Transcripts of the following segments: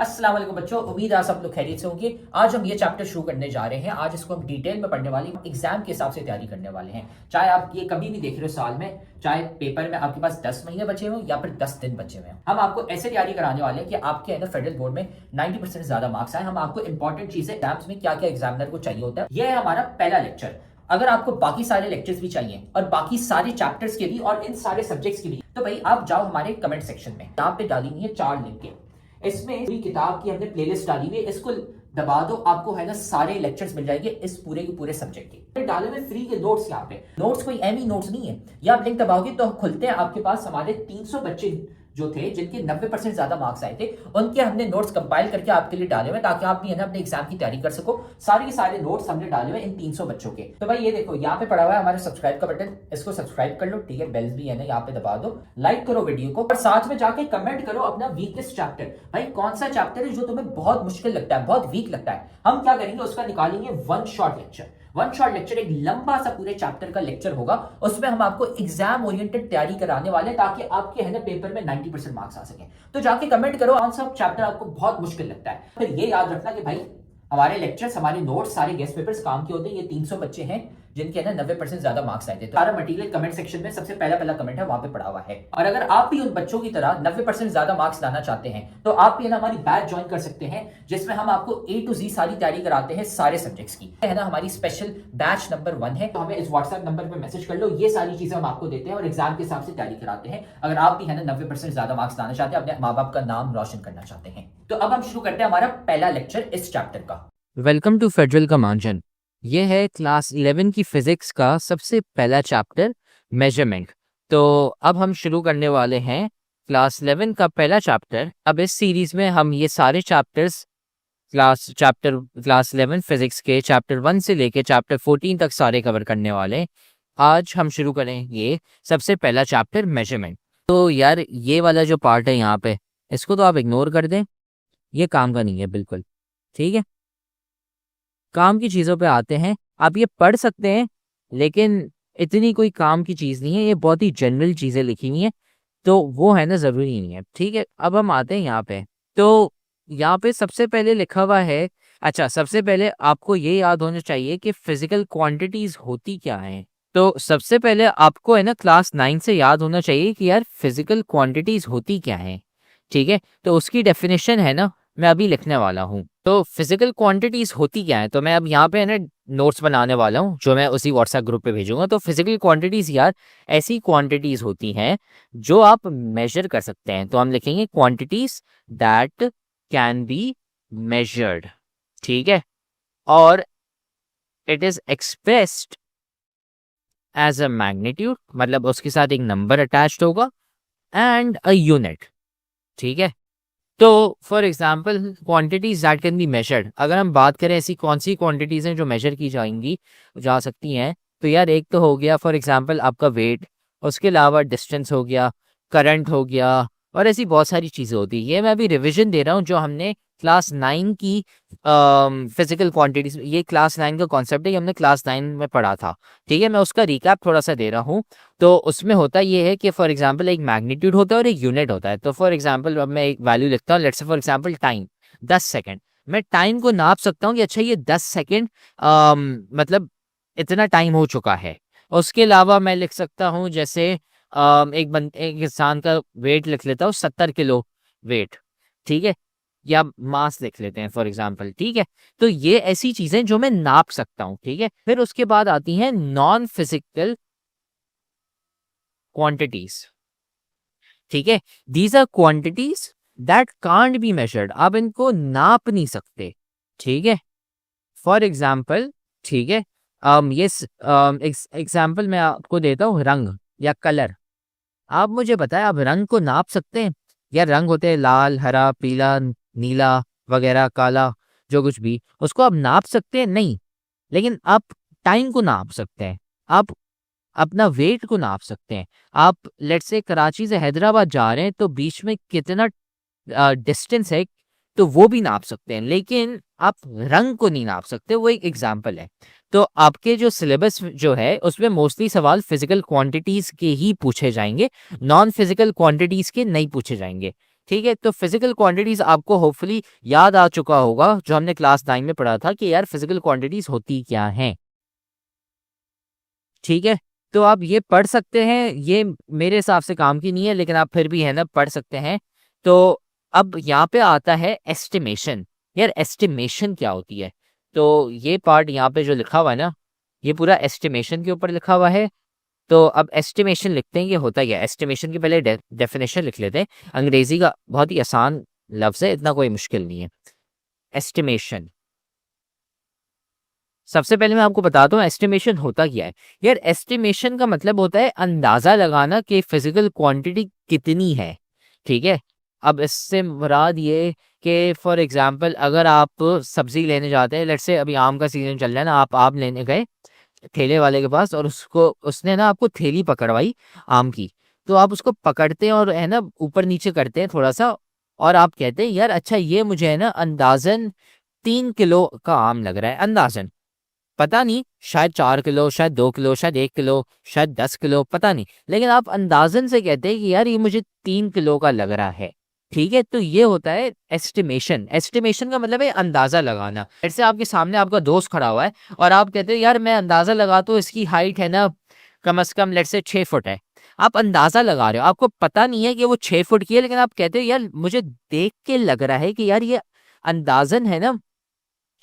अस्सलाम वालेकुम बच्चों, उम्मीद है आप सब लोग खैरियत से होंगे। आज हम ये चैप्टर शुरू करने जा रहे हैं। आज इसको हम डिटेल में पढ़ने वाले हैं, एग्जाम के हिसाब से तैयारी करने वाले हैं। चाहे आप ये कभी भी देख रहे हो साल में, चाहे पेपर में आपके पास 10 महीने बचे हो या फिर 10 दिन बचे हुए हैं, हम आपको ऐसे तैयारी कराने वाले हैं कि आपके अंदर फेडरल बोर्ड में 90% से ज्यादा मार्क्स आए। हम आपको इंपॉर्टेंट चीजें एग्जाम्स में क्या क्या एग्जामिनर को चाहिए होता है, यह है हमारा पहला लेक्चर। अगर आपको बाकी सारे लेक्चर्स भी चाहिए और बाकी सारे चैप्टर्स के भी और इन सारे सब्जेक्ट्स के भी, तो भाई आप जाओ हमारे कमेंट सेक्शन में, यहाँ पे डाली हुई है 4 लिंक। इसमें पूरी किताब की हमने प्लेलिस्ट डाली हुई है, इसको दबा दो, आपको है ना सारे लेक्चर्स मिल जाएंगे इस पूरे के पूरे सब्जेक्ट के। डाले हुए फ्री के नोट्स, यहाँ पे नोट्स कोई एमी नोट्स नहीं है, ये आप लिंक दबाओगे तो खुलते हैं। आपके पास हमारे 300 बच्चे जो थे जिनके 90% ज्यादा मार्क्स आए थे, उनके हमने नोट्स कंपाइल करके आपके लिए डाले हुए ताकि आप भी है ना अपने एग्जाम की तैयारी कर सको। सारे के सारे नोट्स हमने डाले हुए इन 300 बच्चों के। तो भाई ये देखो यहाँ पे पड़ा हुआ है हमारे सब्सक्राइब का बटन, इसको सब्सक्राइब कर लो, ठीक है। बेल्स भी है ना यहाँ पे दबा दो, लाइक करो वीडियो को और साथ में जाके कमेंट करो अपना वीकेस्ट चैप्टर। भाई कौन सा चैप्टर है जो तुम्हें बहुत मुश्किल लगता है, बहुत वीक लगता है, हम क्या करेंगे उसका निकालेंगे one shot lecture. One shot lecture एक लंबा सा पूरे चैप्टर का लेक्चर होगा, उसमें हम आपको एग्जाम ओरिएंटेड तैयारी कराने वाले ताकि आपके है ना पेपर में 90% मार्क्स आ सके। तो जाके कमेंट करो कौन सा चैप्टर आपको बहुत मुश्किल लगता है। फिर ये याद रखना कि भाई हमारे लेक्चर्स, हमारे नोट्स, सारे गेस्ट पेपर्स काम के होते हैं। ये 300 बच्चे हैं जिनके ना 90% ज्यादा मार्क्स आए थे। तो सारा मटेरियल कमेंट सेक्शन में सबसे पहला कमेंट है, वहां पे पड़ा हुआ है। और अगर आप भी उन बच्चों की तरह 90% ज्यादा मार्क्स लाना चाहते हैं तो आप भी ना हमारी बैच ज्वाइन कर सकते हैं, जिसमें हम आपको A to Z सारी तैयारी कराते हैं सारे सब्जेक्ट्स की, है ना। हमारी स्पेशल बैच नंबर 1 है, तो हमें इस व्हाट्सएप नंबर पर मैसेज कर लो। ये सारी चीजें हम आपको देते हैं और एग्जाम के हिसाब से तैयारी कराते हैं। अगर आप भी है ना 90% ज्यादा मार्क्स लाना चाहते हैं, अपने माँ बाप का नाम रोशन करना चाहते हैं। तो अब हम शुरू करते हैं हमारा पहला लेक्चर इस चैप्टर का। वेलकम टू फेडरल का मार्जिन। ये है क्लास 11 की फिजिक्स का सबसे पहला चैप्टर, मेजरमेंट। तो अब हम शुरू करने वाले हैं क्लास 11 का पहला चैप्टर। अब इस सीरीज में हम ये सारे चैप्टर्स क्लास 11 फिजिक्स के चैप्टर 1 से लेके चैप्टर 14 तक सारे कवर करने वाले हैं। आज हम शुरू करेंगे सबसे पहला चैप्टर, मेजरमेंट। तो यार ये वाला जो पार्ट है यहाँ पे, इसको तो आप इग्नोर कर दें, ये काम का नहीं है बिल्कुल, ठीक है। काम की चीज़ों पे आते हैं। आप ये पढ़ सकते हैं लेकिन इतनी कोई काम की चीज़ नहीं है, ये बहुत ही जनरल चीज़ें लिखी हुई हैं, तो वो है ना ज़रूरी नहीं है, ठीक है। अब हम आते हैं यहाँ पे। तो यहाँ पे सबसे पहले लिखा हुआ है, अच्छा सबसे पहले आपको ये याद होना चाहिए कि फिजिकल क्वांटिटीज़ होती क्या हैं। तो सबसे पहले आपको है ना क्लास 9 से याद होना चाहिए कि यार फिजिकल क्वांटिटीज़ होती क्या हैं, ठीक है। तो उसकी डेफिनेशन है ना मैं अभी लिखने वाला हूँ। तो फिजिकल क्वांटिटीज होती क्या है, तो मैं अब यहाँ पे है ना नोट्स बनाने वाला हूँ जो मैं उसी व्हाट्सएप ग्रुप पे भेजूंगा। तो फिजिकल क्वांटिटीज यार ऐसी क्वांटिटीज होती हैं जो आप मेजर कर सकते हैं। तो हम लिखेंगे quantities that can be measured, ठीक है। और it is expressed as a magnitude, मतलब उसके साथ एक नंबर अटैच्ड होगा, एंड अ यूनिट, ठीक है। तो for example quantities that can be measured, अगर हम बात करें ऐसी कौन सी क्वांटिटीज हैं जो मेजर की जा सकती हैं, तो यार एक तो हो गया फॉर एग्जाम्पल आपका वेट, उसके अलावा डिस्टेंस हो गया, करंट हो गया, और ऐसी बहुत सारी चीज़ें होती है। ये मैं अभी रिवीजन दे रहा हूँ जो हमने क्लास 9 की फिजिकल क्वांटिटीज, ये क्लास 9 का कॉन्सेप्ट है, ये हमने क्लास 9 में पढ़ा था, ठीक है। मैं उसका रिकैप थोड़ा सा दे रहा हूँ। तो उसमें होता ये है कि फॉर एग्जांपल एक मैग्नीट्यूड होता है और एक यूनिट होता है। तो फॉर एग्जांपल अब मैं एक वैल्यू लिखता हूँ, let's say for example time 10 second. मैं टाइम को नाप सकता हूँ कि अच्छा ये 10 सेकेंड मतलब इतना टाइम हो चुका है। उसके अलावा मैं लिख सकता हूँ जैसे एक इंसान का वेट लिख लेता हूँ 70 किलो वेट, ठीक है, या मास लिख लेते हैं फॉर एग्जांपल, ठीक है। तो ये ऐसी चीजें जो मैं नाप सकता हूँ, ठीक है। फिर उसके बाद आती हैं नॉन फिजिकल क्वांटिटीज, ठीक है। These are quantities that can't be measured, आप इनको नाप नहीं सकते, ठीक है। फॉर एग्जाम्पल, ठीक है, ये एग्जाम्पल मैं आपको देता हूँ, रंग या कलर। आप मुझे बताएं आप रंग को नाप सकते हैं? या रंग होते हैं लाल, हरा, पीला, नीला वगैरह, काला, जो कुछ भी, उसको आप नाप सकते हैं? नहीं। लेकिन आप टाइम को नाप सकते हैं, आप अपना वेट को नाप सकते हैं। आप लेट्स से कराची से हैदराबाद जा रहे हैं तो बीच में कितना डिस्टेंस है, तो वो भी नाप सकते हैं, लेकिन आप रंग को नहीं नाप सकते। वो एक एग्जाम्पल है। तो आपके जो सिलेबस जो है उसमें मोस्टली सवाल फिजिकल क्वांटिटीज के ही पूछे जाएंगे, नॉन फिजिकल क्वांटिटीज के नहीं पूछे जाएंगे, ठीक है, तो फिजिकल क्वांटिटीज आपको होपफुली याद आ चुका होगा जो हमने क्लास 9 में पढ़ा था कि यार फिजिकल क्वांटिटीज होती क्या हैं। ठीक है, तो आप ये पढ़ सकते हैं, ये मेरे हिसाब से काम की नहीं है लेकिन आप फिर भी है ना पढ़ सकते हैं। तो अब यहाँ पे आता है एस्टिमेशन। यार एस्टिमेशन क्या होती है? तो ये पार्ट यहाँ पे जो लिखा हुआ है ना, ये पूरा एस्टिमेशन के ऊपर लिखा हुआ है। तो अब एस्टिमेशन लिखते हैं, ये होता क्या है? एस्टिमेशन की पहले डेफिनेशन लिख लेते हैं। अंग्रेजी का बहुत ही आसान लफ्ज है, इतना कोई मुश्किल नहीं है। एस्टिमेशन, सबसे पहले मैं आपको बताता हूँ एस्टिमेशन होता क्या है। यार एस्टिमेशन का मतलब होता है अंदाजा लगाना कि फिजिकल क्वांटिटी कितनी है। ठीक है, अब इससे मुराद ये कि फॉर एग्जांपल अगर आप सब्जी लेने जाते हैं, लेट्स से अभी आम का सीजन चल रहा है ना, आप लेने गए ठेले वाले के पास और उसने ना आपको थैली पकड़वाई आम की। तो आप उसको पकड़ते हैं और है ना ऊपर नीचे करते हैं थोड़ा सा, और आप कहते हैं यार अच्छा ये मुझे है ना अंदाजन 3 किलो का आम लग रहा है, अंदाजन, पता नहीं, शायद 4 किलो, शायद 2 किलो, शायद 1 किलो, शायद 10 किलो, पता नहीं, लेकिन आप अंदाजन से कहते हैं कि यार ये मुझे 3 किलो का लग रहा है। ठीक है, तो ये होता है एस्टिमेशन। एस्टिमेशन का मतलब है अंदाजा लगाना। जैसे आपके सामने आपका दोस्त खड़ा हुआ है और आप कहते हैं यार मैं अंदाजा लगाता हूँ इसकी हाइट है ना कम से कम लेट से 6 फुट है। आप अंदाजा लगा रहे हो, आपको पता नहीं है कि वो 6 फुट की है, लेकिन आप कहते हो यार मुझे देख के लग रहा है कि यार ये अंदाजन है ना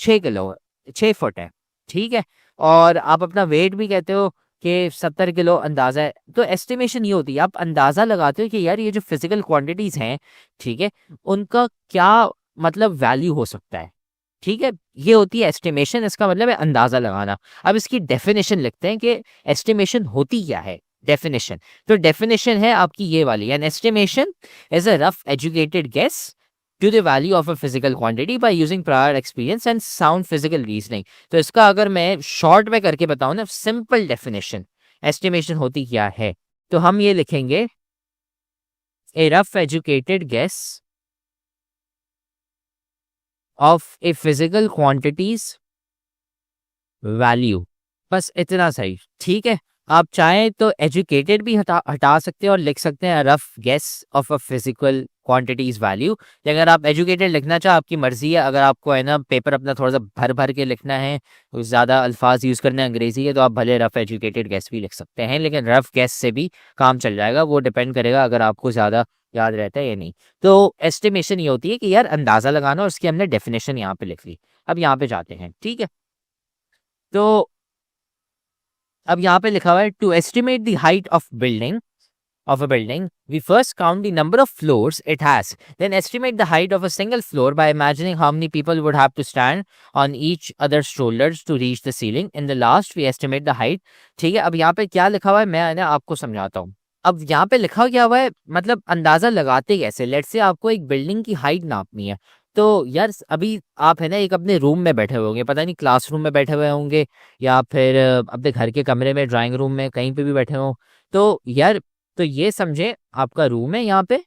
6 किलो, 6 फुट है। ठीक है, और आप अपना वेट भी कहते हो कि 70 किलो अंदाजा है। तो एस्टिमेशन ये होती है, आप अंदाजा लगाते हो कि यार ये जो फिजिकल क्वांटिटीज हैं, ठीक है, उनका क्या मतलब वैल्यू हो सकता है। ठीक है, ये होती है एस्टिमेशन, इसका मतलब है अंदाजा लगाना। अब इसकी डेफिनेशन लिखते हैं कि एस्टिमेशन होती क्या है। डेफिनेशन, तो डेफिनेशन है आपकी ये वाली, an estimation is a rough educated guess to the value of a physical quantity by using prior experience and sound physical reasoning। तो इसका अगर मैं शॉर्ट में करके बताऊं ना, सिंपल डेफिनेशन एस्टिमेशन होती क्या है, तो हम ये लिखेंगे a rough educated guess of a physical quantities value, बस इतना सही। ठीक है, आप चाहें तो एजुकेटेड भी हटा सकते हैं और लिख सकते हैं rough guess of a physical quantities value. अगर आप एजुकेटेड लिखना चाहे आपकी मर्जी है, अगर आपको है ना पेपर अपना थोड़ा सा भर भर के लिखना है, ज़्यादा अल्फाज यूज़ करना है अंग्रेजी है, तो आप भले रफ एजुकेटेड गेस भी लिख सकते हैं, लेकिन रफ गेस से भी काम चल जाएगा। वो डिपेंड करेगा अगर आपको ज़्यादा याद रहता है या नहीं। तो एस्टिमेशन ये होती है कि यार अंदाज़ा लगाना, और उसकी हमने डेफिनेशन यहाँ पे लिख ली। अब यहाँ पे जाते हैं। ठीक है, तो अब यहाँ पे लिखा हुआ है to estimate the height of a building, we first count the number of floors it has, then estimate the height of a single floor by imagining how many people would have to stand on each other's shoulders to reach the ceiling. In the last, we estimate the height। ठीक है, अब यहाँ पे क्या लिखा हुआ है मैं ना आपको समझाता हूँ। अब यहाँ पे लिखा क्या हुआ है, मतलब अंदाजा लगाते कैसे। लेट्स से आपको एक बिल्डिंग की हाइट नापनी है, तो यार अभी आप है ना एक अपने रूम में बैठे हुए होंगे, पता नहीं क्लासरूम में बैठे हुए होंगे या फिर अपने घर के कमरे में, ड्राइंग रूम में, कहीं पे भी बैठे हो। तो यार तो ये समझे आपका रूम है यहाँ पे,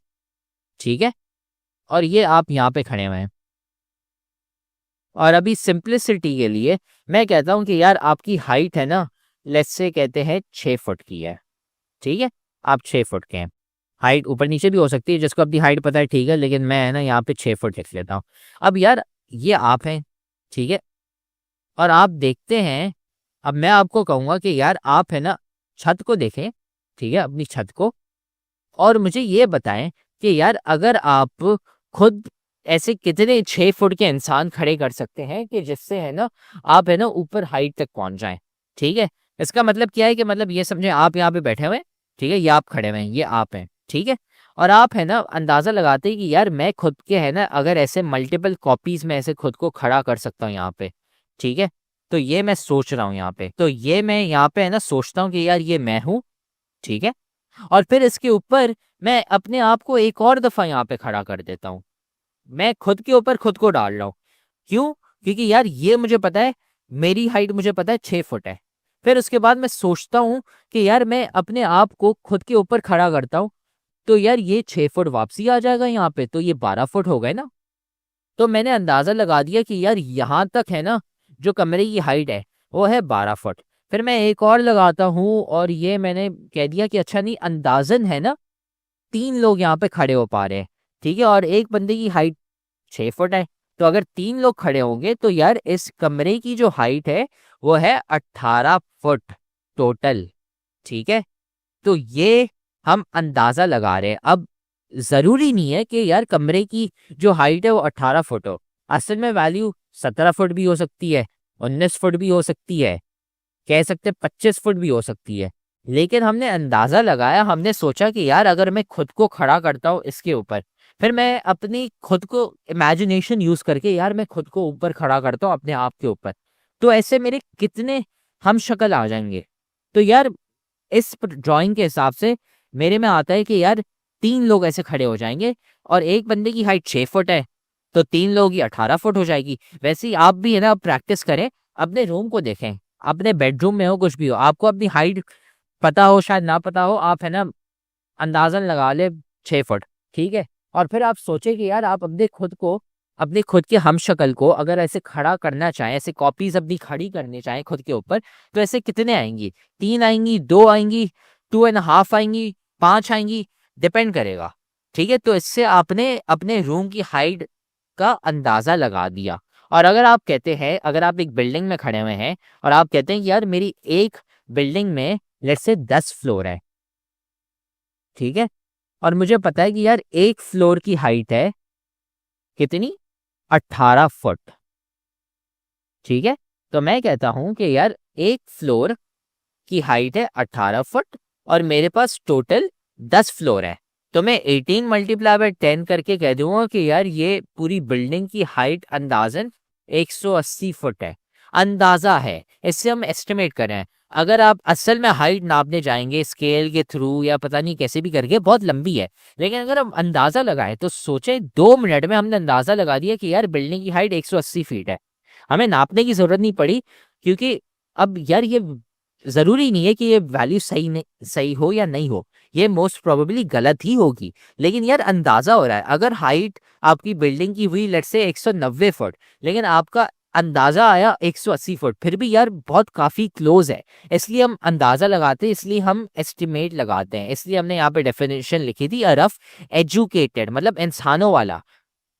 ठीक है, और ये आप यहाँ पे खड़े हुए हैं, और अभी सिंप्लिसिटी के लिए मैं कहता हूँ कि यार आपकी हाइट है ना, लेट्स से कहते हैं 6 फुट की है। ठीक है, आप 6 फुट के हैं। हाइट ऊपर नीचे भी हो सकती है, जिसको अपनी हाइट पता है, ठीक है, लेकिन मैं है ना यहाँ पे 6 फुट लिख लेता हूँ। अब यार ये आप हैं, ठीक है, और आप देखते हैं, अब मैं आपको कहूँगा कि यार आप है ना छत को देखें, ठीक है, अपनी छत को, और मुझे ये बताएं कि यार अगर आप खुद ऐसे कितने 6 फुट के इंसान खड़े कर सकते हैं कि जिससे है ना आप है ना ऊपर हाइट तक पहुंच जाएं। ठीक है, इसका मतलब क्या है कि मतलब ये समझे आप यहाँ पे बैठे हुए हैं, ठीक है, ये आप खड़े हुए हैं, ये आप हैं, ठीक है, और आप है ना अंदाजा लगाते हैं कि यार मैं खुद के है ना अगर ऐसे मल्टीपल कॉपीज में ऐसे खुद को खड़ा कर सकता हूँ यहाँ पे। ठीक है, तो ये मैं सोच रहा हूँ यहाँ पे, तो ये मैं यहाँ पे है ना सोचता हूँ कि यार ये मैं हूँ, ठीक है, और फिर इसके ऊपर मैं अपने आप को एक और दफा यहाँ पे खड़ा कर देता हूँ। मैं खुद के ऊपर खुद को डाल रहा हूँ, क्यों? क्योंकि यार ये मुझे पता है, मेरी हाइट मुझे पता है 6 फुट है। फिर उसके बाद मैं सोचता हूँ कि यार मैं अपने आप को खुद के ऊपर खड़ा करता हूँ, तो यार ये 6 फुट वापसी आ जाएगा यहाँ पे, तो ये 12 फुट हो गए ना। तो मैंने अंदाजा लगा दिया कि यार यहाँ तक है ना जो कमरे की हाइट है वो है 12 फुट। फिर मैं एक और लगाता हूँ और ये मैंने कह दिया कि अच्छा नहीं, अंदाजन है ना 3 लोग यहाँ पे खड़े हो पा रहे हैं। ठीक है, और एक बंदे की हाइट 6 फुट है। तो अगर 3 लोग खड़े होंगे तो यार इस कमरे की जो हाइट है वो है 18 फुट टोटल। ठीक है, तो ये हम अंदाजा लगा रहे हैं। अब जरूरी नहीं है कि यार कमरे की जो हाइट है वो 18 फुट हो। असल में वैल्यू 17 फुट भी हो सकती है, 19 फुट भी हो सकती है, कह सकते 25 फुट भी हो सकती है। लेकिन हमने अंदाजा लगाया, हमने सोचा कि यार अगर मैं खुद को खड़ा करता हूँ इसके ऊपर, फिर मैं अपनी खुद को इमेजिनेशन यूज करके यार मैं खुद को ऊपर खड़ा करता हूँ अपने आप के ऊपर, तो ऐसे मेरे कितने हम शक्ल आ जाएंगे। तो यार इस ड्राइंग के हिसाब से मेरे में आता है कि यार 3 लोग ऐसे खड़े हो जाएंगे और एक बंदे की हाइट 6 फुट है, तो 3 लोगों की 18 फुट हो जाएगी। वैसे ही आप भी है ना प्रैक्टिस करें, अपने रूम को देखें, अपने बेडरूम में हो कुछ भी हो, आपको अपनी हाइट पता हो शायद ना पता हो, आप है ना अंदाजन लगा ले 6 फुट। ठीक है, और फिर आप सोचे कि यार आप अपने खुद को, अपने खुद के हम शक्ल को अगर ऐसे खड़ा करना चाहें, ऐसे कॉपीज अपनी खड़ी करनी चाहें खुद के ऊपर, तो ऐसे कितने आएंगी? 3 आएंगी, 2 आएंगी, 2.5 आएंगी, 5 आएंगी, डिपेंड करेगा। ठीक है, तो इससे आपने अपने रूम की हाइट का अंदाजा लगा दिया। और अगर आप कहते हैं, अगर आप एक बिल्डिंग में खड़े हुए हैं और आप कहते हैं कि यार मेरी एक बिल्डिंग में लेट्स से 10 फ्लोर है, ठीक है, और मुझे पता है कि यार एक फ्लोर की हाइट है कितनी? 18 फुट। ठीक है, तो मैं कहता हूं कि यार एक फ्लोर की हाइट है 18 फुट और मेरे पास टोटल 10 फ्लोर है, तो मैं 18 मल्टीप्लाई बाय 10 करके कह दूंगा कि यार ये पूरी बिल्डिंग की हाइट अंदाजन 180 फुट है। अंदाजा है, इससे हम एस्टिमेट कर रहे हैं। अगर आप असल में हाइट नापने जाएंगे स्केल के थ्रू या पता नहीं कैसे भी करके, बहुत लंबी है। लेकिन अगर हम अंदाजा लगाएं तो सोचें 2 मिनट में हमने अंदाजा लगा दिया कि यार बिल्डिंग की हाइट 180 फीट है। हमें नापने की जरूरत नहीं पड़ी, क्योंकि अब यार ये जरूरी नहीं है कि ये वैल्यू सही नहीं, सही हो या नहीं हो, ये मोस्ट प्रोबेबली गलत ही होगी। लेकिन यार अंदाजा हो रहा है। अगर हाइट आपकी बिल्डिंग की हुई लेट्स से 190 फुट, लेकिन आपका अंदाजा आया 180 फुट, फिर भी यार बहुत काफी क्लोज है। इसलिए हम अंदाजा लगाते हैं, इसलिए हम एस्टिमेट लगाते हैं। इसलिए हमने यहाँ पे डेफिनेशन लिखी थी, अ रफ एजुकेटेड, मतलब इंसानों वाला।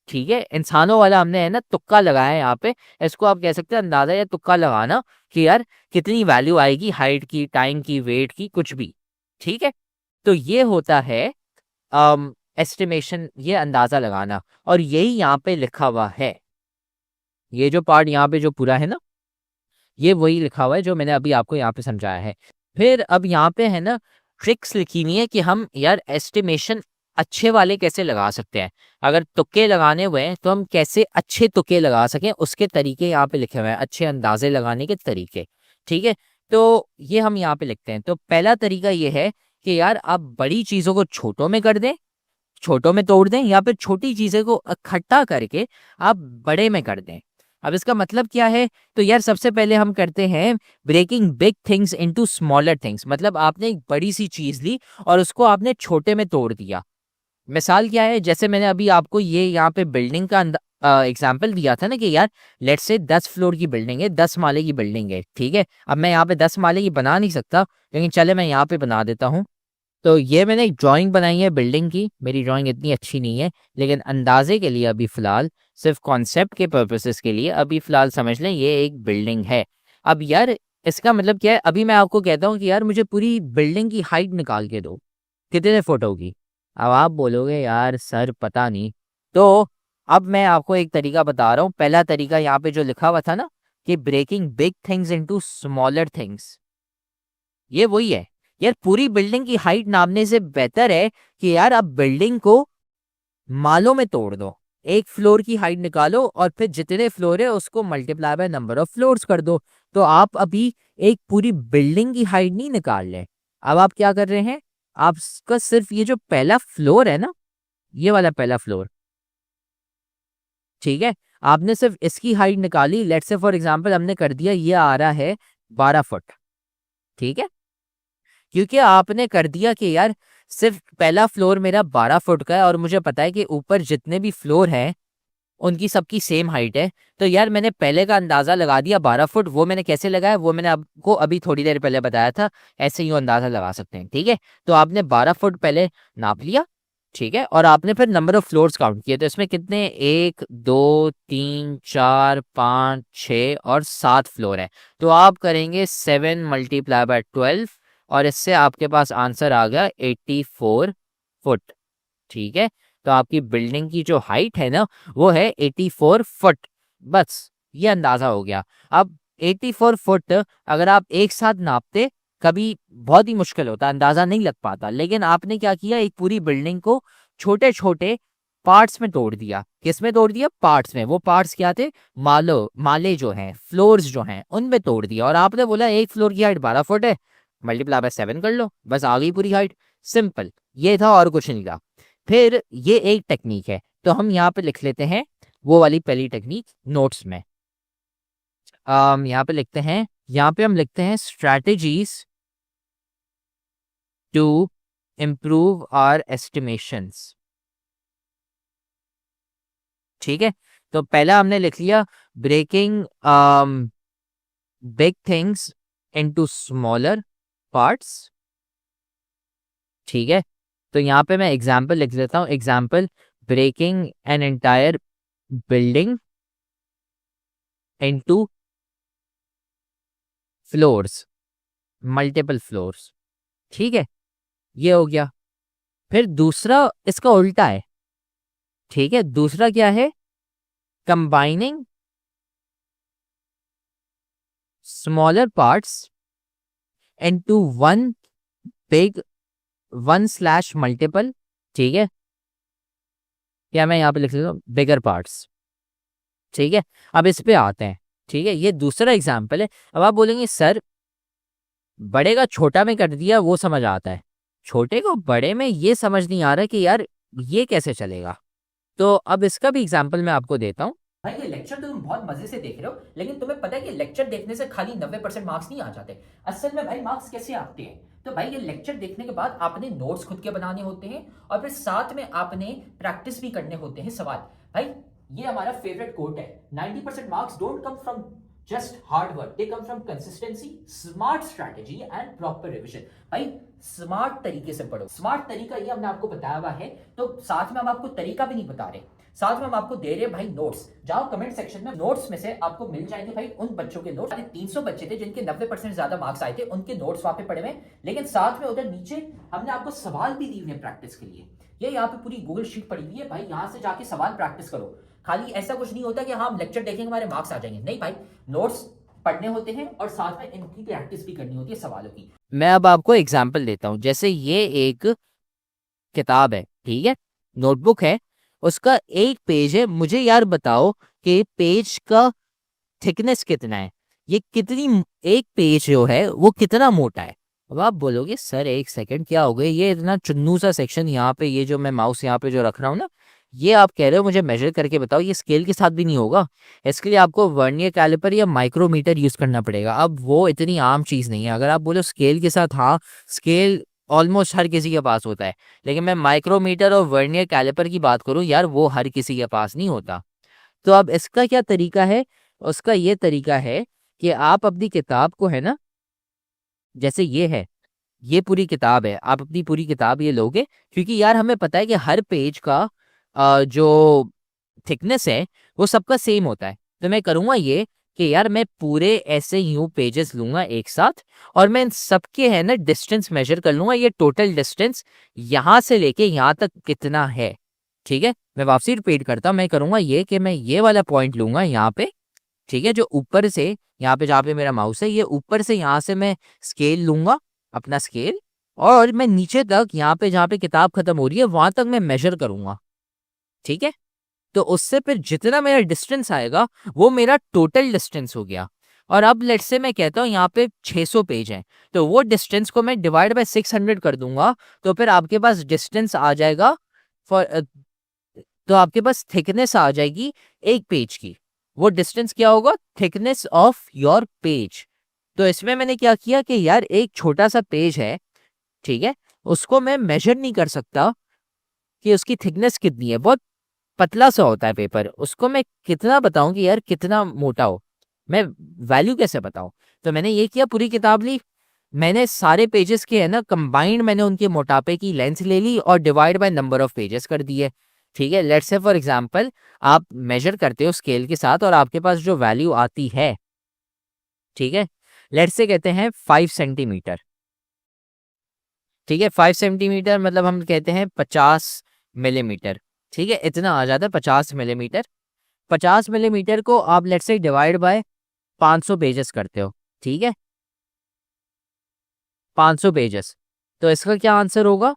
ठीक है, इंसानों वाला हमने है ना तुक्का लगाया है यहाँ पे। इसको आप कह सकते हैं अंदाजा या तुक्का लगाना कि यार कितनी वैल्यू आएगी हाइट की, टाइम की, वेट की, कुछ भी। ठीक है, तो ये होता है एस्टिमेशन, ये अंदाजा लगाना, और यही यहाँ पे लिखा हुआ है। ये जो पार्ट यहाँ पे जो पूरा है ना, ये वही लिखा हुआ है जो मैंने अभी आपको यहाँ पे समझाया है। फिर अब यहाँ पे है ना ट्रिक्स लिखी हुई है कि हम यार एस्टिमेशन अच्छे वाले कैसे लगा सकते हैं। अगर तुक्के लगाने हुए हैं तो हम कैसे अच्छे तुक्के लगा सकें, उसके तरीके यहाँ पे लिखे हुए हैं, अच्छे अंदाजे लगाने के तरीके। ठीक है, तो ये हम यहाँ पे लिखते हैं। तो पहला तरीका ये है कि यार आप बड़ी चीजों को छोटों में कर दें, छोटों में तोड़ दें, या फिर छोटी चीजें को इकट्ठा करके आप बड़े में कर दें। अब इसका मतलब क्या है? तो यार सबसे पहले हम करते हैं breaking big things into smaller things. मतलब आपने एक बड़ी सी चीज ली और उसको आपने छोटे में तोड़ दिया। मिसाल क्या है, जैसे मैंने अभी आपको ये यहाँ पे बिल्डिंग का एग्जाम्पल दिया था ना कि यार लेट्स से 10 फ्लोर की बिल्डिंग है, 10 माले की बिल्डिंग है। ठीक है, अब मैं यहाँ पे 10 माले की बना नहीं सकता, लेकिन चले मैं यहाँ पे बना देता हूँ। तो ये मैंने एक ड्राइंग बनाई है बिल्डिंग की। मेरी ड्राइंग इतनी अच्छी नहीं है, लेकिन अंदाजे के लिए अभी फिलहाल, सिर्फ कॉन्सेप्ट के पर्पसेस के लिए अभी फिलहाल समझ लें ये एक बिल्डिंग है। अब यार इसका मतलब क्या है? अभी मैं आपको कहता हूँ कि यार मुझे पूरी बिल्डिंग की हाइट निकाल के दो, कितने फुट होगी? अब आप बोलोगे यार सर पता नहीं। तो अब मैं आपको एक तरीका बता रहा हूँ। पहला तरीका यहाँ पे जो लिखा हुआ था ना कि breaking big things into smaller things, ये वही है। यार पूरी बिल्डिंग की हाइट नापने से बेहतर है कि यार आप बिल्डिंग को मालों में तोड़ दो। एक फ्लोर की हाइट निकालो और फिर जितने फ्लोर है उसको multiply by number of floors कर दो। तो आप अभी एक पूरी बिल्डिंग की हाइट नहीं निकाल रहे। अब आप क्या कर रहे हैं? आपका सिर्फ ये जो पहला फ्लोर है ना, ये वाला पहला फ्लोर, ठीक है, आपने सिर्फ इसकी हाइट निकाली। लेट्स से फॉर एग्जांपल हमने कर दिया ये आ रहा है 12 फुट। ठीक है, क्योंकि आपने कर दिया कि यार सिर्फ पहला फ्लोर मेरा 12 फुट का है और मुझे पता है कि ऊपर जितने भी फ्लोर हैं उनकी सबकी सेम हाइट है। तो यार मैंने पहले का अंदाजा लगा दिया 12 फुट। वो मैंने कैसे लगाया वो मैंने आपको अभी थोड़ी देर पहले बताया था। ऐसे ही अंदाजा लगा सकते हैं। ठीक है, तो आपने 12 फुट पहले नाप लिया, ठीक है, और आपने फिर नंबर ऑफ फ्लोर्स काउंट किए, तो इसमें कितने, 1 2 3 4 5 6 और 7 फ्लोर है। तो आप करेंगे 7 मल्टीप्लाई बाय 12 और इससे आपके पास आंसर आ गया 84 फुट। ठीक है, तो आपकी बिल्डिंग की जो हाइट है ना वो है 84 फुट। बस ये अंदाजा हो गया। अब 84 फुट अगर आप एक साथ नापते कभी बहुत ही मुश्किल होता, अंदाजा नहीं लग पाता, लेकिन आपने क्या किया, एक पूरी बिल्डिंग को छोटे छोटे पार्ट्स में तोड़ दिया। किस में तोड़ दिया, पार्ट्स में। वो पार्ट्स क्या थे, माले जो हैं, फ्लोर्स जो हैं, उनमें तोड़ दिया। और आपने बोला एक फ्लोर की हाइट 12 फुट है, मल्टीप्लाई बाय 7 कर लो, बस आ गई पूरी हाइट। सिंपल, ये था और कुछ नहीं था। फिर ये एक टेक्निक है, तो हम यहाँ पे लिख लेते हैं वो वाली पहली टेक्निक नोट्स में। यहाँ पे लिखते हैं, यहाँ पे हम लिखते हैं strategies to improve our estimations. ठीक है, तो पहला हमने लिख लिया breaking big things into smaller parts. ठीक है, तो यहाँ पे मैं एग्जाम्पल लिख लेता हूँ। Example, breaking an entire building into floors, multiple floors. ठीक है, ये हो गया। फिर दूसरा इसका उल्टा है। ठीक है, दूसरा क्या है, combining smaller parts into one big one slash multiple. ठीक है, या मैं यहाँ पे लिख लेता हूँ बिगर पार्ट्स। ठीक है, अब इस पे आते हैं। ठीक है, ये दूसरा एग्जाम्पल है। अब आप बोलेंगे सर बड़े का छोटा में कर दिया वो समझ आता है, छोटे को बड़े में ये समझ नहीं आ रहा कि यार ये कैसे चलेगा। तो अब इसका भी एग्जाम्पल मैं आपको देता हूँ। भाई ये लेक्चर तो तुम बहुत मजे से देख रहे हो, लेकिन तुम्हें पता है कि लेक्चर देखने से खाली 90% मार्क्स नहीं आ जाते। असल में भाई मार्क्स कैसे आते हैं, तो भाई ये लेक्चर देखने के बाद आपने नोट्स खुद के बनाने होते हैं और फिर साथ में आपने प्रैक्टिस भी करने होते हैं सवाल। भाई ये हमारा फेवरेट कोट है, 90% marks don't come from just hard work, they come from consistency, smart strategy and proper revision. भाई स्मार्ट तरीके से पढ़ो, स्मार्ट तरीका ये हमने आपको बताया हुआ है, तो साथ में हम आपको तरीका भी नहीं बता रहे, साथ में हम आपको दे रहे हैं भाई नोट्स। जाओ कमेंट सेक्शन में, नोट्स में से आपको मिल जाएंगे भाई उन बच्चों के नोट्स। 300 बच्चे थे जिनके 90% ज्यादा मार्क्स आए थे, उनके नोट्स वहां पे पड़े हुए, लेकिन साथ में उधर नीचे हमने आपको सवाल भी दिए हुए प्रैक्टिस के लिए। ये यहाँ पे पूरी गूगल शीट पड़ी हुई है भाई, यहाँ से जाके सवाल प्रैक्टिस करो। खाली ऐसा कुछ नहीं होता कि हाँ हम लेक्चर देखेंगे हमारे मार्क्स आ जाएंगे, नहीं भाई, नोट्स पढ़ने होते हैं और साथ में इनकी प्रैक्टिस भी करनी होती है सवालों की। मैं अब आपको एग्जाम्पल देता हूँ। जैसे ये एक किताब है, ठीक है, नोटबुक है, उसका एक पेज है। मुझे यार बताओ कि पेज का थिकनेस कितना है, ये कितनी, एक पेज जो है वो कितना मोटा है। अब आप बोलोगे सर एक सेकंड क्या हो गया, ये इतना चुन्नू सा सेक्शन यहाँ पे, ये जो मैं माउस यहाँ पे जो रख रहा हूँ ना, ये आप कह रहे हो मुझे मेजर करके बताओ, ये स्केल के साथ भी नहीं होगा। इसके लिए आपको वर्नियर कैलिपर या माइक्रोमीटर यूज करना पड़ेगा। अब वो इतनी आम चीज नहीं है। अगर आप बोलो स्केल के साथ, हाँ स्केल ऑलमोस्ट हर किसी के पास होता है, लेकिन मैं माइक्रोमीटर और वर्नियर कैलिपर की बात करूं यार, वो हर किसी के पास नहीं होता। तो अब इसका क्या तरीका है, उसका ये तरीका है कि आप अपनी किताब को, है ना, जैसे ये है, ये पूरी किताब है, आप अपनी पूरी किताब ये लोगे, क्योंकि यार हमें पता है कि हर पेज का जो थिकनेस है वो सबका सेम होता है। तो मैं करूँगा ये कि यार मैं पूरे ऐसे यूं पेजेस लूंगा एक साथ, और मैं इन सबके, है ना, डिस्टेंस मेजर कर लूंगा, ये टोटल डिस्टेंस यहाँ से लेके यहाँ तक कितना है। ठीक है, मैं वापसी रिपीट करता हूँ। मैं करूँगा ये कि मैं ये वाला पॉइंट लूंगा यहाँ पे, ठीक है, जो ऊपर से यहाँ पे, जहाँ पे मेरा माउस है, ये ऊपर से यहाँ से मैं स्केल लूंगा, अपना स्केल, और मैं नीचे तक यहाँ पे जहाँ पे किताब खत्म हो रही है वहां तक मैं मेजर करूंगा। ठीक है, तो उससे फिर जितना मेरा डिस्टेंस आएगा वो मेरा टोटल डिस्टेंस हो गया। और अब लेट्स से मैं कहता हूँ यहाँ पे 600 पेज हैं, तो वो डिस्टेंस को मैं डिवाइड बाय 600 कर दूंगा, तो फिर आपके पास डिस्टेंस आ जाएगा फॉर, तो आपके पास थिकनेस आ जाएगी एक पेज की। वो डिस्टेंस क्या होगा, थिकनेस ऑफ योर पेज। तो इसमें मैंने क्या किया कि यार एक छोटा सा पेज है, ठीक है, उसको मैं मेजर नहीं कर सकता कि उसकी थिकनेस कितनी है, बहुत पतला सा होता है पेपर, उसको मैं कितना बताऊं कि यार कितना मोटा हो, मैं वैल्यू कैसे बताऊं। तो मैंने ये किया, पूरी किताब ली, मैंने सारे पेजेस के है ना कंबाइंड मैंने उनके मोटापे की लेंथ ले ली और divide by number of pages कर दिए। ठीक है, लेट्स से फॉर एग्जांपल आप मेजर करते हो स्केल के साथ और आपके पास जो वैल्यू आती है, ठीक है, लेट्स से कहते हैं 5 सेंटीमीटर। ठीक है, 5 सेंटीमीटर मतलब हम कहते हैं 50 मिलीमीटर। ठीक है, इतना आ जाता है 50 मिलीमीटर। 50 मिलीमीटर को आप let's say divide by 500 pages करते हो। ठीक है, 500 पेजेस, तो इसका क्या आंसर होगा?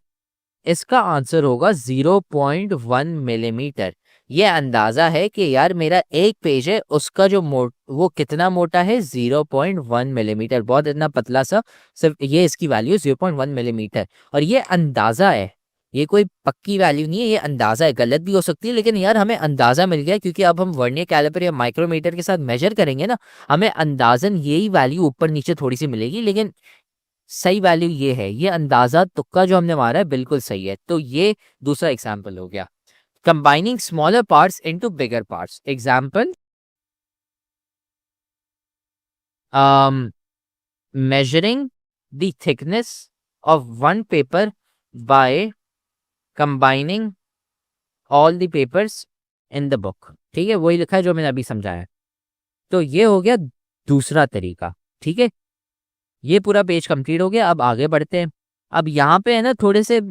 इसका आंसर होगा 0.1 मिलीमीटर। ये अंदाजा है कि यार मेरा एक पेज है उसका जो वो कितना मोटा है, 0.1 मिलीमीटर। बहुत इतना पतला सा, सिर्फ ये इसकी वैल्यू 0.1 मिलीमीटर। और ये अंदाजा है, ये कोई पक्की वैल्यू नहीं है, ये अंदाजा है, गलत भी हो सकती है, लेकिन यार हमें अंदाजा मिल गया क्योंकि अब हम वर्नियर कैलिपर या माइक्रोमीटर के साथ मेजर करेंगे ना, हमें अंदाजन यही वैल्यू ऊपर नीचे थोड़ी सी मिलेगी, लेकिन सही वैल्यू ये है। ये अंदाजा तुक्का जो हमने मारा है बिल्कुल सही है। तो ये दूसरा एग्जाम्पल हो गया, combining smaller parts into bigger parts. Example, measuring the thickness of one paper by combining all the papers in the book। ठीक है, वही लिखा है जो मैंने अभी समझाया। तो ये हो गया दूसरा तरीका। ठीक है, ये पूरा पेज कंप्लीट हो गया। अब आगे बढ़ते हैं। अब यहाँ पे है ना थोड़े से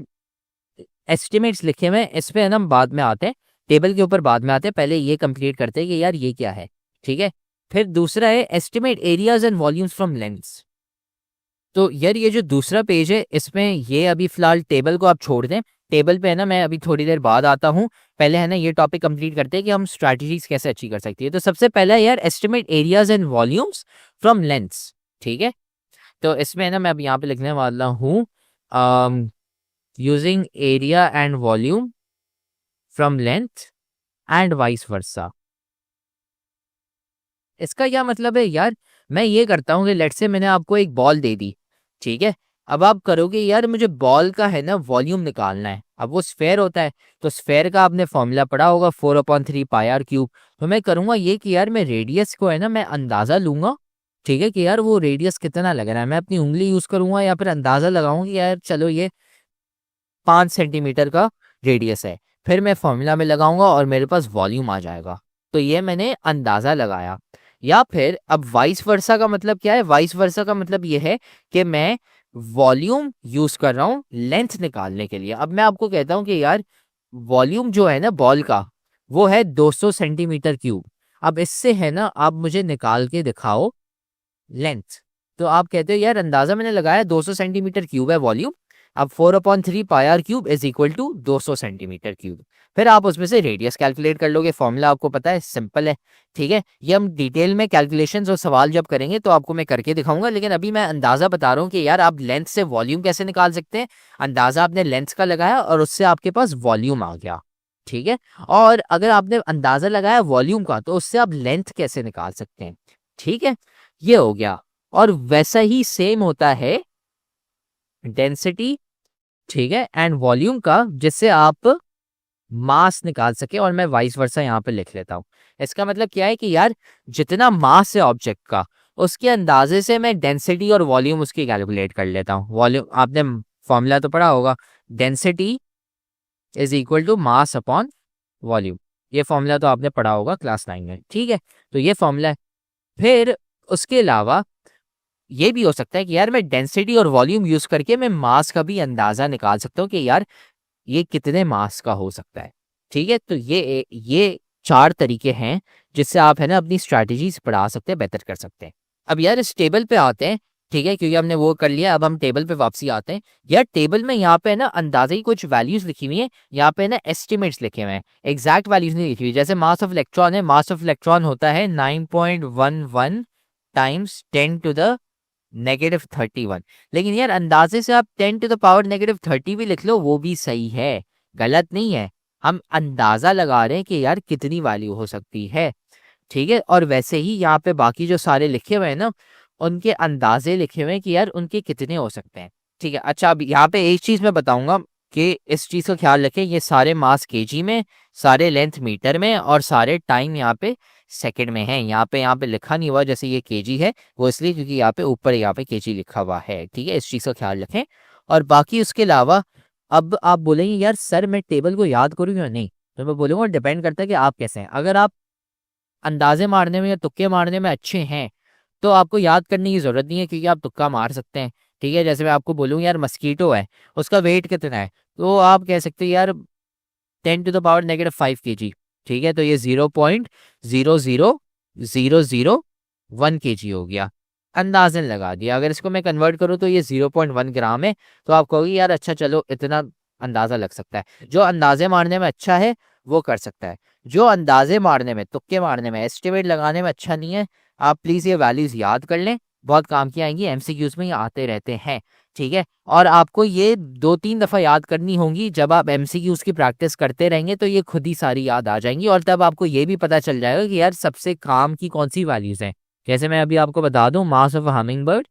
एस्टिमेट्स लिखे हुए हैं, इस पे है ना हम बाद में आते हैं, टेबल के ऊपर बाद में आते हैं। पहले ये कंप्लीट करते हैं कि यार ये क्या है। ठीक है, फिर दूसरा है estimate areas and volumes from lengths. तो यार ये जो दूसरा पेज है इसमें ये अभी फिलहाल टेबल को आप छोड़ दें, टेबल पे है ना मैं अभी थोड़ी देर बाद आता हूँ। पहले है ना ये टॉपिक कंप्लीट करते हैं कि हम स्ट्रैटेजीज कैसे अचीव कर सकती है। तो सबसे पहला यार estimate areas and volumes from lengths. ठीक है, तो इसमें है ना मैं अब यहाँ पे लिखने वाला हूँ using area and volume from length and vice versa. इसका क्या मतलब है यार, मैं ये करता हूँ कि लेट्स से मैंने आपको एक बॉल दे दी। ठीक है, अब आप करोगे यार मुझे बॉल का है ना वॉल्यूम निकालना है। अब वो स्फेयर होता है, तो स्फेयर का आपने फॉर्मूला पढ़ा होगा 4/3 पाई आर क्यूब। तो मैं करूँगा ये कि यार मैं रेडियस को है ना मैं अंदाज़ा लूँगा। ठीक है, कि यार वो रेडियस कितना लग रहा है, मैं अपनी उंगली यूज़ करूँगा या फिर अंदाज़ा लगाऊंगा कि यार चलो ये 5 सेंटीमीटर का रेडियस है। फिर मैं फॉर्मूला में लगाऊंगा और मेरे पास वॉल्यूम आ जाएगा। तो ये मैंने अंदाज़ा लगाया। या फिर अब वाइस वर्सा का मतलब क्या है? वाइस वर्सा का मतलब ये है कि मैं वॉल्यूम यूज़ कर रहा हूँ लेंथ निकालने के लिए। अब मैं आपको कहता हूँ कि यार वॉल्यूम जो है ना बॉल का वो है 200 सेंटीमीटर क्यूब। अब इससे है ना आप मुझे निकाल के दिखाओ लेंथ। तो आप कहते हो यार अंदाजा मैंने लगाया 200 सेंटीमीटर क्यूब है वॉल्यूम। अब 4/3 pi r cube is equal to 200 centimetre cube. फिर आप उसमें से रेडियस कैलकुलेट कर लोगे, फॉर्मूला आपको पता है, सिंपल है। ठीक है, ये हम डिटेल में कैलकुलेशंस और सवाल जब करेंगे तो आपको मैं करके दिखाऊंगा, लेकिन अभी मैं अंदाजा बता रहा हूँ कि यार आप लेंथ से वॉल्यूम कैसे निकाल सकते हैं। अंदाजा आपने लेंथ का लगाया और उससे आपके पास वॉल्यूम आ गया। ठीक है, और अगर आपने अंदाजा लगाया वॉल्यूम का तो उससे आप लेंथ कैसे निकाल सकते हैं। ठीक है, ये हो गया। और वैसा ही सेम होता है डेंसिटी, ठीक है, एंड वॉल्यूम का, जिससे आप मास निकाल सके। और मैं वाइस वर्सा यहाँ पे लिख लेता हूँ। इसका मतलब क्या है कि यार जितना मास है ऑब्जेक्ट का उसके अंदाजे से मैं डेंसिटी और वॉल्यूम उसकी कैलकुलेट कर लेता हूँ। वॉल्यूम आपने फॉर्मूला तो पढ़ा होगा, density is equal to mass upon volume. ये फॉर्मूला तो आपने पढ़ा होगा क्लास 9 में। ठीक है, तो ये फॉर्मूला है। फिर उसके अलावा ये भी हो सकता है कि यार मैं डेंसिटी और वॉल्यूम यूज करके मैं मास का भी अंदाजा निकाल सकता हूँ कि यार ये कितने मास का हो सकता है। ठीक है, तो ये 4 तरीके हैं जिससे आप है ना अपनी स्ट्रैटेजीज बढ़ा सकते हैं, बेहतर कर सकते हैं। अब यार इस टेबल पे आते हैं। ठीक है, क्योंकि हमने वो कर लिया, अब हम टेबल पे वापसी आते हैं। यार टेबल में यहाँ पे है ना अंदाजे की कुछ वैल्यूज लिखी हुई है, यहाँ पे है ना एस्टिमेट्स लिखे हुए हैं, एग्जैक्ट वैल्यूज नहीं लिखी हुई। जैसे मास ऑफ इलेक्ट्रॉन है, मास ऑफ इलेक्ट्रॉन होता है 9.11 टाइम्स 10⁻31। लेकिन यार अंदाजे से आप 10⁻30 भी लिख लो, वो भी सही है, गलत नहीं है। हम अंदाजा लगा रहे हैं कि यार कितनी वैल्यू हो सकती है। ठीक है, और वैसे ही यहाँ पे बाकी जो सारे लिखे हुए हैं ना उनके अंदाजे लिखे हुए हैं कि यार उनके कितने हो सकते हैं। ठीक है, अच्छा अब यहाँ पे एक चीज मैं बताऊंगा कि इस चीज़ का ख्याल रखें, ये सारे मास केजी में, सारे लेंथ मीटर में और सारे टाइम यहाँ पे सेकंड में है। यहाँ पे लिखा नहीं हुआ जैसे ये केजी है, वो इसलिए क्योंकि यहाँ पे ऊपर यहाँ पे केजी लिखा हुआ है। ठीक है, इस चीज़ का ख्याल रखें। और बाकी उसके अलावा अब आप बोलेंगे यार सर मैं टेबल को याद करूँ या नहीं, तो मैं बोलूँगा डिपेंड करता है कि आप कैसे हैं। अगर आप अंदाजे मारने में या तुक्के मारने में अच्छे हैं तो आपको याद करने की ज़रूरत नहीं है, क्योंकि आप तुक्का मार सकते हैं। ठीक है, जैसे मैं आपको बोलूँ यार मस्कीटो है, उसका वेट कितना है, तो आप कह सकते हैं यार 10⁻⁻5 kg। ठीक है, तो ये 0.00001 kg हो गया, अंदाजन लगा दिया। अगर इसको मैं कन्वर्ट करूँ तो ये 0.1 ग्राम है। तो आप कहोगे यार अच्छा चलो इतना अंदाज़ा लग सकता है। जो अंदाजे मारने में अच्छा है वो कर सकता है, जो अंदाजे मारने में, तुक्के मारने में, एस्टिमेट लगाने में अच्छा नहीं है, आप प्लीज़ ये वैल्यूज़ याद कर लें, बहुत काम की आएंगी, एमसीक्यूज़ में ये आते रहते हैं। ठीक है, और आपको ये 2-3 दफ़ा याद करनी होंगी। जब आप एमसीक्यूज़ की प्रैक्टिस करते रहेंगे तो ये खुद ही सारी याद आ जाएंगी, और तब आपको ये भी पता चल जाएगा कि यार सबसे काम की कौन सी वैल्यूज़ हैं। जैसे मैं अभी आपको बता दूं, मास ऑफ हमिंग बर्ड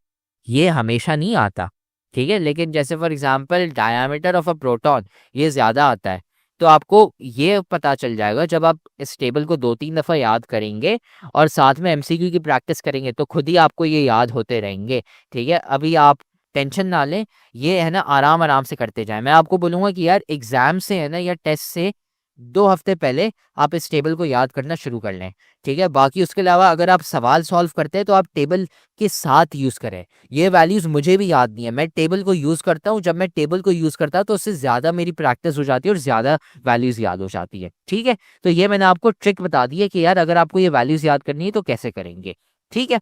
ये हमेशा नहीं आता। ठीक है, लेकिन जैसे for example diameter of a proton ये ज़्यादा आता है। तो आपको ये पता चल जाएगा जब आप इस टेबल को 2-3 दफ़ा याद करेंगे और साथ में एमसीक्यू की प्रैक्टिस करेंगे, तो खुद ही आपको ये याद होते रहेंगे। ठीक है, अभी आप टेंशन ना लें, ये है ना आराम आराम से करते जाएं। मैं आपको बोलूँगा कि यार एग्ज़ाम से है ना या टेस्ट से 2 हफ्ते पहले आप इस टेबल को याद करना शुरू कर लें। ठीक है, बाकी उसके अलावा अगर आप सवाल सॉल्व करते हैं तो आप टेबल के साथ यूज़ करें। ये वैल्यूज़ मुझे भी याद नहीं है, मैं टेबल को यूज़ करता हूँ। जब मैं टेबल को यूज़ करता हूँ तो उससे ज़्यादा मेरी प्रैक्टिस हो जाती है और ज़्यादा वैल्यूज़ याद हो जाती है। ठीक है, तो ये मैंने आपको ट्रिक बता दी है कि यार अगर आपको ये वैल्यूज़ याद करनी है तो कैसे करेंगे। ठीक है,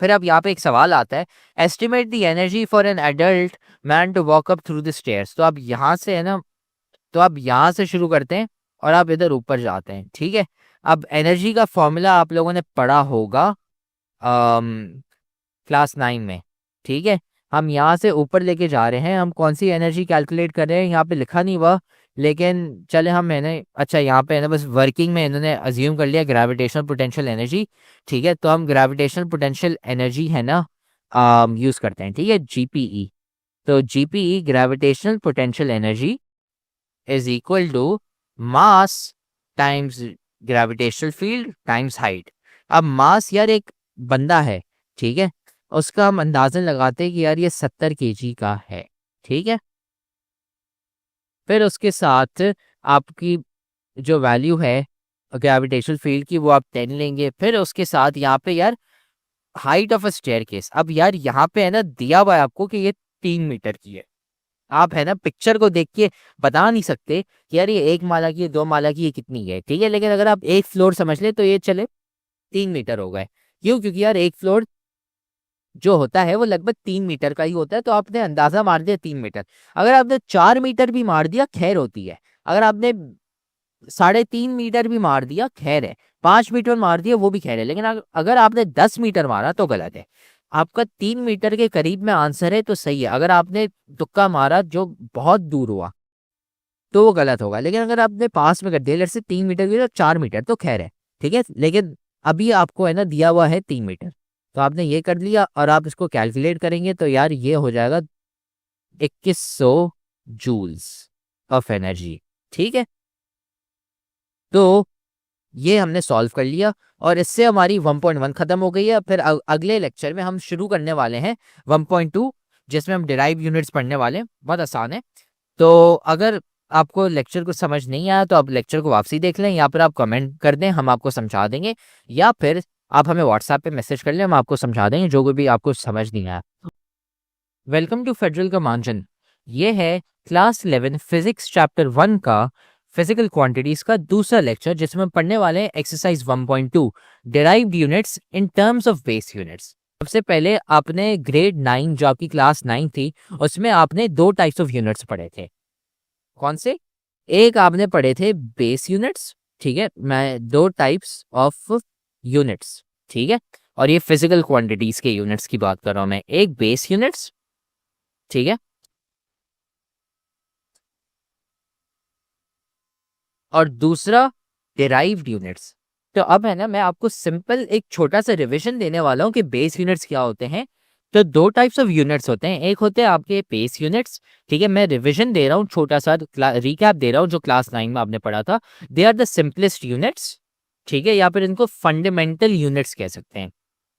फिर अब यहाँ पे एक सवाल आता है, estimate the energy for an adult man to walk up through the stairs. तो अब यहाँ से है ना, तो आप यहाँ से शुरू करते हैं और आप इधर ऊपर जाते हैं। ठीक है, अब एनर्जी का फॉर्मूला आप लोगों ने पढ़ा होगा क्लास 9 में। ठीक है, हम यहाँ से ऊपर लेके जा रहे हैं, हम कौन सी एनर्जी कैलकुलेट कर रहे हैं यहाँ पे लिखा नहीं हुआ, लेकिन चले हम मैंने अच्छा यहाँ पे है ना बस वर्किंग में इन्होंने अज्यूम कर लिया ग्रेविटेशनल पोटेंशियल एनर्जी। ठीक है, तो हम ग्रेविटेशनल पोटेंशियल एनर्जी है ना यूज़ करते हैं। ठीक है, जीपीई। तो GPE gravitational potential energy is equal to mass times gravitational field times height. अब मास यार एक बंदा है, ठीक है, उसका हम अंदाजन लगाते हैं कि यार ये 70 केजी का है। ठीक है, फिर उसके साथ आपकी जो वैल्यू है ग्रेविटेशनल फील्ड की वो आप 10 लेंगे। फिर उसके साथ यहाँ पे यार हाइट ऑफ अ स्टेयरकेस, अब यार यहाँ पे है ना दिया हुआ है आपको कि ये 3 मीटर की है। आप है ना पिक्चर को देख के बता नहीं सकते कि यार ये 1 माला की है, 2 माला की, ये कितनी है। ठीक है, लेकिन अगर आप एक फ्लोर समझ ले तो ये चले 3 मीटर हो गए। क्यों? क्योंकि यार एक फ्लोर जो होता है वो लगभग 3 मीटर का ही होता है, तो आपने अंदाजा मार दिया 3 मीटर। अगर आपने 4 मीटर भी मार दिया खैर होती है, अगर आपने 3.5 मीटर भी मार दिया खैर है, 5 मीटर मार दिया वो भी खैर है, लेकिन अगर आपने 10 मीटर मारा तो गलत है। आपका 3 मीटर के करीब में आंसर है तो सही है, अगर आपने तुक्का मारा जो बहुत दूर हुआ तो वो गलत होगा। लेकिन अगर आपने पास में कर दिया, जैसे 3 मीटर की तो 4 मीटर तो खैर है। ठीक है, लेकिन अभी आपको है ना दिया हुआ है 3 मीटर, तो आपने ये कर लिया और आप इसको कैलकुलेट करेंगे तो यार ये हो जाएगा 2100 जूल्स ऑफ एनर्जी। ठीक है, तो ये हमने सॉल्व कर लिया और इससे हमारी 1.1 खत्म हो गई है। फिर अगले लेक्चर में हम शुरू करने वाले हैं 1.2, जिसमें हम डिराइव यूनिट्स पढ़ने वाले हैं। बहुत आसान है। तो अगर आपको लेक्चर को समझ नहीं आया तो आप लेक्चर को वापसी देख लें, या फिर आप कमेंट कर दें, हम आपको समझा देंगे, या फिर आप हमें व्हाट्सएप पे मैसेज कर लें, हम आपको समझा देंगे जो भी आपको समझ नहीं आया। वेलकम टू फेडरल कमांजन। ये है क्लास 11 फिजिक्स चैप्टर 1 का फिजिकल क्वांटिटीज का दूसरा लेक्चर, जिसमें पढ़ने वाले हैं exercise 1.2 derived units in terms of base units. सबसे पहले आपने ग्रेड 9 जो आपकी क्लास 9 थी उसमें आपने 2 टाइप्स ऑफ यूनिट्स पढ़े थे। कौन से? एक आपने पढ़े थे बेस यूनिट्स। ठीक है, मैं 2 टाइप्स ऑफ यूनिट्स, ठीक है, और ये फिजिकल क्वांटिटीज के यूनिट्स की बात कर रहा हूं मैं। एक बेस यूनिट्स, ठीक है, और दूसरा डिराइव्ड यूनिट्स। तो अब है ना मैं आपको सिंपल एक छोटा सा रिवीजन देने वाला हूं कि बेस यूनिट्स क्या होते हैं, तो दो टाइप्स ऑफ यूनिट्स होते हैं, एक होते हैं आपके बेस यूनिट्स, ठीक है, मैं रिवीजन दे रहा हूँ, छोटा सा रिकैप दे रहा हूँ जो क्लास 9 में आपने पढ़ा था। They are the simplest units, ठीक है, या फिर इनको फंडामेंटल यूनिट्स कह सकते हैं,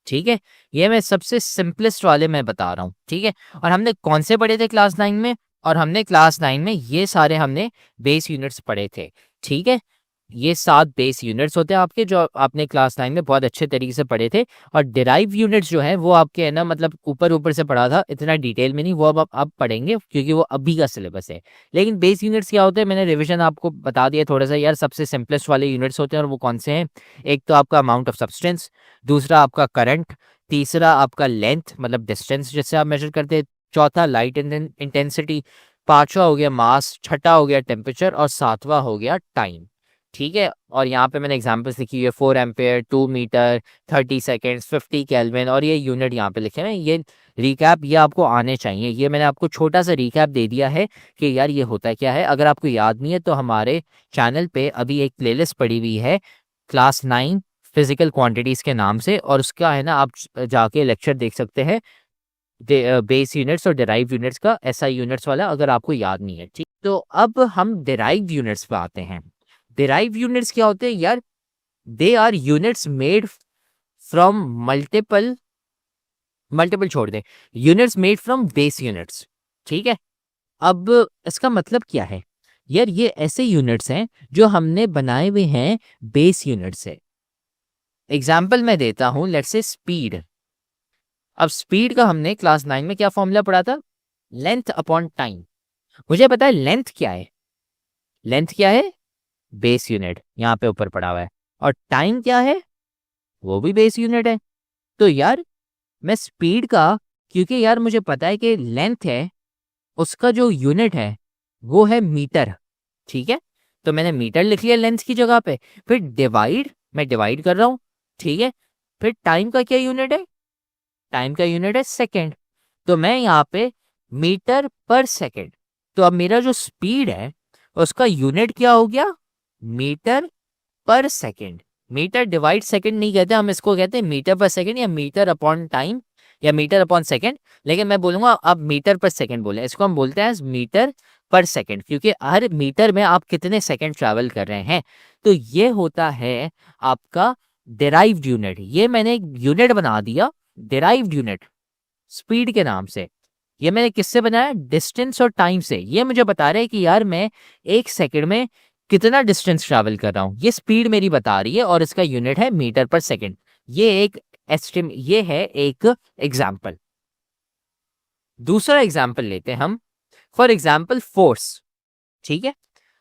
ठीक है। ये मैं सबसे सिंपलेस्ट वाले मैं बता रहा हूँ, ठीक है। और हमने कौन से पढ़े थे क्लास 9 में, और हमने क्लास 9 में ये सारे हमने बेस यूनिट्स पढ़े थे, ठीक है। ये 7 बेस यूनिट्स होते हैं आपके, जो आपने क्लास 9 में बहुत अच्छे तरीके से पढ़े थे। और डिराइव यूनिट्स जो है वो आपके है ना, मतलब ऊपर ऊपर से पढ़ा था, इतना डिटेल में नहीं, वो अब पढ़ेंगे क्योंकि वो अभी का सिलेबस है। लेकिन बेस यूनिट्स क्या होते हैं, मैंने रिविजन आपको बता दिया थोड़ा सा यार। सबसे सिंपलेस्ट वाले यूनिट्स होते हैं और वो कौन से हैं, एक तो आपका अमाउंट ऑफ सब्सटेंस, दूसरा आपका करंट, तीसरा आपका लेंथ मतलब डिस्टेंस जिससे आप मेजर करते हैं, चौथा लाइट इंटेंसिटी, पांचवा हो गया मास, छठा हो गया टेम्परेचर, और सातवां हो गया टाइम, ठीक है। और यहाँ पे मैंने एग्जांपल्स लिखी हुई है, 4 एम्पेयर, 2 मीटर, 30 सेकेंड्स, 50 केल्विन, और ये यूनिट यहाँ पे लिखे हैं। ये रिकैप ये आपको आने चाहिए, ये मैंने आपको छोटा सा रिकैप दे दिया है कि यार ये होता क्या है। अगर आपको याद नहीं है तो हमारे चैनल पे अभी एक प्लेलिस्ट पड़ी हुई है क्लास 9 फिजिकल क्वांटिटीज़ के नाम से, और उसका है ना आप जाके लेक्चर देख सकते हैं बेस यूनिट्स और डिराइव यूनिट्स का, एसआई यूनिट्स वाला, अगर आपको याद नहीं है, ठीक। तो अब हम डिराइव यूनिट्स पे आते हैं। डिराइव यूनिट्स क्या होते हैं यार, they are units made from multiple छोड़ दें, units made from base units, ठीक है। अब इसका मतलब क्या है यार, ये ऐसे यूनिट्स हैं जो हमने बनाए हुए हैं बेस यूनिट से। एग्जाम्पल मैं देता हूं, लेट्स से स्पीड। अब स्पीड का हमने क्लास 9 में क्या फॉर्मूला पढ़ा था, लेंथ अपॉन टाइम। मुझे पता है लेंथ क्या है, लेंथ क्या है, बेस यूनिट, यहाँ पे ऊपर पड़ा हुआ है। और टाइम क्या है, वो भी बेस यूनिट है। तो यार मैं स्पीड का, क्योंकि यार मुझे पता है कि लेंथ है, उसका जो यूनिट है वो है मीटर, ठीक है। तो मैंने मीटर लिख लिया लेंथ की जगह पे, फिर डिवाइड, मैं डिवाइड कर रहा हूँ, ठीक है। फिर टाइम का क्या यूनिट है, टाइम का यूनिट है सेकेंड, तो मैं यहाँ पे मीटर पर सेकेंड। तो अब मेरा जो स्पीड है उसका यूनिट क्या हो गया, मीटर पर सेकेंड। मीटर डिवाइड सेकेंड नहीं कहते हम, इसको कहते हैं मीटर पर सेकेंड, या मीटर अपॉन टाइम, या मीटर अपॉन सेकेंड। लेकिन मैं बोलूंगा अब मीटर पर सेकेंड बोले, इसको हम बोलते हैं मीटर पर सेकेंड, क्योंकि हर मीटर में आप कितने सेकेंड ट्रैवल कर रहे हैं। तो ये होता है आपका डिराइव्ड यूनिट। ये मैंने एक यूनिट बना दिया डिराइव्ड यूनिट स्पीड के नाम से। ये मैंने किससे बनाया, डिस्टेंस और टाइम से। ये मुझे बता रहे हैं कि यार मैं एक सेकंड में कितना डिस्टेंस ट्रैवल कर रहा हूं, ये स्पीड मेरी बता रही है, और इसका यूनिट है मीटर पर सेकंड। ये है एक एग्जाम्पल। दूसरा एग्जाम्पल लेते हैं हम, फॉर एग्जाम्पल फोर्स, ठीक है।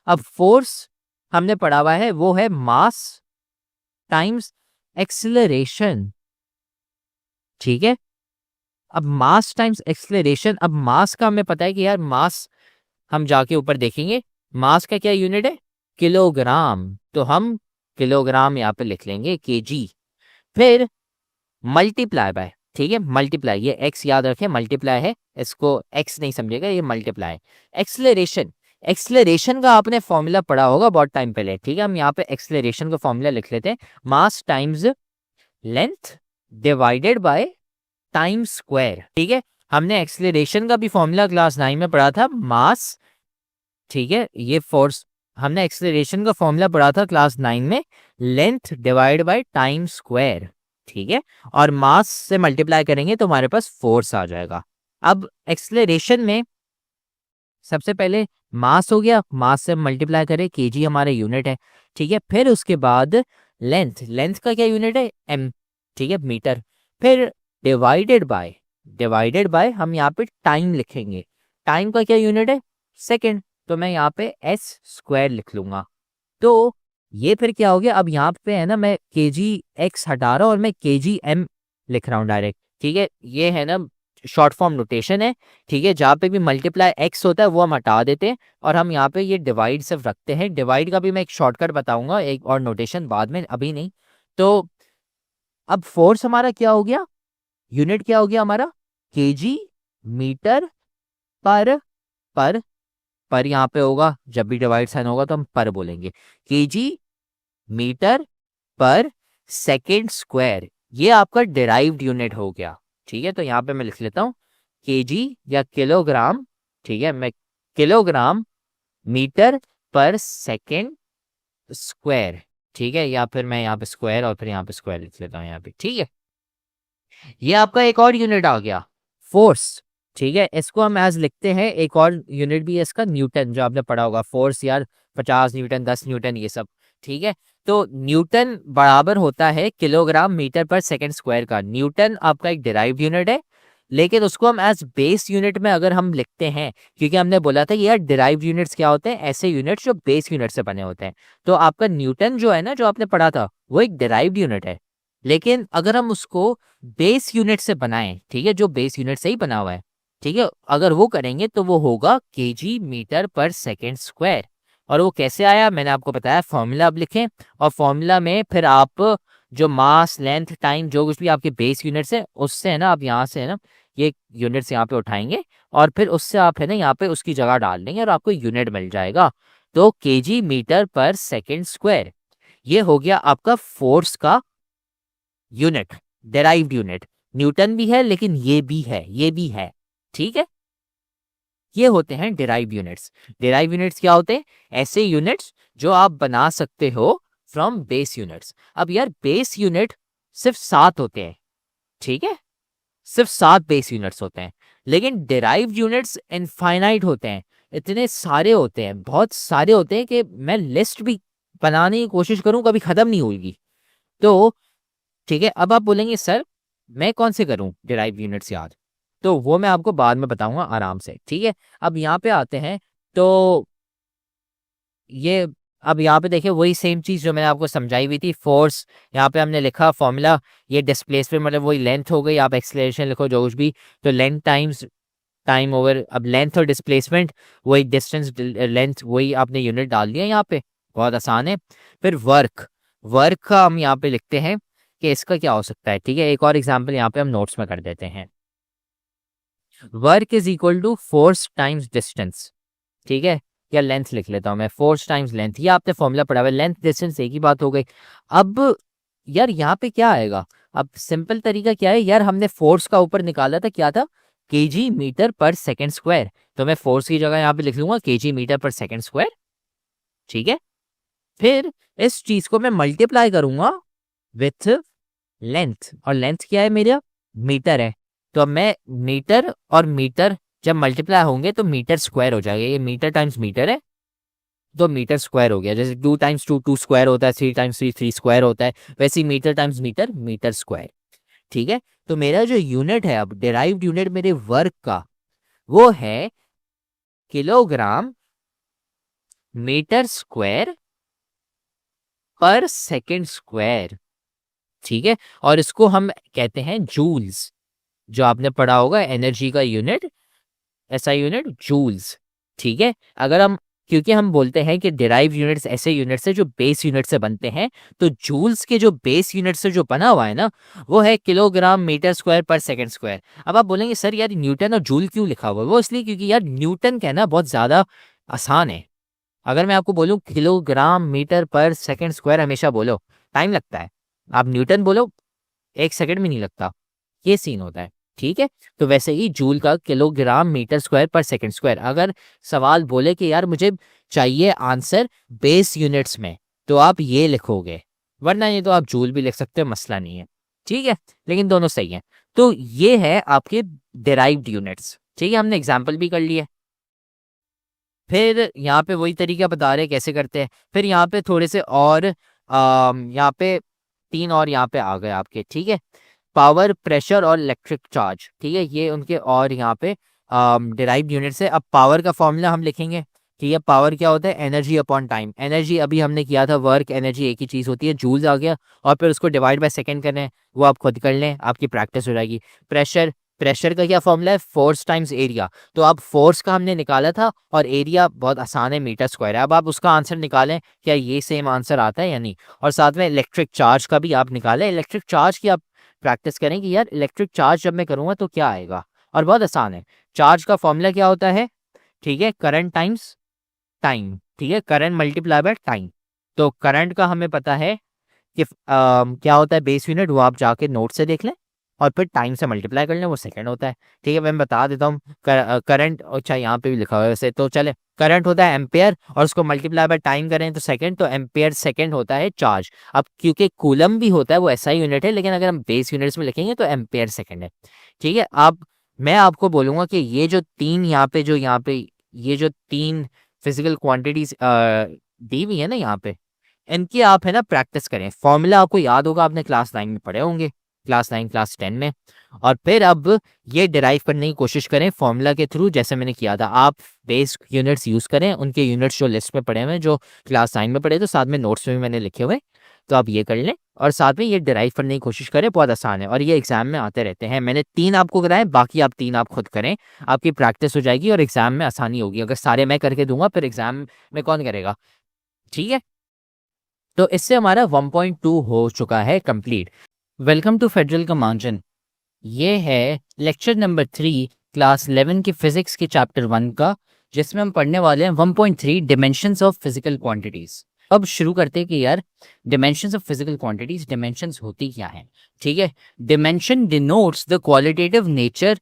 अब फोर्स हमने पढ़ा हुआ है, वो है मास टाइम्स एक्सिलरेशन, ठीक है। अब मास टाइम्स एक्सेलरेशन, अब मास का हमें पता है कि यार मास, हम जाके ऊपर देखेंगे मास का क्या यूनिट है, किलोग्राम। तो हम किलोग्राम यहाँ पे लिख लेंगे केजी, फिर मल्टीप्लाई बाय, ठीक है, मल्टीप्लाई, ये एक्स याद रखें मल्टीप्लाई है, इसको एक्स नहीं समझेगा, ये मल्टीप्लाई। एक्सेलरेशन, एक्सेलरेशन का आपने फॉर्मूला पढ़ा होगा बहुत टाइम पहले, ठीक है। हम यहाँ पे एक्सेलरेशन का फॉर्मूला लिख लेते हैं, मास times length divided by time square, ठीक है। हमने एक्सेलरेशन का भी फॉर्मूला क्लास 9 में पढ़ा था, मास, ठीक है। ये फोर्स, हमने एक्सेलरेशन का फॉर्मूला पढ़ा था क्लास 9 में, length divide by time square, ठीक है। और मास से मल्टीप्लाई करेंगे तो हमारे पास फोर्स आ जाएगा। अब एक्सेलरेशन में सबसे पहले मास हो गया, मास से मल्टीप्लाई करें, केजी हमारा यूनिट है, ठीक है। फिर उसके बाद लेंथ, लेंथ का क्या यूनिट है, एम, ठीक है, मीटर। फिर डिवाइडेड बाय हम यहाँ पे टाइम लिखेंगे, टाइम का क्या यूनिट है, सेकेंड, तो मैं यहाँ पे एस स्क्वायर लिख लूंगा। तो ये फिर क्या हो गया, अब यहाँ पे है ना मैं केजी एक्स हटा रहा हूँ और मैं केजी एम लिख रहा हूँ डायरेक्ट, ठीक है। ये है ना शॉर्ट फॉर्म नोटेशन है, ठीक है। जहाँ पे भी मल्टीप्लाई एक्स होता है वो हम हटा देते हैं, और हम यहाँ पे ये डिवाइड सिर्फ रखते हैं। डिवाइड का भी मैं एक शॉर्टकट बताऊंगा, एक और नोटेशन बाद में, अभी नहीं। तो अब फोर्स हमारा क्या हो गया, यूनिट क्या हो गया हमारा, केजी मीटर पर यहाँ पे होगा, जब भी डिवाइड साइन होगा तो हम पर बोलेंगे, केजी मीटर पर सेकेंड स्क्वायर। ये आपका डिराइव्ड यूनिट हो गया, ठीक है, तो यहाँ पे मैं लिख लेता हूँ केजी या किलोग्राम, ठीक है, मैं किलोग्राम मीटर पर सेकेंड स्क्वायर, ठीक है, या फिर मैं यहाँ पे स्क्वायर और फिर यहाँ पे स्क्वायर लिख लेता हूँ यहाँ पे, ठीक है। ये आपका एक और यूनिट आ गया फोर्स, ठीक है, इसको हम एज लिखते हैं, एक और यूनिट भी है इसका न्यूटन, जो आपने पढ़ा होगा फोर्स यार, 50 न्यूटन, 10 न्यूटन, ये सब, ठीक है। तो न्यूटन बराबर होता है किलोग्राम मीटर पर सेकंड स्क्वायर का। न्यूटन आपका एक डिराइव्ड यूनिट है, लेकिन उसको हम एज बेस यूनिट में अगर हम लिखते हैं, क्योंकि हमने बोला था कि यार डिराइव्ड यूनिट्स क्या होते हैं, ऐसे यूनिट्स जो बेस यूनिट से बने होते हैं। तो आपका न्यूटन जो है ना, जो आपने पढ़ा था, वो एक डिराइव्ड यूनिट है, लेकिन अगर हम उसको बेस यूनिट से बनाएं, ठीक है, जो बेस यूनिट से ही बना हुआ है, ठीक है, अगर वो करेंगे तो वो होगा केजी मीटर पर सेकेंड स्क्वायर। और वो कैसे आया, मैंने आपको बताया, फॉर्मूला अब लिखें, और फॉर्मूला में फिर आप जो मास, लेंथ, टाइम, जो कुछ भी आपके बेस यूनिट्स है, उससे है ना, आप यहाँ से है ना ये यूनिट्स यहाँ पे उठाएंगे, और फिर उससे आप है ना यहाँ पे उसकी जगह डाल देंगे और आपको यूनिट मिल जाएगा। तो केजी मीटर पर सेकेंड स्क्वायर, ये हो गया आपका फोर्स का यूनिट, डेराइव्ड यूनिट। न्यूटन भी है, लेकिन ये भी है, ये भी है, ठीक है। ये होते हैं डिराइव यूनिट्स। डिराइव यूनिट्स क्या होते हैं, ऐसे यूनिट्स जो आप बना सकते हो फ्रॉम बेस यूनिट्स। अब यार बेस यूनिट सिर्फ 7 होते हैं, ठीक है, सिर्फ 7 बेस यूनिट्स होते हैं, लेकिन डिराइव यूनिट्स इनफाइनाइट होते हैं, इतने सारे होते हैं, बहुत सारे होते हैं कि मैं लिस्ट भी बनाने की कोशिश करूं कभी खत्म नहीं होगी। तो ठीक है, अब आप बोलेंगे सर मैं कौन से करूं डिराइव यूनिट्स याद, तो वो मैं आपको बाद में बताऊंगा आराम से, ठीक है। अब यहाँ पे आते हैं, तो ये अब यहाँ पे देखिए वही सेम चीज जो मैंने आपको समझाई हुई थी, फोर्स यहाँ पे हमने लिखा फॉर्मूला, ये डिस्प्लेसमेंट मतलब वही लेंथ हो गई, आप एक्सेलरेशन लिखो जो कुछ भी, तो लेंथ टाइम्स टाइम ओवर, अब लेंथ और डिस्प्लेसमेंट वही, डिस्टेंस लेंथ वही, आपने यूनिट डाल दिया यहाँ पे, बहुत आसान है। फिर वर्क, वर्क का हम यहाँ पे लिखते हैं कि इसका क्या हो सकता है, ठीक है, एक और एग्जांपल यहाँ पे हम नोट्स में कर देते हैं। Work is equal to force times distance, ठीक है, या लेंथ लिख लेता हूं मैं, फोर्स टाइम्स लेंथ, ये आपने फॉर्मूला पढ़ा हुआ है, लेंथ डिस्टेंस एक ही बात हो गई। अब यार यहाँ पे क्या आएगा, अब सिंपल तरीका क्या है यार, हमने फोर्स का ऊपर निकाला था, क्या था, केजी मीटर पर सेकेंड स्क्वायर, तो मैं फोर्स की जगह यहाँ पे लिख लूंगा केजी मीटर पर सेकेंड स्क्वायर, ठीक है। फिर इस चीज को मैं मल्टीप्लाई करूंगा विथ लेंथ, और लेंथ क्या है मेरा, मीटर है, तो अब मैं मीटर और मीटर जब मल्टीप्लाई होंगे तो मीटर स्क्वायर हो जाएगा, ये मीटर टाइम्स मीटर है, तो मीटर स्क्वायर हो गया, जैसे 2 टाइम्स 2 2 स्क्वायर होता है, 3 टाइम्स 3 3 स्क्वायर होता है, वैसे ही metre times metre metre square, ठीक है। तो मेरा जो यूनिट है अब डिराइव्ड यूनिट मेरे वर्क का, वो है किलोग्राम मीटर स्क्वायर पर सेकेंड स्क्वायर, ठीक है, और इसको हम कहते हैं जूल्स, जो आपने पढ़ा होगा एनर्जी का यूनिट, ऐसा यूनिट जूल्स, ठीक है। अगर हम, क्योंकि हम बोलते हैं कि डिराइव यूनिट्स ऐसे यूनिट्स है जो बेस यूनिट से बनते हैं, तो जूल्स के जो बेस यूनिट से जो बना हुआ है ना, वो है किलोग्राम मीटर स्क्वायर पर सेकंड स्क्वायर। अब आप बोलेंगे सर यार न्यूटन और जूल क्यों लिखा हुआ है, वो इसलिए क्योंकि यार न्यूटन कहना बहुत ज्यादा आसान है, अगर मैं आपको बोलूं किलोग्राम मीटर पर सेकंड स्क्वायर हमेशा बोलो, टाइम लगता है, आप न्यूटन बोलो 1 सेकंड में नहीं लगता, ये सीन होता है, ठीक है। तो वैसे ही जूल का किलोग्राम मीटर स्क्वायर पर सेकंड स्क्वायर, अगर सवाल बोले कि यार मुझे चाहिए आंसर बेस यूनिट्स में, तो आप ये लिखोगे, वरना ये तो आप जूल भी लिख सकते हो, मसला नहीं है, ठीक है, लेकिन दोनों सही है। तो ये है आपके डिराइव्ड यूनिट्स, ठीक है, हमने एग्जाम्पल भी कर लिए। फिर यहाँ पे वही तरीका बता रहे कैसे करते हैं, फिर यहाँ पे थोड़े से और यहाँ पे 3 और यहाँ पे आ गए आपके, ठीक है, पावर, प्रेशर और इलेक्ट्रिक चार्ज, ठीक है, ये उनके और यहाँ पे डिराइव्ड यूनिट्स है। अब पावर का फॉर्मूला हम लिखेंगे, ठीक है, पावर क्या होता है, एनर्जी अपॉन टाइम, एनर्जी अभी हमने किया था, वर्क एनर्जी एक ही चीज़ होती है, जूल्स आ गया, और फिर उसको डिवाइड बाय सेकेंड करना है, वो आप खुद कर लें, आपकी प्रैक्टिस हो जाएगी। प्रेशर, प्रेशर का क्या फॉर्मूला है, फोर्स टाइम्स एरिया, तो अब फोर्स का हमने निकाला था, और एरिया बहुत आसान है, मीटर स्क्वायर है। अब आप उसका आंसर निकालें, क्या ये सेम आंसर आता है या नहीं, और साथ में इलेक्ट्रिक चार्ज का भी आप निकालें, इलेक्ट्रिक चार्ज की आप प्रैक्टिस करें कि यार इलेक्ट्रिक चार्ज जब मैं करूँगा तो क्या आएगा, और बहुत आसान है, चार्ज का फॉर्मूला क्या होता है, ठीक है, करंट टाइम्स टाइम, ठीक है, करंट मल्टीप्लाई बाय टाइम। तो करंट का हमें पता है कि क्या होता है बेस यूनिट, वो आप जाके नोट से देख लें, और फिर टाइम से मल्टीप्लाई कर लें, वो सेकंड होता है। ठीक है, मैं बता देता हूँ। करंट, अच्छा यहाँ पे भी लिखा हुआ है वैसे तो, चले करंट होता है एम्पेयर और उसको मल्टीप्लाई बाय टाइम करें तो सेकंड, तो एम्पेयर सेकंड होता है चार्ज। अब क्योंकि कूलम भी होता है वो ऐसा ही यूनिट है, लेकिन अगर हम बेस यूनिट्स में लिखेंगे तो एम्पेयर सेकंड है। ठीक है, अब मैं आपको बोलूंगा कि ये जो तीन यहाँ पे ये जो तीन फिजिकल क्वांटिटीज दी हुई है ना यहाँ पे, इनकी आप है ना प्रैक्टिस करें। फॉर्मूला आपको याद होगा, आपने क्लास 9 में पढ़े होंगे, क्लास 9 क्लास 10 में। और फिर अब ये डिराइव करने की कोशिश करें फॉर्मूला के थ्रू, जैसे मैंने किया था। आप बेस यूनिट्स यूज़ करें, उनके यूनिट्स जो लिस्ट में पड़े हुए हैं, जो क्लास 9 में पढ़े, तो साथ में नोट्स में भी मैंने लिखे हुए, तो आप ये कर लें और साथ में ये डिराइव करने की कोशिश करें। बहुत आसान है और ये एग्जाम में आते रहते हैं। मैंने 3 आपको कराए, बाकी आप 3 आप खुद करें, आपकी प्रैक्टिस हो जाएगी और एग्जाम में आसानी होगी। अगर सारे मैं करके दूंगा फिर एग्जाम में कौन करेगा? ठीक है, तो इससे हमारा 1.2 हो चुका है कंप्लीट। वेलकम टू फेडरल कमांजन। ये है लेक्चर नंबर 3 क्लास 11 की फिजिक्स के चैप्टर 1 का, जिसमें हम पढ़ने वाले हैं 1.3 डिमेंशंस ऑफ फिजिकल क्वांटिटीज। अब शुरू करते हैं कि यार dimensions of physical quantities, dimensions होती क्या हैं? ठीक है, dimension denotes the qualitative nature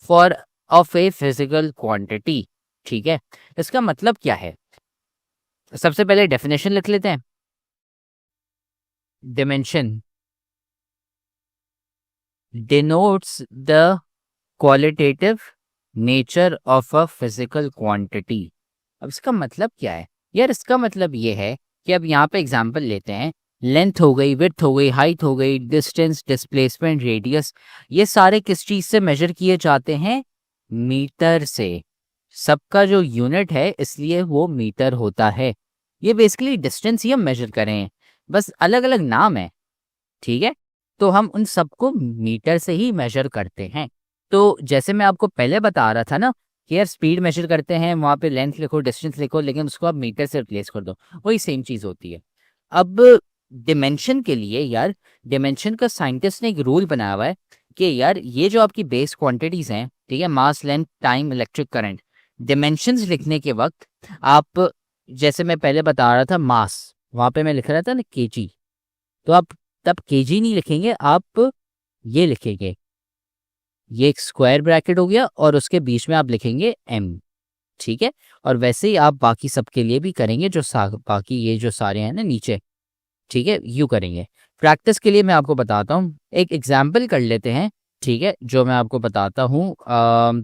for of a physical quantity. ठीक है, इसका मतलब क्या है? सबसे पहले डेफिनेशन लिख लेते हैं। Dimension denotes the qualitative nature of a physical quantity। अब इसका मतलब क्या है यार? इसका मतलब ये है कि अब यहाँ पे एग्जांपल लेते हैं। लेंथ हो गई, विड्थ हो गई, हाइट हो गई, डिस्टेंस, डिस्प्लेसमेंट, रेडियस, ये सारे किस चीज से मेजर किए जाते हैं? मीटर से। सबका जो यूनिट है इसलिए वो मीटर होता है। ये बेसिकली डिस्टेंस ही हम मेजर कर रहे हैं, बस अलग अलग नाम है। ठीक है, तो हम उन सबको मीटर से ही मेजर करते हैं। तो जैसे मैं आपको पहले बता रहा था ना कि यार स्पीड मेजर करते हैं, वहाँ पे लेंथ लिखो, डिस्टेंस लिखो, लेकिन उसको आप मीटर से रिप्लेस कर दो, वही सेम चीज़ होती है। अब डिमेंशन के लिए यार, डिमेंशन का साइंटिस्ट ने एक रूल बनाया हुआ है कि यार ये जो आपकी बेस क्वांटिटीज़ हैं, ठीक है, mass, length, time, electric current, dimensions लिखने के वक्त आप, जैसे मैं पहले बता रहा था मास, वहाँ पे मैं लिख रहा था ना केजी, तो आप तब केजी नहीं लिखेंगे, आप ये लिखेंगे, ये एक स्क्वायर ब्रैकेट हो गया और उसके बीच में आप लिखेंगे एम। ठीक है, और वैसे ही आप बाकी सबके लिए भी करेंगे, जो बाकी ये जो सारे हैं ना नीचे, ठीक है, यू करेंगे। प्रैक्टिस के लिए मैं आपको बताता हूँ, एक एग्जाम्पल कर लेते हैं। ठीक है, जो मैं आपको बताता हूँ,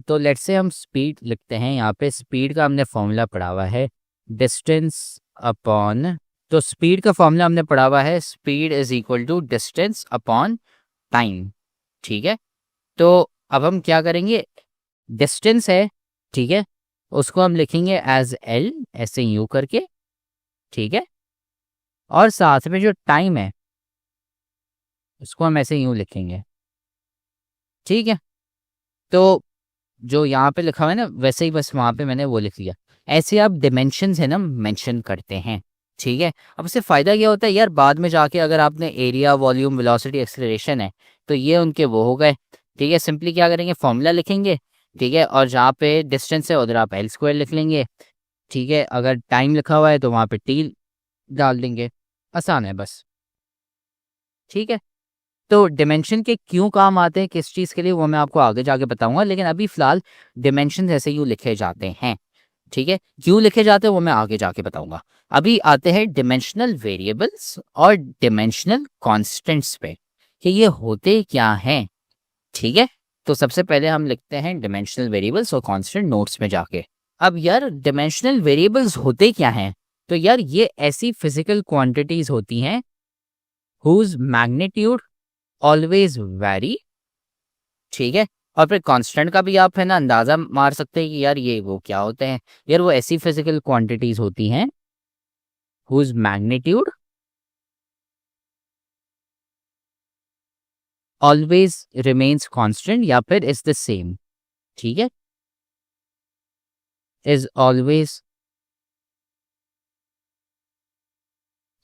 तो लेट्स से हम स्पीड लिखते हैं। यहाँ पे स्पीड का हमने फॉर्मूला पढ़ा हुआ है, डिस्टेंस अपॉन, तो स्पीड का फॉर्मूला हमने पढ़ा हुआ है, speed is equal to distance upon time. ठीक है, तो अब हम क्या करेंगे? डिस्टेंस है, ठीक है, उसको हम लिखेंगे एज एल, ऐसे यू करके। ठीक है, और साथ में जो टाइम है उसको हम ऐसे यूं लिखेंगे। ठीक है, तो जो यहाँ पे लिखा हुआ है ना, वैसे ही बस वहाँ पे मैंने वो लिख लिया। ऐसे आप डिमेंशंस है ना मेंशन करते हैं। ठीक है, अब इससे फ़ायदा क्या होता है यार? बाद में जाके अगर आपने एरिया, वॉल्यूम, वेलोसिटी, एक्सेलरेशन है, तो ये उनके वो हो गए। ठीक है, सिंपली क्या करेंगे? फॉर्मूला लिखेंगे। ठीक है, और जहाँ पे डिस्टेंस है उधर आप एल स्क्वायर लिख लेंगे। ठीक है, अगर टाइम लिखा हुआ है तो वहाँ पे टी डाल देंगे। आसान है बस। ठीक है, तो डिमेंशन के क्यों काम आते हैं, किस चीज़ के लिए, वो मैं आपको आगे जाके बताऊंगा, लेकिन अभी फिलहाल डिमेंशन ऐसे यूँ लिखे जाते हैं। ठीक है, क्यों लिखे जाते हैं वो मैं आगे जाके बताऊंगा। अभी आते हैं डिमेंशनल वेरिएबल्स और डिमेंशनल कांस्टेंट्स पे कि ये होते क्या हैं। ठीक है, तो सबसे पहले हम लिखते हैं डिमेंशनल वेरिएबल्स और कांस्टेंट नोट्स में जाके। अब यार डिमेंशनल वेरिएबल्स होते क्या हैं? तो यार ये ऐसी फिजिकल क्वांटिटीज होती हैं हुज मैग्नीट्यूड ऑलवेज वैरी। ठीक है, और फिर कांस्टेंट का भी आप है ना अंदाजा मार सकते हैं कि यार ये वो क्या होते हैं। यार वो ऐसी फिजिकल क्वांटिटीज होती हैं whose magnitude always remains constant या फिर इज द सेम। ठीक है, is always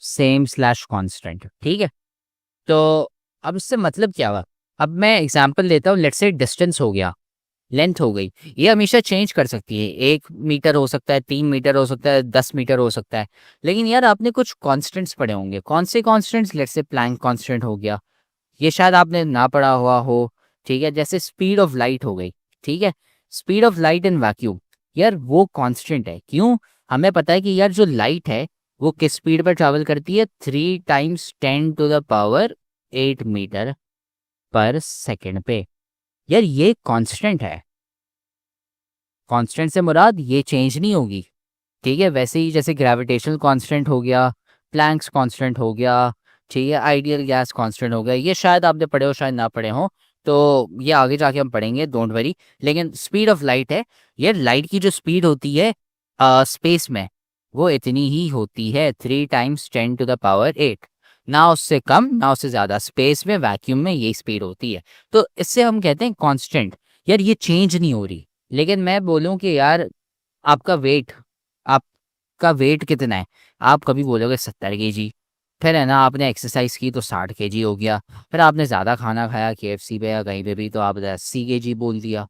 same slash constant. ठीक है, तो अब इससे मतलब क्या हुआ? अब मैं एग्जांपल लेता हूँ। लेट्स से डिस्टेंस हो गया, लेंथ हो गई, ये हमेशा चेंज कर सकती है। 1 मीटर हो सकता है, 3 मीटर हो सकता है, 10 मीटर हो सकता है। लेकिन यार आपने कुछ कांस्टेंट्स पढ़े होंगे। कौन से constants? Let's say Planck constant हो गया, ये शायद आपने ना पढ़ा हुआ हो। ठीक है, जैसे स्पीड ऑफ लाइट हो गई, ठीक है, speed of light in vacuum, यार वो कांस्टेंट है। क्यों? हमें पता है कि यार जो लाइट है वो किस स्पीड पर ट्रैवल करती है, 3 × 10⁸ मीटर पर सेकेंड पे। यार ये कांस्टेंट है, कांस्टेंट से मुराद ये चेंज नहीं होगी, ठीक है। वैसे ही जैसे ग्रेविटेशनल कांस्टेंट हो गया, प्लैंक्स कांस्टेंट हो गया, ठीक है, आइडियल गैस कांस्टेंट हो गया, ये शायद आपने पढ़े हो शायद ना पढ़े हो, तो ये आगे जाके हम पढ़ेंगे, डोंट वरी। लेकिन स्पीड ऑफ लाइट है, ये लाइट की जो स्पीड होती है स्पेस में वो इतनी ही होती है, 3 × 10⁸ ना उससे कम ना उससे ज़्यादा, स्पेस में वैक्यूम में यही स्पीड होती है। तो इससे हम कहते हैं कांस्टेंट, यार ये चेंज नहीं हो रही। लेकिन मैं बोलूँ कि यार आपका वेट, आपका वेट कितना है, आप कभी बोलोगे 70 kg, फिर है ना आपने एक्सरसाइज की तो 60 kg हो गया, फिर आपने ज़्यादा खाना खाया KFC पे या कहीं पे भी तो आपने 80 kg बोल दिया।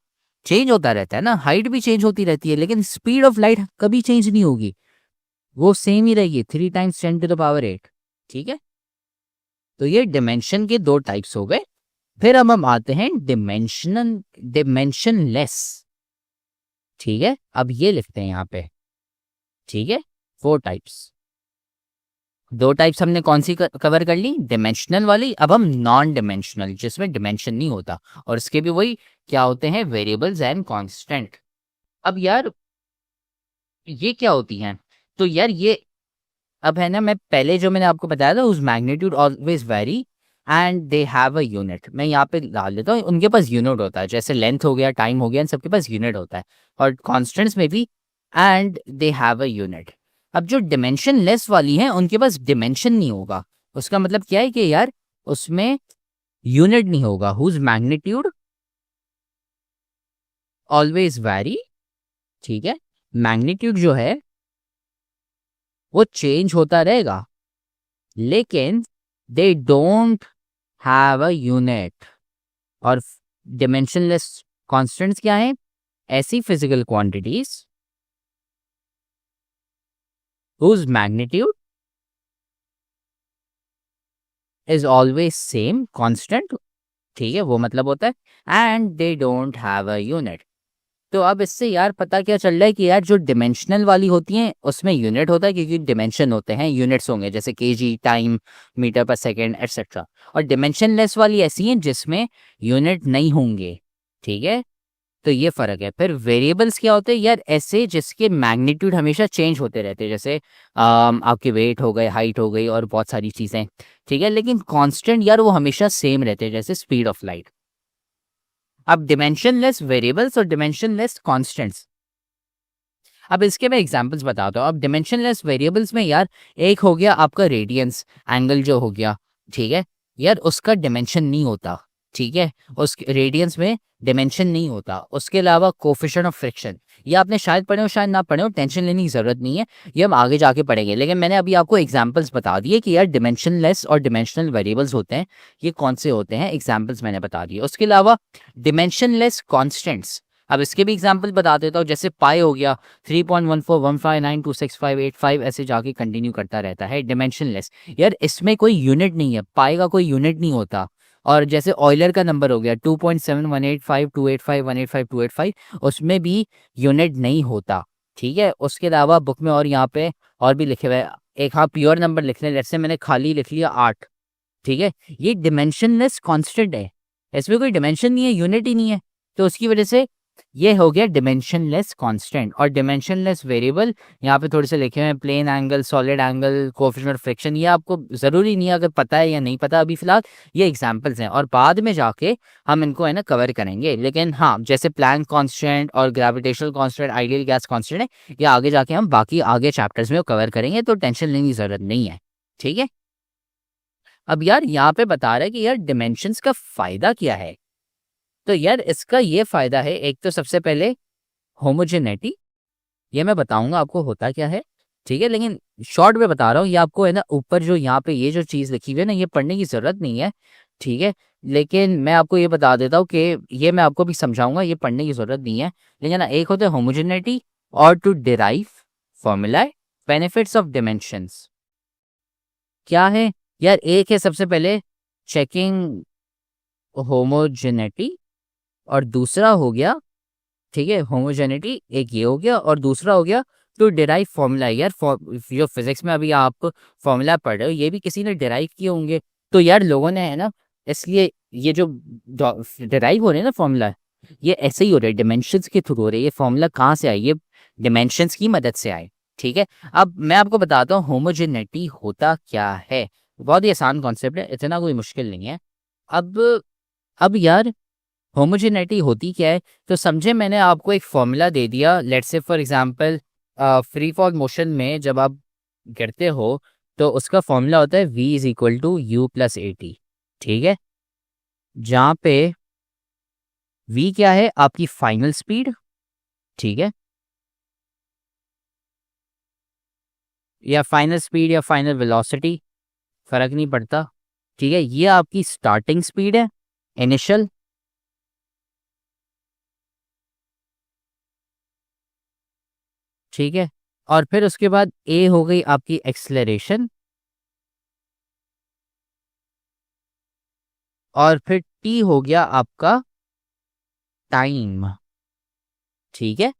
चेंज होता रहता है ना, हाइट भी चेंज होती रहती है, लेकिन स्पीड ऑफ लाइट कभी चेंज नहीं होगी, वो सेम ही रहेगी, 3 × 10⁸ ठीक है। तो ये डिमेंशन के दो टाइप्स हो गए। फिर हम आते हैं डिमेंशनलेस, ठीक है, अब ये लिखते हैं यहाँ पे, ठीक है, 4 टाइप्स। 2 टाइप्स हमने कौन सी कवर कर ली, डिमेंशनल वाली। अब हम नॉन डिमेंशनल, जिसमें डिमेंशन नहीं होता, और इसके भी वही क्या होते हैं, वेरिएबल्स एंड कांस्टेंट। अब यार ये क्या होती हैं, तो यार ये अब है ना, मैं पहले जो मैंने आपको बताया था, उस magnitude always very and they have a unit, मैं यहाँ पे डाल देता हूँ, उनके पास यूनिट होता है, जैसे लेंथ हो गया, टाइम हो गया, इन सबके पास यूनिट होता है, और कॉन्स्टेंट्स में भी and they have a unit. अब जो डिमेंशन लेस वाली हैं उनके पास डिमेंशन नहीं होगा, उसका मतलब क्या है कि यार उसमें यूनिट नहीं होगा, हुज मैग्नीट्यूड ऑलवेज वेरी, ठीक है, मैग्नीट्यूड जो है वो चेंज होता रहेगा, लेकिन they don't have a unit. और डिमेंशनलेस कॉन्स्टेंट्स क्या है, ऐसी physical quantities whose magnitude is always same constant, ठीक है, वो मतलब होता है and they don't have a unit। तो अब इससे यार पता क्या चल रहा है कि यार जो डिमेंशनल वाली होती हैं उसमें यूनिट होता है, क्योंकि डिमेंशन होते हैं, यूनिट्स होंगे जैसे केजी, टाइम, मीटर पर सेकेंड एटसेट्रा। और डिमेंशनलेस वाली ऐसी हैं जिसमें यूनिट नहीं होंगे, ठीक है। तो ये फर्क है। फिर वेरिएबल्स क्या होते हैं यार, ऐसे जिसके मैग्नीट्यूड हमेशा चेंज होते रहते हैं, जैसे आपके वेट हो गए, हाइट हो गई, और बहुत सारी चीज़ें, ठीक है, लेकिन कांस्टेंट यार वो हमेशा सेम रहते हैं, जैसे स्पीड ऑफ लाइट। अब डिमेंशनलेस वेरिएबल्स और डिमेंशनलेस कांस्टेंट्स, अब इसके मैं एग्जांपल्स बताता हूँ। अब डिमेंशनलेस वेरिएबल्स में यार एक हो गया आपका रेडियंस एंगल जो हो गया, ठीक है, यार उसका डिमेंशन नहीं होता, ठीक है, उस रेडियंस में डिमेंशन नहीं होता। उसके अलावा कोफिशिएंट ऑफ फ्रिक्शन, ये आपने शायद पढ़े हो शायद ना पढ़े हो, टेंशन लेने की जरूरत नहीं है, ये हम आगे जाके पढ़ेंगे, लेकिन मैंने अभी आपको एग्जांपल्स बता दिए कि यार डिमेंशनलेस और डिमेंशनल वेरिएबल्स होते हैं, ये कौन से होते हैं, एग्जाम्पल्स मैंने बता दिए। उसके अलावा डिमेंशनलेस कॉन्स्टेंट्स, अब इसके भी एग्जाम्पल बता देता हूँ, जैसे पाई हो गया 3.14159265885, ऐसे जाके कंटिन्यू करता रहता है, डिमेंशनलेस। यार इसमें कोई यूनिट नहीं है, पाई का कोई यूनिट नहीं होता। और जैसे ऑयलर का नंबर हो गया 2.7185285185285285, उसमें भी यूनिट नहीं होता, ठीक है। उसके अलावा बुक में और यहाँ पे और भी लिखे हुए हैं, एक हाँ प्योर नंबर लिख लें, जैसे मैंने खाली लिख लिया 8, ठीक है, ये डिमेंशनलेस कांस्टेंट है, इसमें कोई डिमेंशन नहीं है, यूनिट ही नहीं है, तो उसकी वजह से ये हो गया डिमेंशनलेस कांस्टेंट। और डिमेंशनलेस वेरिएबल यहाँ पे थोड़े से लिखे हुए हैं, plane angle, solid angle, coefficient of friction, ये आपको ज़रूरी नहीं है अगर पता है या नहीं पता, अभी फिलहाल ये एग्जांपल्स हैं, और बाद में जाके हम इनको है ना कवर करेंगे। लेकिन हाँ, जैसे प्लैंक कांस्टेंट और gravitational constant, ideal gas constant है, ये आगे जाके हम बाकी आगे चैप्टर्स में कवर करेंगे, तो टेंशन लेने की ज़रूरत नहीं है, ठीक है। अब यार यहाँ पे बता रहा है कि यार डिमेंशंस का फ़ायदा क्या है, तो यार इसका ये फ़ायदा है, एक तो सबसे पहले होमोजेनिटी, ये मैं बताऊंगा आपको होता क्या है, ठीक है, लेकिन शॉर्ट में बता रहा हूँ, ये आपको है ना ऊपर जो यहाँ पे ये जो चीज़ लिखी हुई है ना, ये पढ़ने की ज़रूरत नहीं है, ठीक है, लेकिन मैं आपको ये बता देता हूँ कि ये मैं आपको भी समझाऊंगा, ये पढ़ने की ज़रूरत नहीं है। लेकिन ना एक होता है होमोजेनिटी और to derive formula benefits of dimensions, क्या है यार, एक है सबसे पहले चेकिंग होमोजेनिटी, और दूसरा हो गया, ठीक है, होमोजेनिटी एक ये हो गया, और दूसरा हो गया टू डिराइव फॉर्मूला। यार जो फिजिक्स में अभी आप फॉर्मूला पढ़ रहे हो ये भी किसी ने डिराइव किए होंगे, तो यार लोगों ने, है ना, इसलिए ये जो डिराइव हो रहे हैं ना फॉर्मूला, ये ऐसे ही हो रहे हैं, डिमेंशंस के थ्रू हो रहे हैं। ये फॉर्मूला कहाँ से आई? ये डिमेंशंस की मदद से आए, ठीक है। अब मैं आपको बताता हूँ होमोजेनिटी होता क्या है। बहुत ही आसान कॉन्सेप्ट है, इतना कोई मुश्किल नहीं है। अब अब यार होमोजेनिटी होती क्या है? तो समझे, मैंने आपको एक फॉर्मूला दे दिया, let's say for example free fall motion में जब आप गिरते हो तो उसका फॉर्मूला होता है v is equal to u plus a t, ठीक है, जहाँ पे v क्या है? आपकी फाइनल स्पीड, ठीक है, या फाइनल स्पीड या फाइनल वेलोसिटी, फर्क नहीं पड़ता, ठीक है। ये आपकी स्टार्टिंग स्पीड है, इनिशियल, ठीक है। और फिर उसके बाद a हो गई आपकी एक्सेलरेशन, और फिर t हो गया आपका टाइम, ठीक है।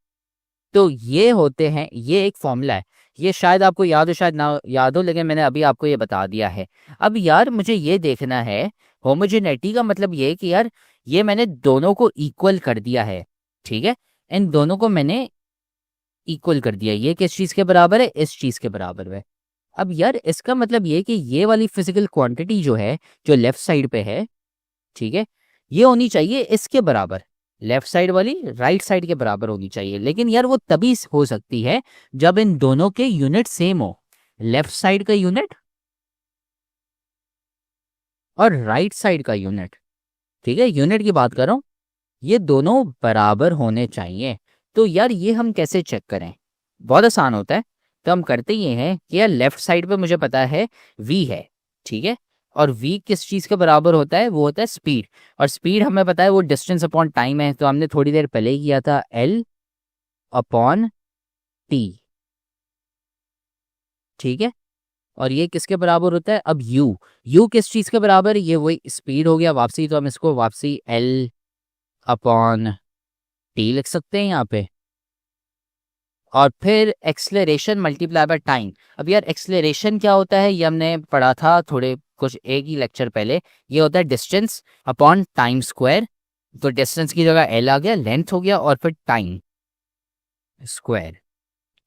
तो ये होते हैं, ये एक फॉर्मूला है, ये शायद आपको याद हो शायद ना याद हो, लेकिन मैंने अभी आपको ये बता दिया है। अब यार मुझे ये देखना है, होमोजेनिटी का मतलब ये है कि यार ये मैंने दोनों को इक्वल कर दिया है, ठीक है, इन दोनों को मैंने इक्वल कर दिया। ये किस चीज़ के बराबर है? इस चीज़ के बराबर है। अब यार इसका मतलब ये कि ये वाली फिजिकल क्वांटिटी जो है, जो लेफ्ट साइड पे है, ठीक है, ये होनी चाहिए इसके बराबर, लेफ्ट साइड वाली राइट साइड के बराबर होनी चाहिए। लेकिन यार वो तभी हो सकती है जब इन दोनों के यूनिट सेम हो, लेफ्ट साइड का यूनिट और राइट साइड का यूनिट, ठीक है, यूनिट की बात कर रहा हूं, ये दोनों बराबर होने चाहिए। तो यार ये हम कैसे चेक करें? बहुत आसान होता है। तो हम करते ये हैं कि यार लेफ्ट साइड पे मुझे पता है v है, ठीक है, और v किस चीज़ के बराबर होता है? वो होता है स्पीड, और स्पीड हमें पता है वो डिस्टेंस अपॉन टाइम है, तो हमने थोड़ी देर पहले ही किया था, l अपॉन t, ठीक है। और ये किसके बराबर होता है? अब u किस चीज़ के बराबर है? ये वही स्पीड हो गया वापसी, तो हम इसको वापसी l अपॉन t लिख सकते हैं यहाँ पे, और फिर एक्सलेरेशन मल्टीप्लाई बाय टाइम। अब यार एक्सलेरेशन क्या होता है? ये हमने पढ़ा था थोड़े कुछ एक ही लेक्चर पहले। ये होता है डिस्टेंस अपॉन टाइम स्क्वायर, तो डिस्टेंस की जगह एल आ गया, लेंथ हो गया, और फिर टाइम स्क्वायर,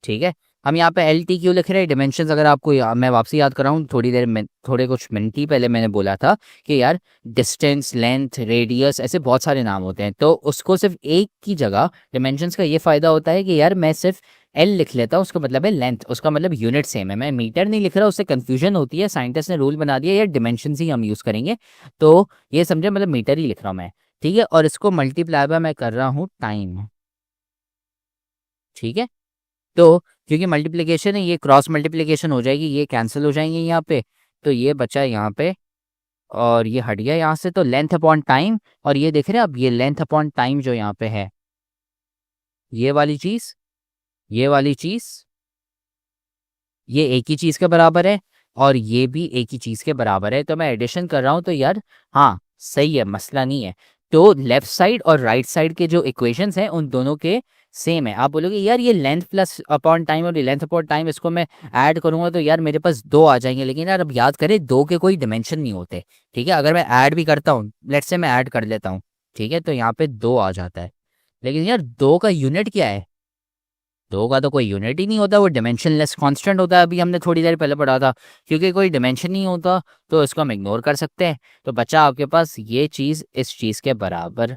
ठीक है। हम यहाँ पे एल टी क्यों लिख रहे हैं? डिमेंशंस अगर आपको मैं वापसी याद कराऊँ, थोड़ी देर में थोड़े कुछ मिनट ही पहले मैंने बोला था कि यार डिस्टेंस, लेंथ, रेडियस, ऐसे बहुत सारे नाम होते हैं, तो उसको सिर्फ एक की जगह डिमेंशंस का ये फ़ायदा होता है कि यार मैं सिर्फ एल लिख लेता हूँ, उसका मतलब है लेंथ, उसका मतलब यूनिट सेम है, मैं मीटर नहीं लिख रहा, उससे कन्फ्यूजन होती है, साइंटिस्ट ने रूल बना दिया यार डिमेंशंस ही हम यूज़ करेंगे, तो ये समझे, मतलब मीटर ही लिख रहा हूँ मैं, ठीक है। और इसको मल्टीप्लाई बाय मैं कर रहा हूँ टाइम, ठीक है। तो क्योंकि मल्टीप्लिकेशन है, ये क्रॉस मल्टीप्लिकेशन हो जाएगी, ये कैंसिल हो जाएंगे यहाँ पे, तो ये बचा यहाँ पे, और ये हट गया यहाँ से, तो लेंथ अपॉन टाइम, और ये देख रहे हैं अब, ये लेंथ अपॉन टाइम जो यहाँ पे है, ये वाली चीज़, ये वाली चीज़, ये एक ही चीज़ के बराबर है, और ये भी एक ही चीज़ के बराबर है। तो मैं एडिशन कर रहा हूँ, तो यार हाँ सही है, मसला नहीं है। तो लेफ्ट साइड और राइट साइड के जो इक्वेशंस हैं उन दोनों के सेम है। आप बोलोगे यार ये लेंथ प्लस अपॉन टाइम और ये लेंथ अपॉन टाइम, इसको मैं ऐड करूंगा तो यार मेरे पास दो आ जाएंगे, लेकिन यार अब याद करें दो के कोई डिमेंशन नहीं होते, ठीक है। अगर मैं ऐड भी करता हूँ, लेट्स से मैं ऐड कर लेता हूँ, ठीक है, तो यहाँ पे दो आ जाता है, लेकिन यार दो का यूनिट क्या है? दो का तो कोई यूनिट ही नहीं होता, वो डिमेंशनलेस कांस्टेंट होता है, अभी हमने थोड़ी देर पहले पढ़ा था। क्योंकि कोई डिमेंशन नहीं होता तो इसको हम इग्नोर कर सकते हैं, तो बचा आपके पास ये चीज़ इस चीज़ के बराबर।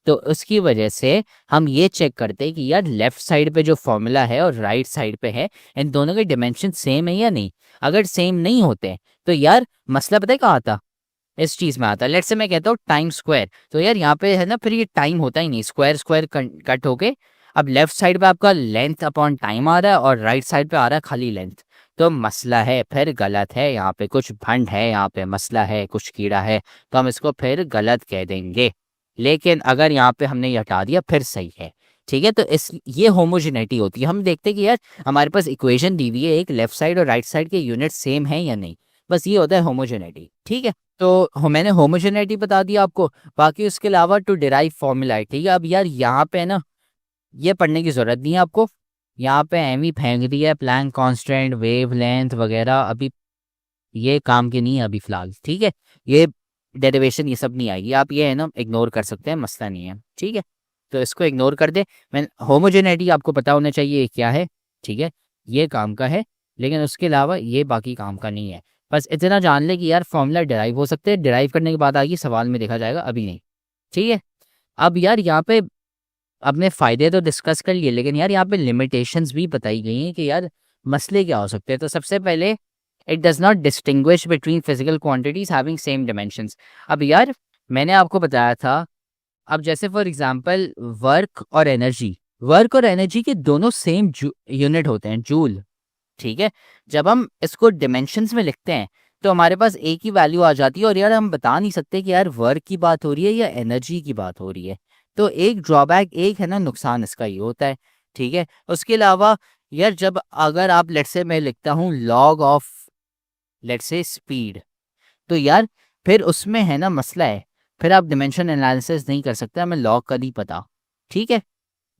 तो उसकी वजह से हम ये चेक करते हैं कि यार लेफ्ट साइड पे जो फॉर्मूला है और राइट साइड पे है, इन दोनों के डिमेंशन सेम है या नहीं। अगर सेम नहीं होते तो यार मसला पता है कहाँ आता? इस चीज़ में आता है। लेट्स से मैं कहता हूँ टाइम स्क्वायर, तो यार यहाँ पे है ना, फिर ये टाइम होता ही नहीं, स्क्वायर स्क्वायर कट होके अब लेफ्ट साइड पे आपका लेंथ अपॉन टाइम आ रहा है और राइट साइड पे आ रहा है खाली लेंथ। तो मसला है, फिर गलत है, यहाँ पे कुछ भंड है, यहाँ पे मसला है, कुछ कीड़ा है, तो हम इसको फिर गलत कह देंगे। लेकिन अगर यहाँ पे हमने ये हटा दिया फिर सही है, ठीक है। तो इस ये होमोजेनिटी होती है। हम देखते हैं कि यार हमारे पास इक्वेशन दी हुई है, एक लेफ्ट साइड और राइट साइड के यूनिट सेम है या नहीं। बस ये होता है होमोजेनिटी। ठीक है, तो मैंने होमोजेनिटी बता दिया आपको, बाकी उसके अलावा टू डिराइव फॉर्मूला है। ठीक है, अब यार यहाँ पे ना ये पढ़ने की जरूरत नहीं है आपको, यहाँ पे एम ही फेंक दिया है, प्लैंक कांस्टेंट, वेव लेंथ वगैरह, अभी ये काम की नहीं है अभी फिलहाल। ठीक है, ये डेरिवेशन ये सब नहीं आएगी, आप ये है ना इग्नोर कर सकते हैं, मसला नहीं है। ठीक है, तो इसको इग्नोर कर दे। मैं होमोजेनिटी आपको पता होना चाहिए ये क्या है। ठीक है, ये काम का है, लेकिन उसके अलावा ये बाकी काम का नहीं है। बस इतना जान ले कि यार फॉर्मूला डिराइव हो सकते हैं, डिराइव करने के बाद आगे सवाल में देखा जाएगा, अभी नहीं। ठीक है, अब यार यहाँ पे अपने फ़ायदे तो डिस्कस कर लिए, लेकिन यार यहाँ पे लिमिटेशंस भी बताई गई हैं कि यार मसले क्या हो सकते हैं। तो सबसे पहले, it does not distinguish between physical quantities having same dimensions. अब यार मैंने आपको बताया था, अब जैसे फॉर एग्जांपल वर्क और एनर्जी के दोनों सेम यूनिट होते हैं, जूल। ठीक है, जब हम इसको डिमेंशंस में लिखते हैं तो हमारे पास एक ही वैल्यू आ जाती है, और यार हम बता नहीं सकते कि यार वर्क की बात हो रही है या एनर्जी की बात हो रही है। तो एक ड्रॉबैक, एक है ना नुकसान इसका ये होता है। ठीक है, उसके अलावा यार जब अगर आप लेट्स से मैं लिखता हूँ log of let's say speed, तो यार फिर उसमें है ना मसला है, फिर आप डिमेंशन एनालिसिस नहीं कर सकते, हमें लॉग का नहीं पता। ठीक है,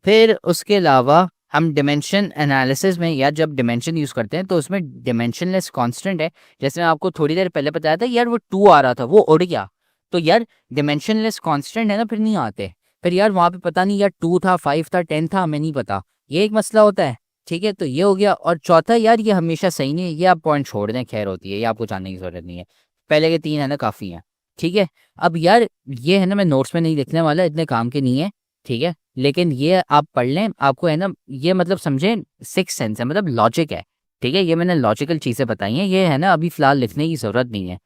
फिर उसके अलावा हम डिमेंशन एनालिसिस में यार जब डिमेंशन यूज़ करते हैं तो उसमें डिमेंशनलेस कांस्टेंट है। जैसे मैं आपको थोड़ी देर पहले बताया था यार वो 2 आ रहा था, वो उड़ गया, तो यार डिमेंशनलेस कांस्टेंट है ना, फिर नहीं आते। फिर यार वहाँ पे पता नहीं यार 2 था, 5 था, 10 था, हमें नहीं पता, ये एक मसला होता है। ठीक है, तो ये हो गया। और चौथा यार ये हमेशा सही नहीं है, ये आप पॉइंट छोड़ दें, खैर होती है, ये आपको जानने की ज़रूरत नहीं है। पहले के 3 है ना काफ़ी हैं। ठीक है, अब यार ये है ना मैं नोट्स में नहीं लिखने वाला, इतने काम के नहीं है। ठीक है, लेकिन ये आप पढ़ लें, आपको है ना ये मतलब समझें सिक्स सेंस है, मतलब लॉजिक है। ठीक है, ये मैंने लॉजिकल चीज़ें बताई हैं, ये है ना अभी फ़िलहाल लिखने की ज़रूरत नहीं है।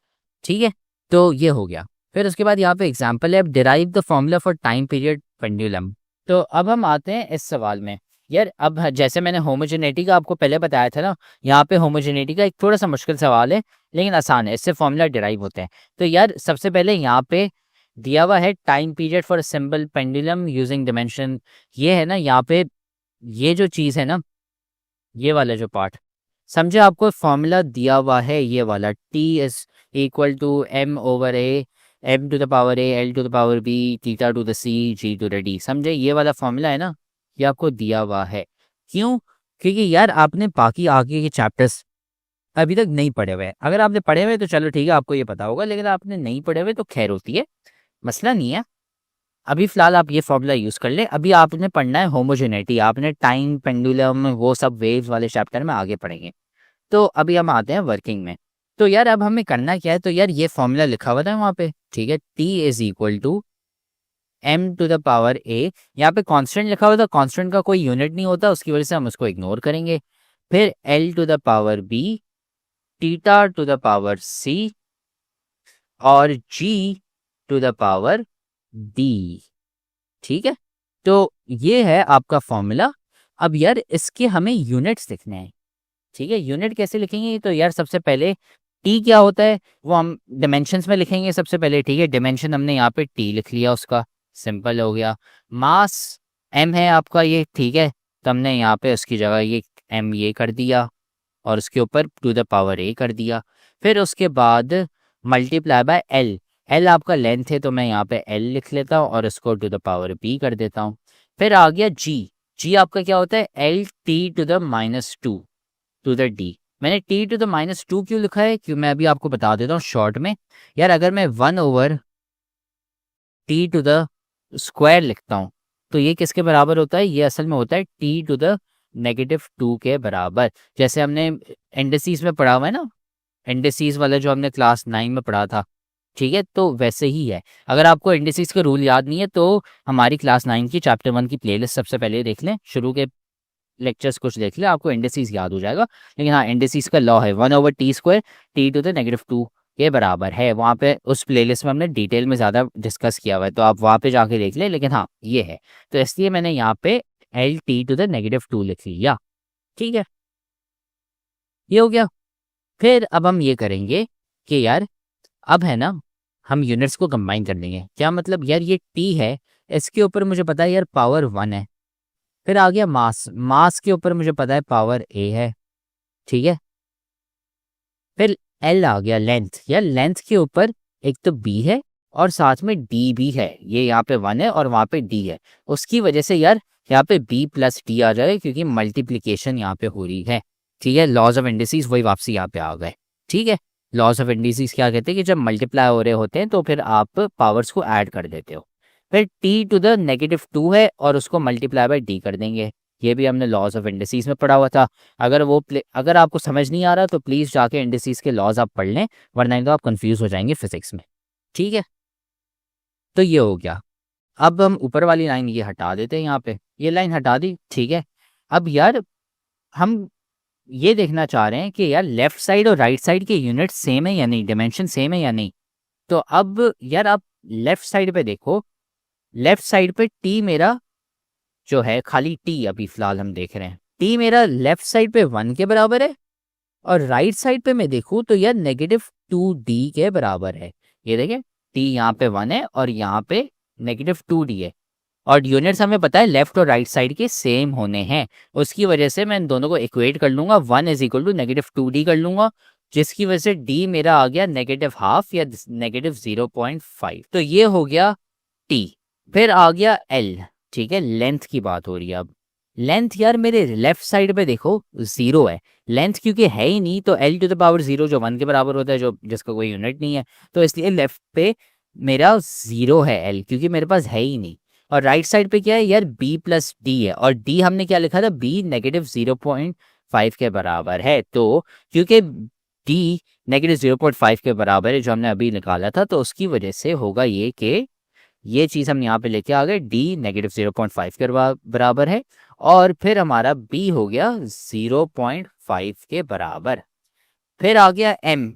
ठीक है, तो ये हो गया। फिर उसके बाद यहाँ पे एग्जांपल है, derive the formula for time period pendulum. तो अब हम आते हैं इस सवाल में। यार अब जैसे मैंने होमोजेनिटी का आपको पहले बताया था ना, यहाँ पे होमोजेनिटी का एक थोड़ा सा मुश्किल सवाल है, लेकिन आसान है, इससे फॉर्मूला डिराइव होते हैं। तो यार सबसे पहले यहाँ पे दिया हुआ है time period for simple pendulum using dimension. ये है ना यहाँ पे ये जो चीज़ है ना, ये वाला जो पार्ट समझे, आपको फॉर्मूला दिया हुआ है ये वाला, t is equal to m over a, m to the power a, l to the power b, theta to the c, g to the d. समझे, ये वाला फॉर्मूला है ना, ये आपको दिया हुआ है। क्यों? क्योंकि यार आपने बाकी आगे के चैप्टर्स अभी तक नहीं पढ़े हुए हैं। अगर आपने पढ़े हुए तो चलो ठीक है, आपको ये पता होगा, लेकिन आपने नहीं पढ़े हुए तो खैर होती है, मसला नहीं है। अभी फिलहाल आप ये फॉर्मूला यूज़ कर ले, अभी आपने पढ़ना है होमोजेनिटी, आपने टाइम पेंडुलम वो सब वेव्स वाले चैप्टर में आगे पढ़ेंगे। तो अभी हम आते हैं वर्किंग में। तो यार अब हमें करना क्या है, तो यार ये फॉर्मूला लिखा हुआ था वहाँ पे। ठीक है, t is equal to m to the power a, यहाँ पे कांस्टेंट लिखा हुआ था, कांस्टेंट का कोई यूनिट नहीं होता, उसकी वजह से हम उसको इग्नोर करेंगे। फिर l to the power b, theta to the power c, और g to the power d. ठीक है, तो ये है आपका फॉर्मूला। अब यार इसके हमें यूनिट्स लिखने हैं। ठीक है, यूनिट कैसे लिखेंगे, तो यार सबसे पहले टी क्या होता है वो हम डिमेंशंस में लिखेंगे सबसे पहले। ठीक है, डिमेंशन हमने यहाँ पे टी लिख लिया, उसका सिंपल हो गया। मास एम है आपका ये, ठीक है, तो हमने यहाँ पे उसकी जगह ये एम ये कर दिया, और उसके ऊपर टू द पावर ए कर दिया। फिर उसके बाद मल्टीप्लाई बाय एल, एल आपका लेंथ है, तो मैं यहाँ पे एल लिख लेता हूँ और इसको टू द पावर बी कर देता हूँ। फिर आ गया जी, जी आपका क्या होता है, l t to the -2 to the d. मैंने टी टू द -2 क्यों लिखा है, क्यों मैं अभी आपको बता देता हूँ शॉर्ट में। यार अगर मैं 1 over t to the square लिखता हूँ तो ये किसके बराबर होता है, ये असल में होता है टी टू द -2 के बराबर। जैसे हमने इंडिसेस में पढ़ा हुआ है ना, इंडिसेस वाला जो हमने क्लास 9 में पढ़ा था। ठीक है, तो वैसे ही है। अगर आपको इंडिसेस के रूल याद नहीं है तो हमारी क्लास 9 की चैप्टर 1 की प्लेलिस्ट सबसे पहले देख लें, शुरू के लेक्चर्स कुछ देख लें, आपको इंडिसेस याद हो जाएगा। लेकिन हाँ, इंडिसेस का लॉ है 1 over t square t to the -2 के बराबर है। वहाँ पे उस प्लेलिस्ट में हमने डिटेल में ज़्यादा डिस्कस किया हुआ है, तो आप वहाँ पे जाके देख लें। लेकिन हाँ ये है, तो इसलिए मैंने यहाँ पे एल टी टू द -2 लिख लिया। ठीक है, ये हो गया। फिर अब हम ये करेंगे कि यार अब है ना हम यूनिट्स को कंबाइन कर लेंगे। क्या मतलब, यार ये टी है, इसके ऊपर मुझे पता है यार पावर 1 है। फिर आ गया मास, मास के ऊपर मुझे पता है पावर ए है। ठीक है, फिर एल आ गया लेंथ, या लेंथ के ऊपर एक तो बी है और साथ में डी भी है, ये यहाँ पे 1 है और वहाँ पे डी है, उसकी वजह से यार यहाँ पे बी प्लस डी आ जाए क्योंकि मल्टीप्लीकेशन यहाँ पे हो रही है। ठीक है, लॉज ऑफ इंडिसेस वही वापसी यहाँ पे आ गए। ठीक है, लॉज ऑफ इंडिसेस क्या कहते हैं कि जब मल्टीप्लाई हो रहे होते हैं तो फिर आप पावर्स को ऐड कर देते हो। फिर टी टू द -2 है और उसको मल्टीप्लाई बाय डी कर देंगे, ये भी हमने लॉज ऑफ इंडिसेस में पढ़ा हुआ था। अगर आपको समझ नहीं आ रहा तो प्लीज़ जाके इंडिसेस के लॉज आप पढ़ लें, वरना तो आप कंफ्यूज हो जाएंगे फिजिक्स में। ठीक है, तो ये हो गया। अब हम ऊपर वाली लाइन ये हटा देते हैं, यहाँ पे ये लाइन हटा दी। ठीक है, अब यार हम ये देखना चाह रहे हैं कि यार लेफ्ट साइड और राइट साइड के यूनिट सेम है या नहीं, डायमेंशन सेम है या नहीं। तो अब यार आप लेफ्ट साइड पे देखो, लेफ्ट साइड पे टी मेरा जो है, खाली टी अभी फिलहाल हम देख रहे हैं, टी मेरा लेफ्ट साइड पे 1 के बराबर है और राइट साइड पे मैं देखूँ तो यार -2d के बराबर है। ये देखें, टी यहाँ पे 1 है और यहाँ पे -2d है, और यूनिट्स हमें पता है लेफ्ट और राइट साइड के सेम होने हैं, उसकी वजह से मैं इन दोनों को इक्वेट कर लूंगा, 1 = -2d कर लूंगा, जिसकी वजह से d मेरा आ गया -1/2 या -0.5। तो ये हो गया t। फिर आ गया l। ठीक है, लेंथ की बात हो रही है। अब लेंथ यार मेरे लेफ्ट साइड पे देखो 0 है, लेंथ क्योंकि है ही नहीं तो l⁻0 जो 1 के बराबर होता है, जो जिसका कोई यूनिट नहीं है, तो इसलिए लेफ्ट पे मेरा 0 है l, क्योंकि मेरे पास है ही नहीं। और राइट साइड पे क्या है यार, b + d है, और d हमने क्या लिखा था, b -0.5 के बराबर है। तो क्योंकि d -0.5 के बराबर है जो हमने अभी निकाला था, तो उसकी वजह से होगा ये कि ये चीज़ हम यहाँ पे लेके आ गए, d -0.5 के बराबर है, और फिर हमारा b हो गया 0.5 के बराबर। फिर आ गया m,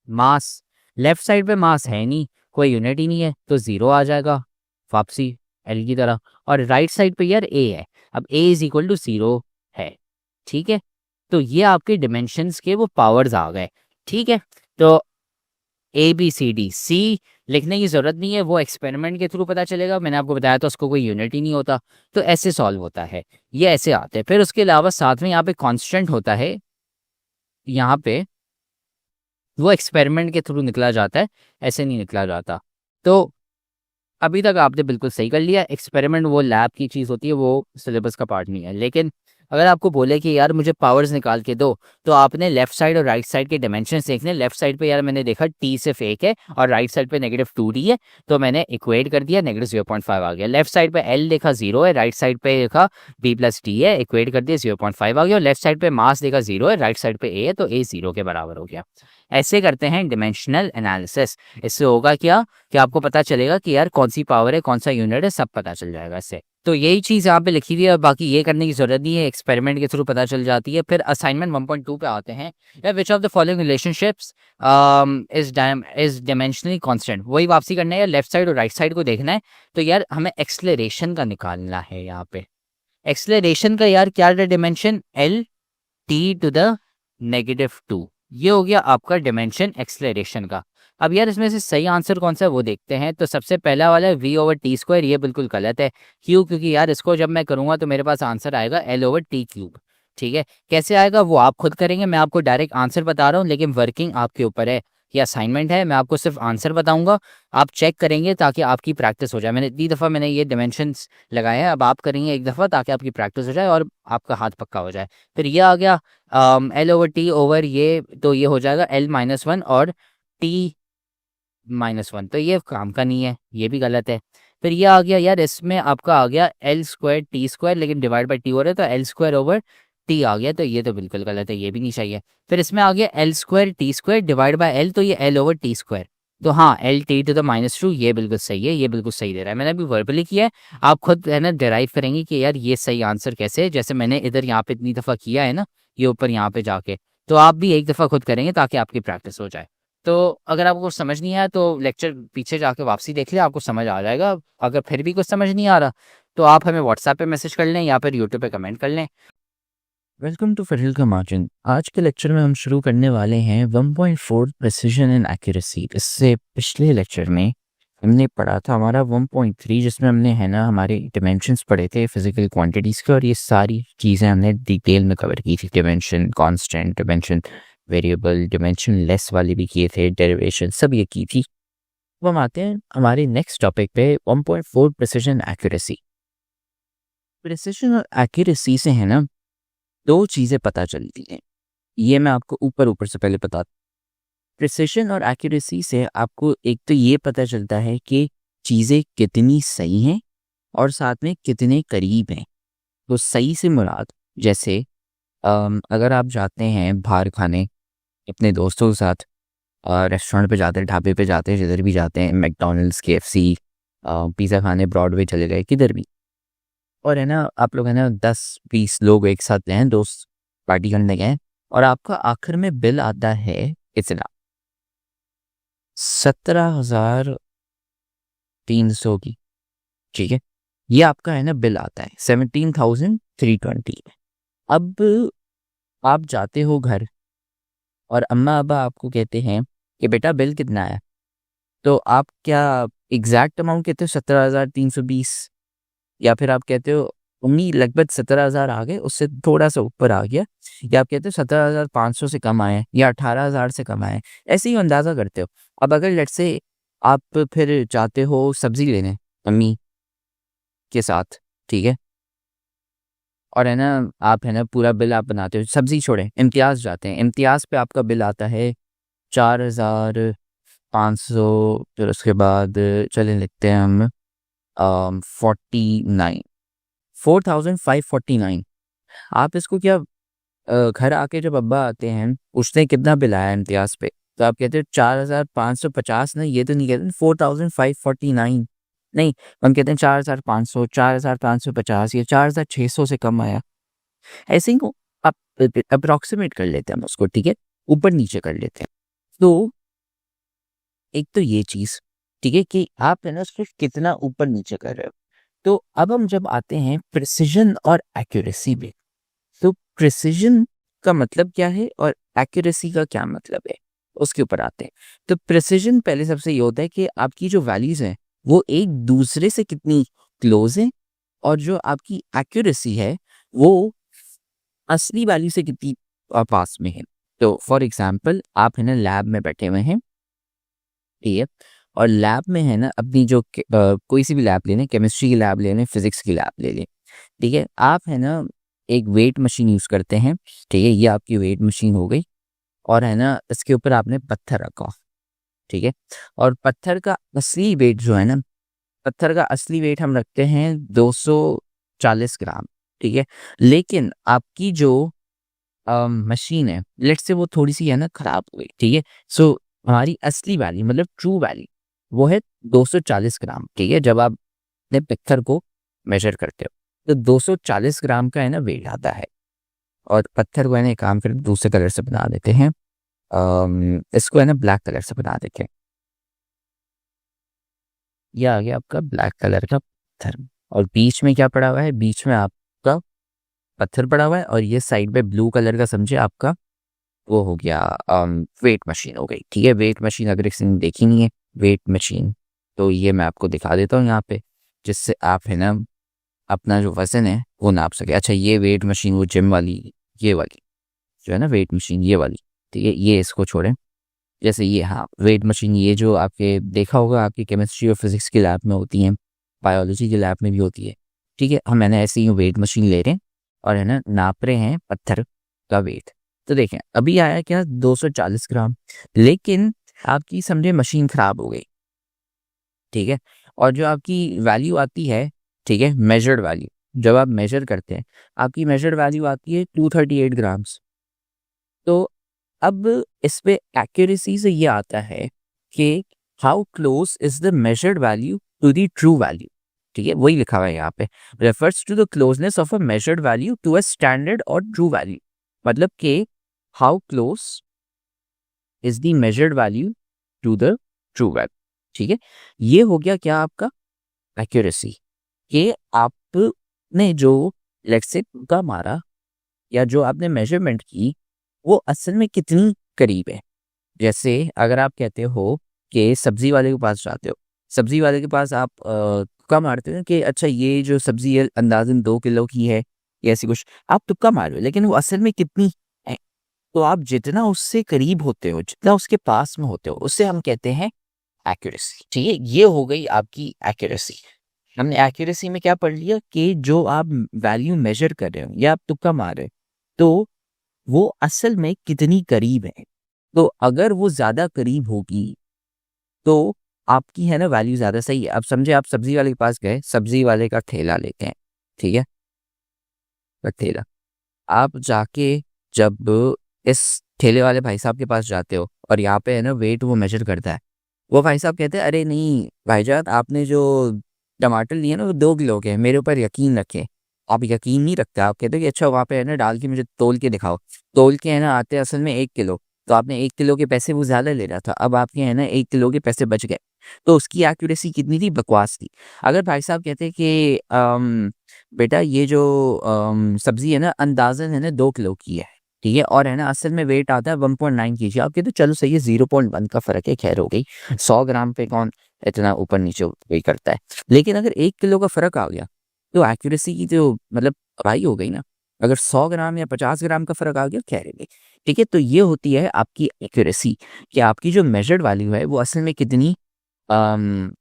मास। लेफ्ट साइड पे मास है नहीं, कोई यूनिट ही नहीं है, तो 0 आ जाएगा वापसी एल की तरह। और राइट साइड पे यार a है, अब a = 0 है। ठीक है, तो ये आपके डिमेंशंस के वो पावर्स आ गए। ठीक है, तो ABCD लिखने की ज़रूरत नहीं है, वो एक्सपेरिमेंट के थ्रू पता चलेगा। मैंने आपको बताया था उसको कोई यूनिट ही नहीं होता, तो ऐसे सॉल्व होता है, ये ऐसे आते हैं। फिर उसके अलावा साथ में यहाँ पे कांस्टेंट होता है, यहाँ पे वो एक्सपेरिमेंट के थ्रू निकला जाता है, ऐसे नहीं निकला जाता। तो अभी तक आपने बिल्कुल सही कर लिया, एक्सपेरिमेंट वो लैब की चीज़ होती है, वो सिलेबस का पार्ट नहीं है। लेकिन अगर आपको बोले कि यार मुझे पावर्स निकाल के दो, तो आपने लेफ्ट साइड और राइट साइड के डायमेंशंस देखने। लेफ्ट साइड पे यार मैंने देखा t सिर्फ 1 है और राइट साइड पे -2d है, तो मैंने इक्वेट कर दिया, -0.5 आ गया। लेफ्ट साइड पे l देखा 0 है, राइट साइड पे देखा b + d है, इक्वेट कर दिया 0.5 आ गया। और लेफ्ट साइड पे मास देखा 0 है, राइट साइड पे a है, तो a 0 के बराबर हो गया। ऐसे करते हैं डिमेंशनल एनालिसिस। इससे होगा क्या कि आपको पता चलेगा कि यार कौन सी पावर है, कौन सा यूनिट है, सब पता चल जाएगा इससे। तो यही चीज़ यहाँ पे लिखी हुई है, बाकी ये करने की जरूरत नहीं है, एक्सपेरिमेंट के थ्रू पता चल जाती है। फिर असाइनमेंट 1.2 पे आते हैं। Which of the following relationships is dimensionally constant. वही वापसी करना है यार, लेफ्ट साइड और राइट साइड को देखना है। तो यार हमें एक्सलेरेशन का निकालना है। यहाँ पे एक्सलेरेशन का यार क्या डायमेंशन, l t⁻2। ये हो गया आपका डिमेंशन एक्सलेरेशन का। अब यार इसमें से सही आंसर कौन सा है वो देखते हैं। तो सबसे पहला वाला है v/t², ये बिल्कुल गलत है। क्यों? क्योंकि यार इसको जब मैं करूँगा तो मेरे पास आंसर आएगा l/t³। ठीक है, कैसे आएगा वो आप खुद करेंगे, मैं आपको डायरेक्ट आंसर बता रहा हूँ, लेकिन वर्किंग आपके ऊपर है। ये असाइनमेंट है, मैं आपको सिर्फ आंसर बताऊंगा, आप चेक करेंगे ताकि आपकी प्रैक्टिस हो जाए। मैंने इतनी दफ़ा मैंने ये डिमेंशंस लगाए हैं, अब आप करेंगे एक दफ़ा ताकि आपकी प्रैक्टिस हो जाए और आपका हाथ पक्का हो जाए। फिर ये आ गया l/t ये, तो ये हो जाएगा l-1 और t-1, तो ये काम का नहीं है, ये भी गलत है। फिर ये आ गया यार, इसमें आपका आ गया l² t², लेकिन डिवाइड बाई t हो रहा है, तो l² t आ गया, तो ये तो बिल्कुल गलत है, ये भी नहीं चाहिए। फिर इसमें आ गया l² t² divide by l, तो ये l/t²। तो हाँ, l t⁻², ये बिल्कुल सही है, ये बिल्कुल सही दे रहा है। मैंने अभी वर्बली किया है, आप खुद है ना डिराइव करेंगे कि यार ये सही आंसर कैसे है। जैसे मैंने इधर यहाँ पे इतनी दफ़ा किया है ना, ये ऊपर यहाँ पे जाके, तो आप भी एक दफ़ा खुद करेंगे ताकि आपकी प्रैक्टिस हो जाए। तो अगर आपको कुछ समझ नहीं आया तो लेक्चर पीछे जाके वापसी देख ले, आपको समझ आ जाएगा। अगर फिर भी कुछ समझ नहीं आ रहा तो आप हमें व्हाट्सएप पे मैसेज कर लें या फिर यूट्यूब पे कमेंट कर लें। वेलकम टू फरहिल का मार्जिन। आज के लेक्चर में हम शुरू करने वाले हैं 1.4 प्रिसीजन एंड एक्यूरेसी। इससे पिछले लेक्चर में हमने पढ़ा था हमारा 1.3, जिसमें हमने है ना हमारे डिमेंशंस पढ़े थे फिजिकल क्वांटिटीज़ के, और ये सारी चीज़ें हमने डिटेल में कवर की थी। Dimension, constant, dimension variable dimension less वाली भी किए थे, डेरिवेशन सब ये की थी। अब हम आते हैं हमारे नेक्स्ट टॉपिक पे 1.4 प्रिसिजन एक्यूरेसी। प्रिसिजन और एक्यूरेसी से है ना दो चीज़ें पता चलती हैं, ये मैं आपको ऊपर ऊपर से पहले बता। प्रिसिजन और एक्यूरेसी से आपको एक तो ये पता चलता है कि चीज़ें कितनी सही हैं और साथ में कितने करीब हैं। तो सही से मुराद जैसे अगर आप जाते हैं बाहर खाने अपने दोस्तों के साथ, रेस्टोरेंट पे जाते हैं, ढाबे पे जाते हैं, जिधर भी जाते हैं, मैकडोनल्ड्स, केएफसी, पिज़्ज़ा खाने ब्रॉडवे चले गए, किधर भी, और है ना आप लोग है ना 10-20 लोग एक साथ गए, दोस्त पार्टी करने गए, और आपका आखिर में बिल आता है इतना 17,300 की, ठीक है, ये आपका है ना बिल आता है 17,320। अब आप जाते हो घर और अम्मा अब्बा आपको कहते हैं कि बेटा बिल कितना है, तो आप क्या एग्जैक्ट अमाउंट कहते हो 17,320, या फिर आप कहते हो उन्हीं लगभग 17,000 आ गए, उससे थोड़ा सा ऊपर आ गया, या आप कहते हो 17,500 से कम आए या 18,000 से कम आए, ऐसे ही अंदाज़ा करते हो। अब अगर लेट्स से आप फिर जाते हो सब्ज़ी लेने अम्मी के साथ, ठीक है, और है ना आप है ना पूरा बिल आप बनाते हो, सब्ज़ी छोड़ें इम्तियाज़ जाते हैं, इम्तियाज़ पे आपका बिल आता है 4,500, फिर उसके बाद चलें लिखते हैं हम 4,549। आप इसको क्या घर आके जब अब्बा आते हैं उसने कितना बिल आया इम्तियाज़ पे, तो आप कहते हो 4,550, नहीं ये तो नहीं कहते 4,549, नहीं हम कहते हैं 4,500, 4,550 या 4,600 से कम आया, ऐसे ही को आप अप्रोक्सीमेट कर लेते हैं हम उसको, ठीक है, ऊपर नीचे कर लेते हैं। तो एक तो ये चीज़, ठीक है, कि आप है ना उसको कितना ऊपर नीचे कर रहे हो। तो अब हम जब आते हैं प्रिसिजन और एक्यूरेसी में, तो प्रिसिजन का मतलब क्या है और एक्यूरेसी का क्या मतलब है, उसके ऊपर आते हैं। तो प्रिसिजन पहले सबसे ये होता है कि आपकी जो वैल्यूज़ हैं वो एक दूसरे से कितनी क्लोज हैं, और जो आपकी एक्यूरेसी है वो असली वैल्यू से कितनी पास में है। तो फॉर एग्जांपल आप है ना लैब में बैठे हुए हैं, ठीक है, और लैब में है ना अपनी जो कोई सी भी लैब ले लें, केमिस्ट्री की लैब ले लें, फिजिक्स की लैब ले लें, ठीक है, आप है ना एक वेट मशीन यूज़ करते हैं, ठीक है, ये आपकी वेट मशीन हो गई, और है ना इसके ऊपर आपने पत्थर रखा, ठीक है, और पत्थर का असली वेट जो है ना, पत्थर का असली वेट हम रखते हैं 240 ग्राम, ठीक है, लेकिन आपकी जो मशीन है लेट्स से वो थोड़ी सी है ना खराब हो गई, ठीक है, सो हमारी असली वैल्यू मतलब ट्रू वैल्यू वो है 240 ग्राम, ठीक है, जब आप अपने पत्थर को मेजर करते हो तो 240 ग्राम का है ना वेट आता है, और पत्थर को है ना एक काम कर दूसरे कलर से बना देते हैं, इसको है ना ब्लैक कलर से बना देते हैं, ये आ गया आपका ब्लैक कलर का पत्थर, और बीच में क्या पड़ा हुआ है, बीच में आपका पत्थर पड़ा हुआ है, और ये साइड पे ब्लू कलर का समझे आपका वो हो गया वेट मशीन हो गई, ठीक है। वेट मशीन अगर किसी ने देखी नहीं है वेट मशीन, तो ये मैं आपको दिखा देता हूँ यहाँ पे, जिससे आप है ना अपना जो वजन है वो नाप सके। अच्छा ये वेट मशीन वो जिम वाली, ये वाली जो है ना वेट मशीन ये वाली, ठीक है, ये इसको छोड़ें, जैसे ये हाँ वेट मशीन ये जो आपके देखा होगा आपकी केमिस्ट्री और फिजिक्स की लैब में होती हैं, बायोलॉजी की लैब में भी होती है, ठीक है, हम है ना ऐसे ही वेट मशीन ले रहे हैं और है ना नाप रहे हैं पत्थर का वेट। तो देखें अभी आया क्या 240 ग्राम, लेकिन आपकी समझे मशीन खराब हो गई, ठीक है, और जो आपकी वैल्यू आती है, ठीक है, मेजर्ड वैल्यू जब आप मेजर करते हैं आपकी मेजर्ड वैल्यू आती है 238 ग्राम्स। तो अब इस पे एक्यूरेसी से ये आता है कि how close is the measured value to the true value, ठीक है, वही लिखा हुआ है यहाँ पे, refers to the closeness of a measured value to a standard और ट्रू वैल्यू, मतलब कि how close is the measured value to the true value, ठीक है। ये हो गया क्या आपका एक्यूरेसी, कि आपने जो लेट्स से तुक्का मारा या जो आपने मेजरमेंट की वो असल में कितनी करीब है। जैसे अगर आप कहते हो कि सब्जी वाले के पास जाते हो, सब्जी वाले के पास आप तुक्का मारते हो कि अच्छा ये जो सब्जी है अंदाजन 2 किलो की है या ऐसी कुछ, आप तुक्का मार रहे हो, लेकिन वो असल में कितनी है तो आप जितना उससे करीब होते हो, जितना उसके पास में होते हो, उससे हम कहते हैं एक्यूरेसी। ठीक है, ये हो गई आपकी एक्यूरेसी। हमने एक्यूरेसी में क्या पढ़ लिया कि जो आप वैल्यू मेजर कर रहे हो या आप तुक्का मार रहे हो, तो वो असल में कितनी करीब है। तो अगर वो ज्यादा करीब होगी तो आपकी है ना वैल्यू ज्यादा सही है। अब समझे, आप सब्जी वाले के पास गए, सब्जी वाले का ठेला लेते हैं, ठीक है, ठेला। आप जाके जब इस ठेले वाले भाई साहब के पास जाते हो और यहाँ पे है ना वेट वो मेजर करता है, वो भाई साहब कहते हैं अरे नहीं भाईजान, आपने जो टमाटर लिए ना वो 2 किलो के हैं, मेरे ऊपर यकीन रखें। आप यकीन नहीं रखते, आप कहते हो कि अच्छा वहाँ पे है ना डाल के मुझे तोल के दिखाओ। तोल के है ना आते असल में 1 किलो, तो आपने 1 किलो के पैसे वो ज़्यादा ले रहा था, अब आपके है ना 1 किलो के पैसे बच गए। तो उसकी एक्यूरेसी कितनी थी, बकवास थी। अगर भाई साहब कहते कि बेटा ये जो सब्जी है ना अंदाजन है ना 2 किलो की है, ठीक है, और है ना असल में वेट आता है 1.9 kg, आप कहते हो चलो सही है 0.1 का फर्क है, खैर हो गई, 100 ग्राम पे कौन इतना ऊपर नीचे वही करता है। लेकिन अगर 1 किलो का फर्क आ गया तो एक्यूरेसी की जो मतलब तबाही हो गई ना। अगर 100 ग्राम या 50 ग्राम का फर्क आ गया, खैर है गई। ठीक है, तो ये होती है आपकी एक्यूरेसी, कि आपकी जो मेजर्ड वैल्यू है वो असल में कितनी अम,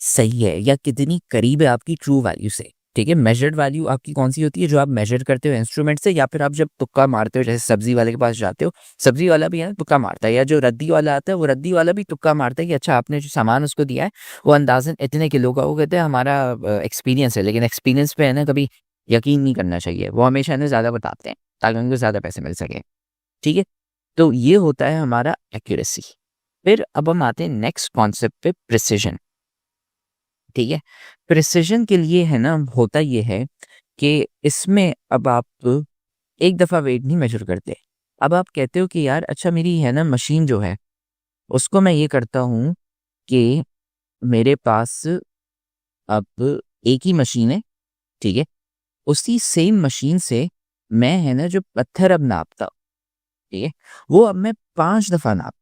सही है या कितनी करीब है आपकी ट्रू वैल्यू से। ठीक है, मेजर्ड वैल्यू आपकी कौन सी होती है, जो आप मेजर करते हो इंस्ट्रूमेंट से, या फिर आप जब तुक्का मारते हो, जैसे सब्जी वाले के पास जाते हो, सब्जी वाला भी है ना तुक्का मारता है, या जो रद्दी वाला आता है वो रद्दी वाला भी तुक्का मारता है कि अच्छा आपने जो सामान उसको दिया है वो अंदाजन इतने किलो का। वो कहते हैं हमारा एक्सपीरियंस है, लेकिन एक्सपीरियंस पे है ना कभी यकीन नहीं करना चाहिए, वो हमेशा है ना ज़्यादा बताते हैं ताकि उनको ज़्यादा पैसे मिल सके। ठीक है, तो ये होता है हमारा एक्यूरेसी। फिर अब हम आते हैं नेक्स्ट कॉन्सेप्ट पे, प्रिसिजन। ठीक है, प्रिसिजन के लिए है ना होता ये है कि इसमें अब आप एक दफ़ा वेट नहीं मेजर करते। अब आप कहते हो कि यार अच्छा मेरी है ना मशीन जो है उसको मैं ये करता हूँ कि मेरे पास अब एक ही मशीन है, ठीक है, उसी सेम मशीन से मैं है ना जो पत्थर अब नापता हूँ, ठीक है, वो अब मैं 5 दफ़ा नाप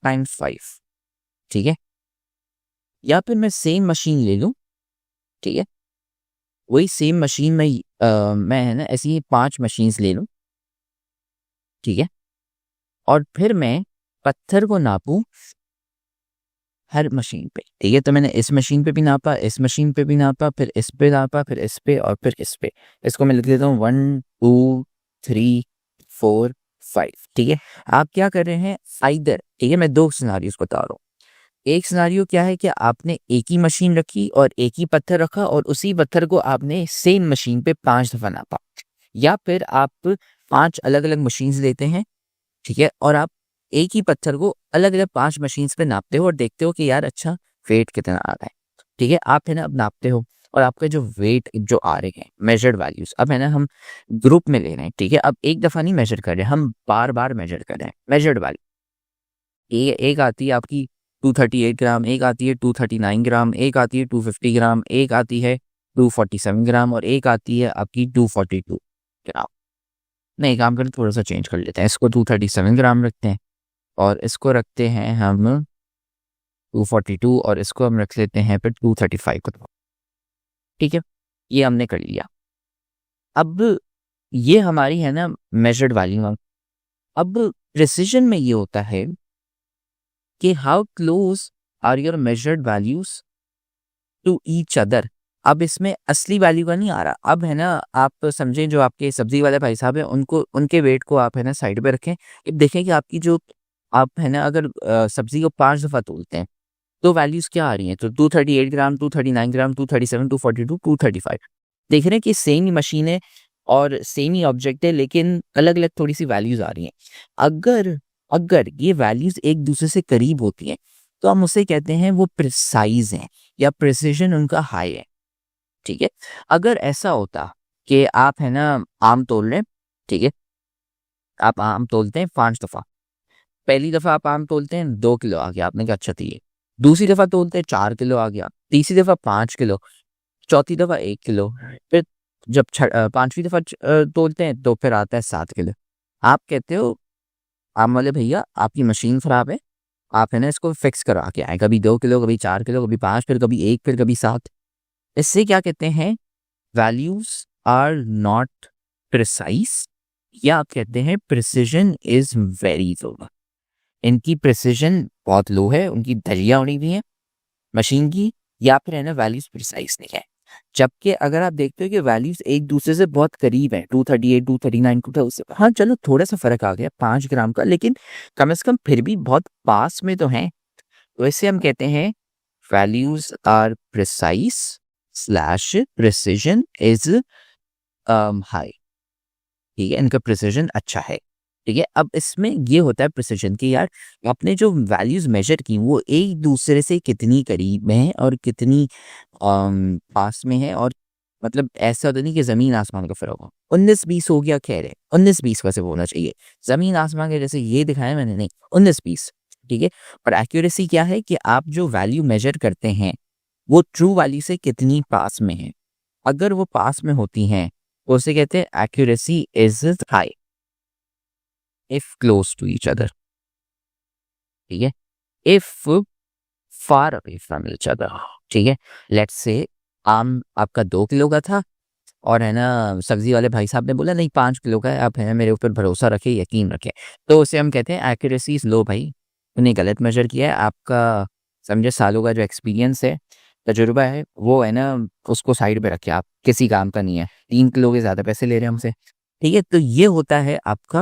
×5, ठीक है, या फिर मैं सेम मशीन ले लूँ, ठीक है, वही सेम मशीन में मैं है ना ऐसी ही 5 मशीन्स ले लूँ, ठीक है, और फिर मैं पत्थर को नापूं हर मशीन पे। ठीक है, तो मैंने इस मशीन पे भी नापा, इस मशीन पे भी नापा, फिर इस पे नापा, फिर इस पे और फिर इस पे। इसको मैं लिख देता हूँ 1 2 3 4 5। ठीक है, आप क्या कर रहे हैं आइदर, ठीक है, मैं 2 सिनारियोस बता रहा हूँ। एक सिनारियो क्या है कि आपने एक ही मशीन रखी और एक ही पत्थर रखा और उसी पत्थर को आपने सेम मशीन पे 5 दफ़ा नापा, या फिर आप 5 अलग अलग मशीन्स लेते हैं, ठीक है, और आप एक ही पत्थर को अलग अलग 5 मशीन्स पे नापते हो और देखते हो कि यार अच्छा वेट कितना आ रहा है। ठीक है, आप है ना अब नापते हो और आपके जो वेट जो आ रहे हैं मेजर्ड वैल्यूज, अब है ना हम ग्रुप में ले रहे हैं। ठीक है, अब एक दफ़ा नहीं मेजर कर रहे हैं, हम बार बार मेजर कर रहे हैं मेजर्ड वैल्यू। एक आती है आपकी 238 ग्राम, एक आती है 239 ग्राम, एक आती है 250 ग्राम, एक आती है 247 ग्राम और एक आती है आपकी 242 ग्राम। नहीं, काम करें थोड़ा सा चेंज कर लेते हैं, इसको 237 ग्राम रखते हैं और इसको रखते हैं हम 242 और इसको हम रख लेते हैं फिर 235 को। ठीक है, ये हमने कर लिया। अब ये हमारी है ना मेजर्ड वैल्यू। अब प्रिसिजन में ये होता है कि how close are your measured values to each other. अब इसमें असली वैल्यू का नहीं आ रहा। अब है ना आप समझें जो आपके सब्जी वाले भाई साहब हैं उनको, उनके वेट को आप है ना साइड पे रखें। अब देखें कि आपकी जो आप है ना अगर सब्जी को 5 दफ़ा तोलते हैं तो वैल्यूज क्या आ रही हैं, तो 238 ग्राम, 239 ग्राम, 237, 242, 235। देख रहे हैं कि सेम ही मशीन है और सेम ही ऑब्जेक्ट है, लेकिन अलग अलग थोड़ी सी वैल्यूज आ रही हैं। अगर अगर ये वैल्यूज एक दूसरे से करीब होती हैं तो हम उसे कहते हैं वो प्रिसाइज हैं या प्रिसिजन उनका हाई है। ठीक है, अगर ऐसा होता कि आप है ना आम तोल रहे हैं, ठीक है, आप आम तोलते हैं 5 दफ़ा। पहली दफ़ा आप आम तोलते हैं 2 किलो आ गया, आपने कहा अच्छा ठीक है। दूसरी दफ़ा तोलते हैं 4 किलो आ गया, तीसरी दफ़ा 5 किलो, चौथी दफ़ा 1 किलो, फिर जब 5वीं दफ़ा तोलते हैं तो फिर आता है 7 किलो। आप कहते हो आम वाले भैया आपकी मशीन ख़राब है, आप है ना इसको फिक्स करा के आए, कभी 2 किलो, कभी 4 किलो, कभी 5, फिर कभी 1, फिर कभी 7। इससे क्या कहते हैं, वैल्यूज आर नॉट प्रिसाइज या आप कहते हैं प्रिसिजन इज वेरी लो। इनकी प्रिसिजन बहुत लो है, उनकी धज्जियां उड़ी हुई हैं मशीन की, या फिर है ना वैल्यूज प्रिसाइज नहीं है। जबकि अगर आप देखते हो कि वैल्यूज एक दूसरे से बहुत करीब है, 238 239 हाँ चलो थोड़ा सा फर्क आ गया 5 ग्राम का, लेकिन कम से कम फिर भी बहुत पास में तो हैं। तो इससे हम कहते हैं values are precise slash precision is high. ठीक है, इनका प्रिसिजन अच्छा है। ठीक है, अब इसमें ये होता है प्रिसिजन की, यार आपने जो वैल्यूज मेजर की वो एक दूसरे से कितनी करीब में है और कितनी पास में है, और मतलब ऐसा तो नहीं कि जमीन आसमान का फर्क हो। 19-20 हो गया, खैर है 19-20 वैसे होना चाहिए, जमीन आसमान के जैसे ये दिखाया मैंने नहीं, 19-20। ठीक है, पर एक्यूरेसी क्या है कि आप जो वैल्यू मेजर करते हैं वो ट्रू वैल्यू से कितनी पास में है। अगर वो पास में होती हैं तो उसे कहते हैं accuracy is high if close to each other. ठीक है, if far away from each other. ठीक है, लेट्स से आम आपका 2 किलो का था और है ना सब्जी वाले भाई साहब ने बोला नहीं 5 किलो का है, आप है ना मेरे ऊपर भरोसा रखे, यकीन रखें, तो उसे हम कहते हैं एक्यूरेसी इज लो। भाई उन्हें गलत मेजर किया है, आपका समझे सालों का जो एक्सपीरियंस है, तजुर्बा है, वो है ना उसको साइड पे रखे, आप किसी काम का नहीं है, 3 किलो के ज़्यादा पैसे ले रहे हैं हमसे। ठीक है, तो ये होता है आपका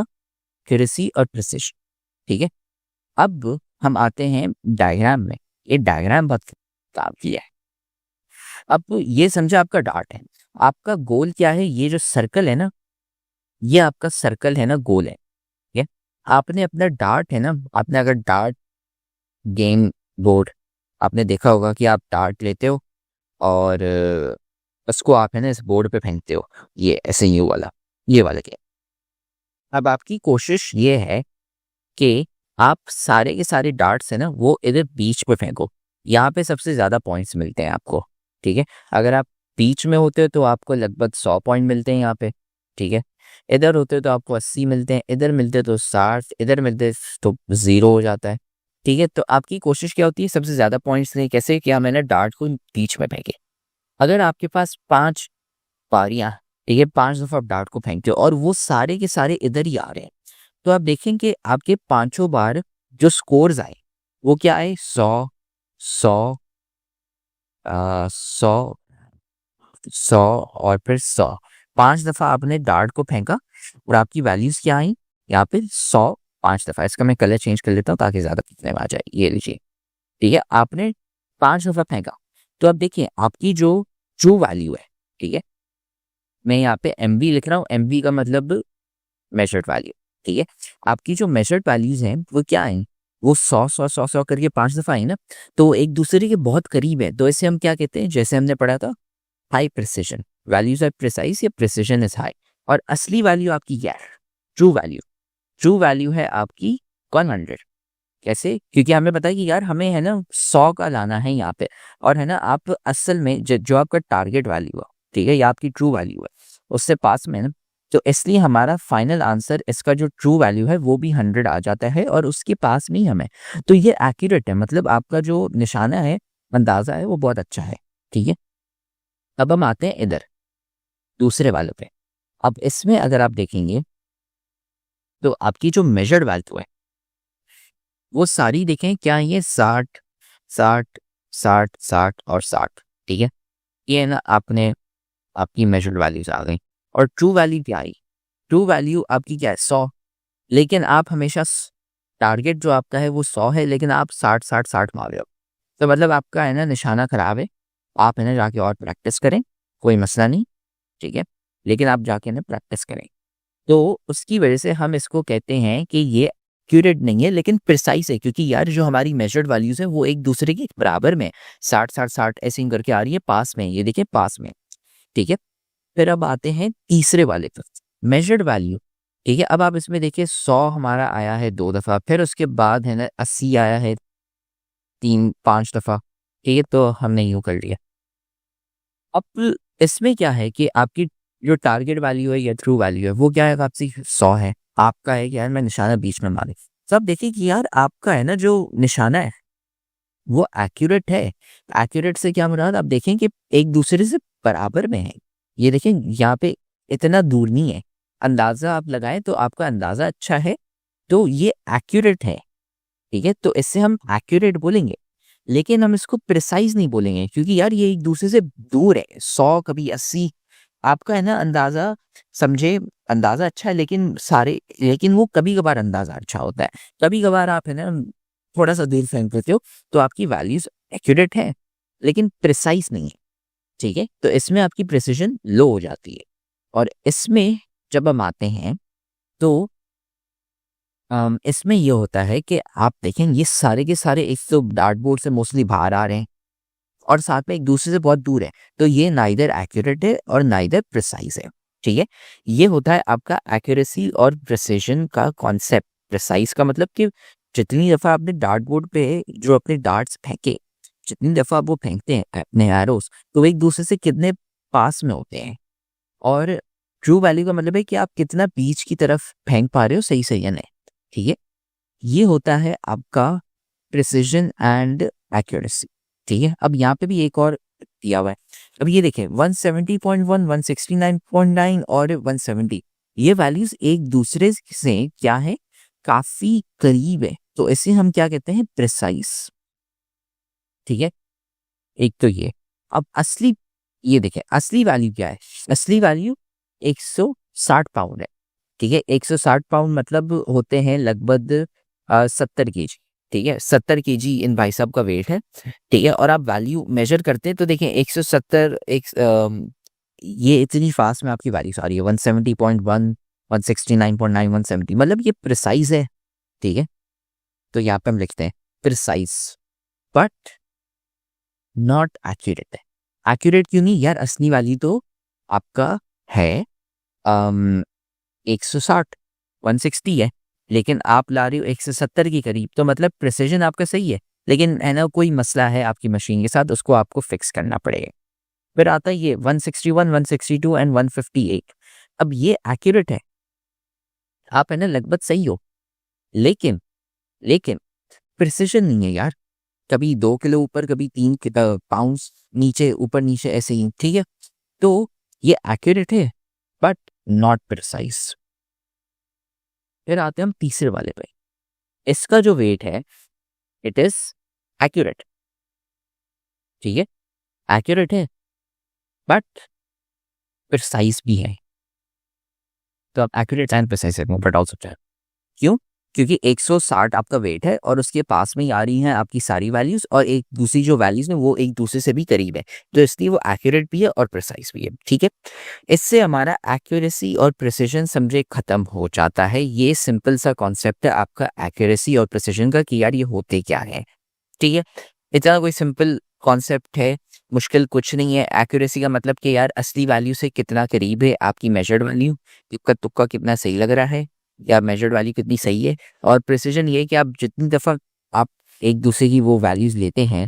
एक्यूरेसी और प्रिसिशन। ठीक है, अब हम आते हैं डायग्राम में। ये डायग्राम बहुत काम किया है। अब ये समझा आपका डार्ट है, आपका गोल क्या है, ये जो सर्कल है ना, ये आपका सर्कल है ना, गोल है। ठीक है, आपने अपना डार्ट है ना, आपने अगर डार्ट गेम बोर्ड आपने देखा होगा कि आप डार्ट लेते हो और उसको आप है ना इस बोर्ड पे फेंकते हो, ये ऐसे यू वाला, ये वाला गेम। अब आपकी कोशिश ये है कि आप सारे के सारे डार्ट्स है ना वो इधर बीच पे फेंको, यहाँ पे सबसे ज़्यादा पॉइंट्स मिलते हैं आपको। ठीक है, अगर आप बीच में होते हो तो आपको लगभग 100 पॉइंट मिलते हैं यहाँ पे। ठीक है, इधर होते हो तो आपको 80 मिलते हैं, इधर मिलते तो 60, इधर मिलते तो 0 हो जाता है। ठीक है, तो आपकी कोशिश क्या होती है, सबसे ज़्यादा पॉइंट्स लें। कैसे, क्या मैंने डार्ट को बीच में फेंके। अगर आपके पास 5 पारियां, ठीक है, 5 दफ़ा आप डार्ट को फेंकते हो और वो सारे के सारे इधर ही आ रहे हैं, तो आप देखेंगे आपके पांचों बार जो स्कोर्स आए वो क्या आए, 100 100 100 100 और फिर 100। 5 दफ़ा आपने डार्ट को फेंका और आपकी वैल्यूज क्या आई, यहाँ पे 100 5 दफ़ा। इसका मैं कलर चेंज कर लेता हूँ ताकि ज़्यादा दिखने में आ जाए। ये लीजिए, ठीक है, आपने 5 दफ़ा फेंका, तो अब देखिए आपकी जो ट्रू वैल्यू है, ठीक है, मैं यहाँ पे MV लिख रहा हूँ, MV का मतलब मेजर्ड वैल्यू। ठीक है, आपकी जो मेजर्ड वैल्यूज हैं वो क्या है, वो 100 करके 5 दफ़ा आई ना, तो एक दूसरे के बहुत करीब है, तो इसे हम क्या कहते हैं, जैसे हमने पढ़ा था high precision, values are precise या प्रिसिजन इज हाई। और असली वैल्यू आपकी क्या है, ट्रू वैल्यू। ट्रू वैल्यू है आपकी 100। कैसे, क्योंकि हमें पता है कि यार हमें है ना 100 का लाना है यहाँ पे, और है ना आप असल में जो आपका टारगेट वैल्यू है, ठीक है, या आपकी ट्रू वैल्यू है, उससे पास में ना, तो इसलिए हमारा फाइनल आंसर इसका जो ट्रू वैल्यू है वो भी 100 आ जाता है और उसके पास में ही हमें, तो ये एक्यूरेट है, मतलब आपका जो निशाना है, अंदाजा है, वो बहुत अच्छा है। ठीक है, अब हम आते हैं इधर दूसरे वाले पे। अब इसमें अगर आप देखेंगे तो आपकी जो मेजर्ड वैल्यू है वो सारी देखें क्या है, ये 60 60 60 60 और 60। ठीक है, ये ना आपने आपकी मेजर्ड वैल्यूज आ गई। और ट्रू वैल्यू क्या आई, ट्रू वैल्यू आपकी क्या है, 100, लेकिन आप हमेशा टारगेट जो आपका है वो 100 है, लेकिन आप 60 60 60 मार रहे हो, तो मतलब आपका है ना निशाना खराब है। आप है ना जाके और प्रैक्टिस करें, कोई मसला नहीं। ठीक है, लेकिन आप जाके ना प्रैक्टिस करें, तो उसकी वजह से हम इसको कहते हैं कि ये एक्यूरेट नहीं है लेकिन प्रिसाइज है, क्योंकि यार जो हमारी मेजर्ड वैल्यूज है वो एक दूसरे के बराबर में 60 60 60 ऐसे ही करके आ रही है, पास में, ये देखिए पास में। ठीक है, फिर अब आते हैं तीसरे वाले पर, मेजर्ड वैल्यू। ठीक है, अब आप इसमें देखिए 100 हमारा आया है 2 दफ़ा, फिर उसके बाद है ना 80 आया है 5 दफ़ा। ठीक है, तो हमने यूँ कर लिया। अब इसमें क्या है कि आपकी जो टारगेट वैल्यू है या ट्रू वैल्यू है वो क्या है, आपसी 100 है, आपका है कि यार मैं निशाना बीच में मारे। तो आप देखिए कि यार आपका है ना जो निशाना है वो एक्यूरेट है। एक्यूरेट से क्या मुराद, आप देखें कि एक दूसरे से बराबर में है। ये देखें यहाँ पे इतना दूर नहीं है, अंदाज़ा आप लगाएं तो आपका अंदाज़ा अच्छा है, तो ये एक्यूरेट है, ठीक है। तो इससे हम एक्यूरेट बोलेंगे, लेकिन हम इसको प्रिसाइज नहीं बोलेंगे, क्योंकि यार ये एक दूसरे से दूर है। 100 कभी 80, आपका है ना अंदाज़ा, समझे, अंदाज़ा अच्छा है, लेकिन वो कभी कभार अंदाज़ा अच्छा होता है। कभी कभार आप है ना थोड़ा सा देर फेंक देते हो तो आपकी वैल्यूज एक्यूरेट है, लेकिन प्रिसाइज नहीं है, ठीक है। तो इसमें आपकी प्रिसिजन लो हो जाती है। और इसमें जब हम आते हैं तो इसमें ये होता है कि आप देखें ये सारे के सारे एक तो डार्ट बोर्ड से मोस्टली बाहर आ रहे हैं और साथ में एक दूसरे से बहुत दूर है, तो ये नाइदर एक्यूरेट है और नाइदर प्रिसाइज है, ठीक है। ये होता है आपका एक्यूरेसी और प्रिसिजन का कॉन्सेप्ट। प्रिसाइज का मतलब कि जितनी दफ़ा आपने डार्ट बोर्ड पे जो अपने डार्ट्स फेंके, जितनी दफ़ा आप वो फेंकते हैं अपने एरोस, तो वो एक दूसरे से कितने पास में होते हैं। और ट्रू वैल्यू का मतलब है कि आप कितना बीच की तरफ फेंक पा रहे हो, सही सही है नहीं, ठीक है। ये होता है आपका प्रिसिजन एंड एक्यूरेसी, ठीक है। अब यहाँ पे भी एक और दिया हुआ है। अब ये देखें 170.1, 169.9 और 170, ये वैल्यूज एक दूसरे से क्या है, काफी करीब है, तो इसे हम क्या कहते हैं, प्रिसाइज, ठीक है। एक तो ये। अब असली, ये देखें असली वैल्यू क्या है, असली वैल्यू 160 पाउंड है, ठीक है। 160 पाउंड मतलब होते हैं लगभग 70 केजी, ठीक है। 70 केजी इन भाई साहब का वेट है, ठीक है। और आप वैल्यू मेजर करते हैं तो देखें 170, ये इतनी फास्ट में आपकी वैल्यूज आ रही है 170.1, 169.9, 170, मतलब ये प्रिसाइज है, ठीक है। तो यहाँ पे हम लिखते हैं प्रिसाइज बट नॉट एक्यूरेट है। एक्यूरेट क्यों नहीं यार, असली वाली तो आपका है 160, 160 है, लेकिन आप ला रही हो 170 के करीब, तो मतलब प्रिसीजन आपका सही है, लेकिन है ना कोई मसला है आपकी मशीन के साथ, उसको आपको फिक्स करना पड़ेगा। फिर आता है ये 161, 162 एंड 158। अब ये एक्यूरेट है, आप है ना लगभग सही हो, लेकिन लेकिन प्रिसीजन नहीं है यार, कभी 2 किलो ऊपर, कभी 3 पाउंड्स नीचे, ऊपर नीचे, ऐसे ही, ठीक है। तो ये एक्यूरेट है बट नॉट प्रिसाइज। फिर आते हैं हम तीसरे वाले पे, इसका जो वेट है इट इज एक्यूरेट, ठीक है। एक्यूरेट है बट प्रिसाइज भी है, तो आप एक्यूरेट एंड प्रिसाइज से डाल सकते हैं। क्यों? क्योंकि 160 आपका वेट है और उसके पास में ही आ रही हैं आपकी सारी वैल्यूज, और एक दूसरी जो वैल्यूज है वो एक दूसरे से भी करीब है, तो इसलिए वो एक्यूरेट भी है और प्रिसाइज भी है, ठीक है। इससे हमारा एक्यूरेसी और प्रिसिजन समझे खत्म हो जाता है। ये सिंपल सा कॉन्सेप्ट है आपका एक्यूरेसी और प्रिसिजन का कि यार ये होते क्या है, ठीक है। इतना कोई सिंपल कॉन्सेप्ट है, मुश्किल कुछ नहीं है। एक्यूरेसी का मतलब कि यार असली वैल्यू से कितना करीब है आपकी मेजर्ड वैल्यू, तुक्का तुक्का कितना सही लग रहा है, या मेजर्ड वैल्यू कितनी सही है। और प्रिसिजन ये है कि आप जितनी दफ़ा आप एक दूसरे की वो वैल्यूज लेते हैं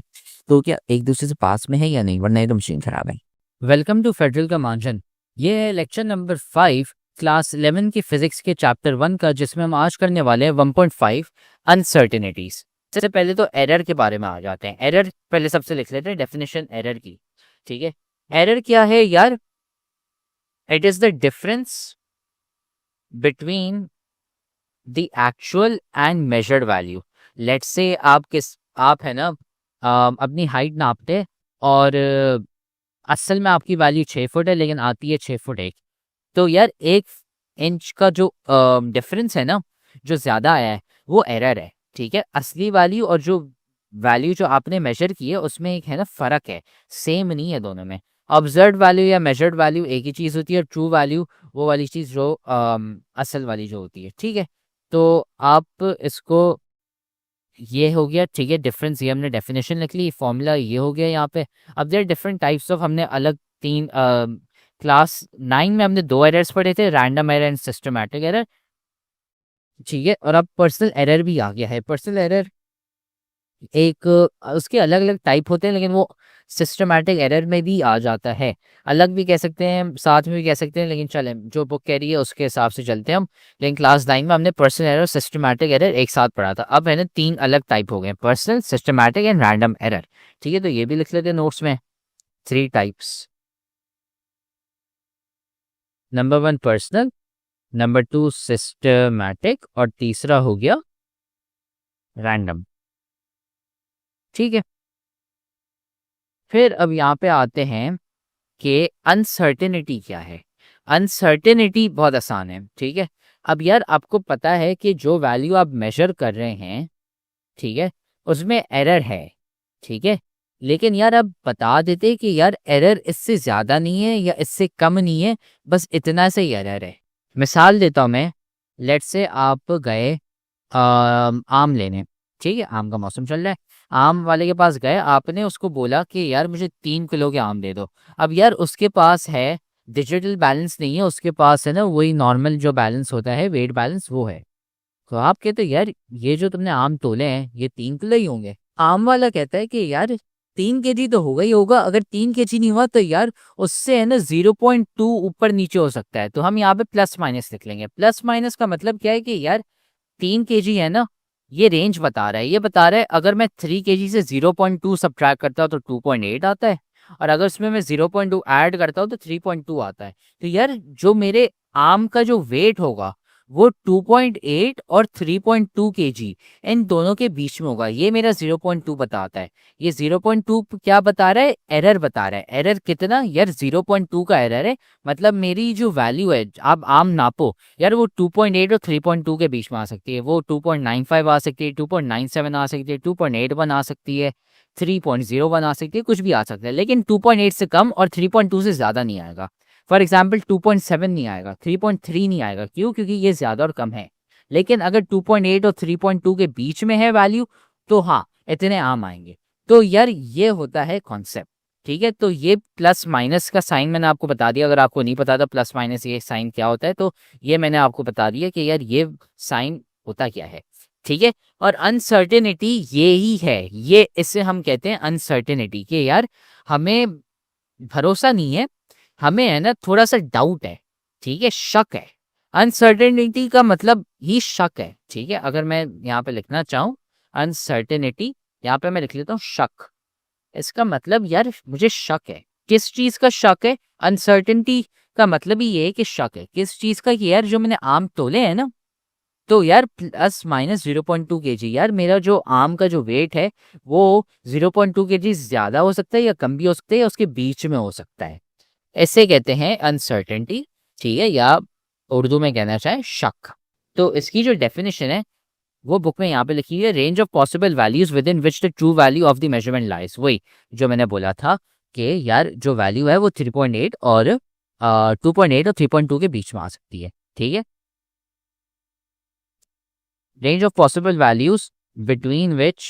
तो क्या एक दूसरे से पास में है या नहीं, वरना ये तो मशीन खराब है। वेलकम टू फेडरल का मार्जिन। ये है लेक्चर नंबर 5 क्लास 11 की फिजिक्स के चैप्टर 1 का, जिसमें हम आज करने वाले हैं 1.5 अनसर्टेनिटीज। सबसे पहले तो एरर के बारे में आ जाते हैं। एरर पहले सबसे लिख लेते हैं डेफिनेशन एरर की, ठीक है। एरर क्या है यार, it is the difference between the actual and measured value. Let's say आप है ना अपनी हाइट नापते और असल में आपकी वैल्यू 6 फुट है लेकिन आती है 6 फुट 1, तो यार 1 इंच का जो डिफरेंस है ना, जो ज़्यादा आया है वो एरर है, ठीक है। असली वैल्यू और जो वैल्यू जो आपने मेजर की है उसमें एक है ना फ़र्क है, सेम नहीं है दोनों में। ऑब्जर्व वैल्यू या मेजर्ड वैल्यू एक ही चीज़ होती है, ट्रू वैल्यू वो वाली चीज़ जो असल वाली जो होती है, ठीक है। तो आप इसको, ये हो गया, ठीक है। डिफरेंस ये हमने डेफिनेशन लिख ली, फॉर्मूला ये हो गया यहाँ पे। अब देयर डिफरेंट टाइप्स ऑफ, हमने अलग 3 क्लास 9 में हमने 2 एरर्स पढ़े थे, random error and systematic error, ठीक है। और अब पर्सनल एरर भी आ गया है। पर्सनल एरर एक उसके अलग अलग टाइप होते हैं, लेकिन वो सिस्टमैटिक एरर में भी आ जाता है। अलग भी कह सकते हैं, साथ में भी कह सकते हैं, लेकिन चलें जो बुक कह रही है उसके हिसाब से चलते हैं हम। लेकिन क्लास 9 में हमने पर्सनल एरर, सिस्टमैटिक एरर एक साथ पढ़ा था। अब है ना 3 अलग टाइप हो गए, personal, systematic and random error, ठीक है। तो ये भी लिख लेते हैं नोट्स में, 3 types. Number 1 personal, number 2 systematic और तीसरा हो गया रैंडम। ठीक है, फिर अब यहाँ पे आते हैं कि अनसर्टेनिटी क्या है। अनसर्टेनिटी बहुत आसान है। ठीक है, अब यार आपको पता है कि जो वैल्यू आप मेजर कर रहे हैं, ठीक है, उसमें एरर है। ठीक है, लेकिन यार अब बता देते कि यार एरर इससे ज़्यादा नहीं है या इससे कम नहीं है, बस इतना से ही एरर है। मिसाल देता हूँ मैं, लेट्स से आप गए आम लेने। ठीक है, आम का मौसम चल रहा है, आम वाले के पास गए, आपने उसको बोला कि यार मुझे 3 किलो के आम दे दो। अब यार उसके पास है डिजिटल बैलेंस नहीं है, उसके पास है ना वही नॉर्मल जो बैलेंस होता है, वेट बैलेंस, वो है। तो आप कहते हो यार ये जो तुमने आम तोले हैं ये 3 किलो ही होंगे। आम वाला कहता है कि यार 3 kg तो होगा ही होगा, अगर 3 kg नहीं हुआ तो यार उससे है ना 0.2 ऊपर नीचे हो सकता है। तो हम यहाँ पे प्लस माइनस लिख लेंगे। प्लस माइनस का मतलब क्या है कि यार 3 kg है ना, ये रेंज बता रहा है, ये बता रहा है अगर मैं 3 kg से 0.2 सब्ट्रैक्ट करता हूँ तो 2.8 आता है, और अगर उसमें मैं 0.2 ऐड करता हूँ तो 3.2 आता है। तो यार जो मेरे आम का जो वेट होगा वो 2.8 और 3.2 kg इन दोनों के बीच में होगा। ये मेरा 0.2 बताता है। ये 0.2 क्या बता रहा है? एरर बता रहा है। एरर कितना? यार 0.2 का एरर है, मतलब मेरी जो वैल्यू है, आप आम नापो यार, वो 2.8 और 3.2 के बीच में आ सकती है। वो 2.95 आ सकती है, 2.97 आ सकती है, 2.81 आ सकती है, 3.01 आ सकती है, कुछ भी आ सकता है, लेकिन 2.8 से कम और 3.2 से ज़्यादा नहीं आएगा। फॉर एग्जाम्पल 2.7 नहीं आएगा, 3.3 नहीं आएगा। क्यों? क्योंकि ये ज़्यादा और कम है। लेकिन अगर 2.8 और 3.2 के बीच में है वैल्यू, तो हाँ इतने आम आएंगे। तो यार ये होता है कॉन्सेप्ट। ठीक है, तो ये प्लस माइनस का साइन मैंने आपको बता दिया। अगर आपको नहीं पता था प्लस माइनस ये साइन क्या होता है, तो ये मैंने आपको बता दिया कि यार ये साइन होता क्या है। ठीक है, और अनसर्टेनिटी ये ही है, ये इससे हम कहते हैं अनसर्टेनिटी, कि यार हमें भरोसा नहीं है, हमें है ना थोड़ा सा डाउट है। ठीक है, शक है। अनसर्टेनिटी का मतलब ही शक है। ठीक है, अगर मैं यहाँ पे लिखना चाहूँ अनसर्टेनिटी, यहाँ पे मैं लिख लेता हूँ शक। इसका मतलब यार मुझे शक है। किस चीज का शक है? अनसर्टेनिटी का मतलब ही ये है कि शक है किस चीज का, कि यार जो मैंने आम तोले हैं ना, तो यार प्लस माइनस 0.2 kg, यार मेरा जो आम का जो वेट है वो 0.2 kg ज्यादा हो सकता है या कम भी हो सकता है, या उसके बीच में हो सकता है। ऐसे कहते हैं अनसर्टेनिटी। ठीक है, या उर्दू में कहना चाहे शक। तो इसकी जो डेफिनेशन है वो बुक में यहाँ पे लिखी है, range of possible values with in which the true value of the measurement lies. वही जो मैंने बोला था कि यार जो वैल्यू है वो 3.8 और 2.8 और 3.2 के बीच में आ सकती है। ठीक है, range of possible values between which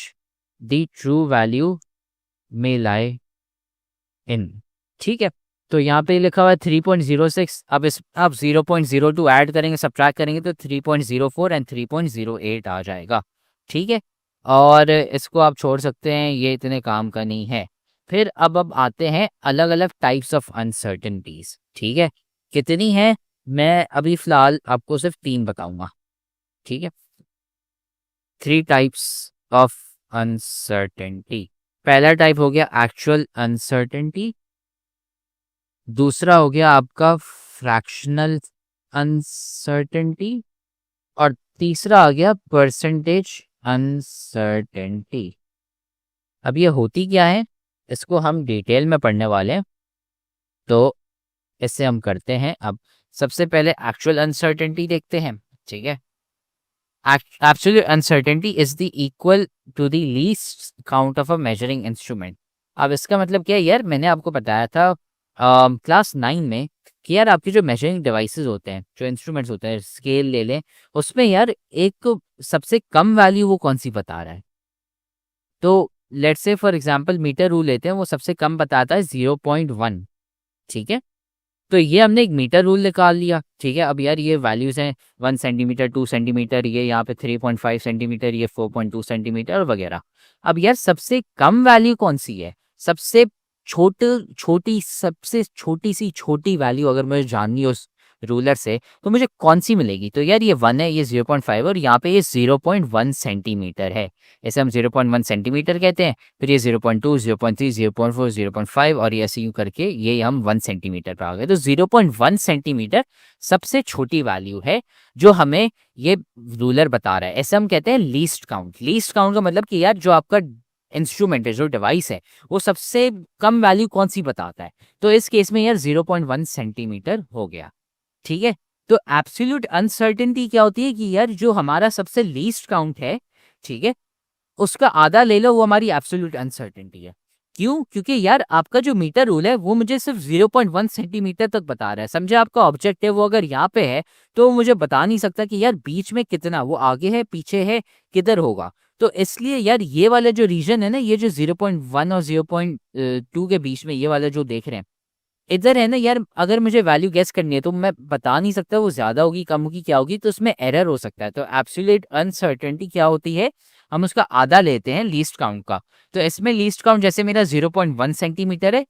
the true value में लाई इन। ठीक है, तो यहाँ पे लिखा हुआ है 3.06। अब इस आप 0.02 ऐड करेंगे, सब्ट्रैक्ट करेंगे तो 3.04 एंड 3.08 आ जाएगा। ठीक है, और इसको आप छोड़ सकते हैं, ये इतने काम का नहीं है। फिर अब आते हैं अलग अलग टाइप्स ऑफ अनसर्टेनिटीज। ठीक है, कितनी है? मैं अभी फिलहाल आपको सिर्फ 3 बताऊंगा। ठीक है, 3 टाइप्स ऑफ अनसर्टेनिटी। पहला टाइप हो गया एक्चुअल अनसर्टेनिटी, दूसरा हो गया आपका फ्रैक्शनल अनसर्टेनिटी, और तीसरा आ गया परसेंटेज अनसर्टेनिटी। अब ये होती क्या है, इसको हम डिटेल में पढ़ने वाले हैं, तो इससे हम करते हैं। अब सबसे पहले एक्चुअल अनसर्टेनिटी देखते हैं। ठीक है, actual uncertainty is the equal to the least count of a measuring instrument. अब इसका मतलब क्या है? यार मैंने आपको बताया था क्लास 9 में कि यार आपके जो मेजरिंग डिवाइसेस होते हैं, जो इंस्ट्रूमेंट्स होते हैं, स्केल ले लें, उसमें यार एक सबसे कम वैल्यू वो कौन सी बता रहा है। तो let's say for example metre rule लेते हैं, वो सबसे कम बताता है 0.1। ठीक है, तो ये हमने एक मीटर रूल निकाल लिया। ठीक है, अब यार ये वैल्यूज हैं 1 सेंटीमीटर, 2 सेंटीमीटर, ये यहाँ पे 3.5 सेंटीमीटर, ये 4.2 सेंटीमीटर वगैरह। अब यार सबसे कम वैल्यू कौन सी है? सबसे सबसे छोटी सी छोटी वैल्यू अगर मुझे जाननी हो रूलर से, तो मुझे कौन सी मिलेगी? तो यार ये 1 है, ये 0.5 और यहाँ पे ये 0.1 सेंटीमीटर है। इसे हम 0.1 सेंटीमीटर कहते हैं। फिर ये 0.2, 0.3, 0.4, 0.5 और ये ऐसे यूँ करके ये हम 1 सेंटीमीटर पर आ गए। तो 0.1 सेंटीमीटर सबसे छोटी वैल्यू है जो हमें ये रूलर बता रहा है। ऐसे हम कहते हैं लीस्ट काउंट। लीस्ट काउंट का मतलब कि यार जो आपका इंस्ट्रूमेंट है, जो डिवाइस है, वो सबसे कम वैल्यू कौन सी बताता है। तो इस केस में यार 0.1 सेंटीमीटर हो गया। ठीक है, तो एब्सोल्यूट अनसर्टेनिटी क्या होती है कि यार जो हमारा सबसे लीस्ट काउंट है, ठीक है, उसका आधा ले लो, वो हमारी एब्सोल्यूट अनसर्टेनिटी है। क्यों? क्योंकि यार आपका जो मीटर रूल है वो मुझे सिर्फ 0.1 सेंटीमीटर तक बता रहा है। समझे, आपका ऑब्जेक्ट है वो अगर यहाँ पे है तो मुझे बता नहीं सकता कि यार बीच में कितना, वो आगे है, पीछे है, किधर होगा। तो इसलिए यार ये वाला जो रीजन है ना, ये जो 0.1 और 0.2 के बीच में ये वाला जो देख रहे हैं, इधर है ना यार, अगर मुझे वैल्यू गेस करनी है तो मैं बता नहीं सकता वो ज्यादा होगी, कम होगी, क्या होगी, तो उसमें एरर हो सकता है। तो एब्सोल्यूट अनसर्टेनिटी क्या होती है, हम उसका आधा लेते हैं लीस्ट काउंट का। तो इसमें लीस्ट काउंट जैसे मेरा 0.1 सेंटीमीटर है,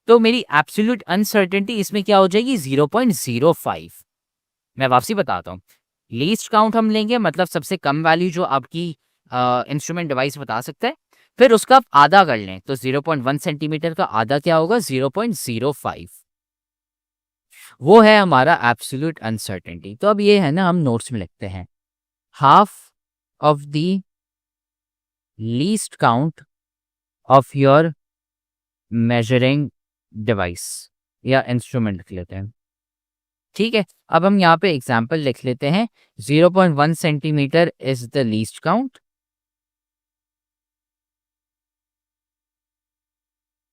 तो मेरी एब्सोल्यूट अनसर्टेनिटी इसमें क्या हो जाएगी, 0.05। मैं वापसी बताता हूँ। लीस्ट काउंट हम लेंगे, मतलब सबसे कम वैल्यू जो आपकी इंस्ट्रूमेंट डिवाइस बता सकता है, फिर उसका आप आधा कर लें। तो 0.1 सेंटीमीटर का आधा क्या होगा, 0.05। वो है हमारा एब्सोल्यूट अनसर्टेनिटी। तो अब ये है ना, हम नोट्स में लिखते हैं half of the least count of your measuring device या इंस्ट्रूमेंट लिख लेते हैं। ठीक है, अब हम यहाँ पे एग्जाम्पल लिख लेते हैं। 0.1 centimetre is the least count.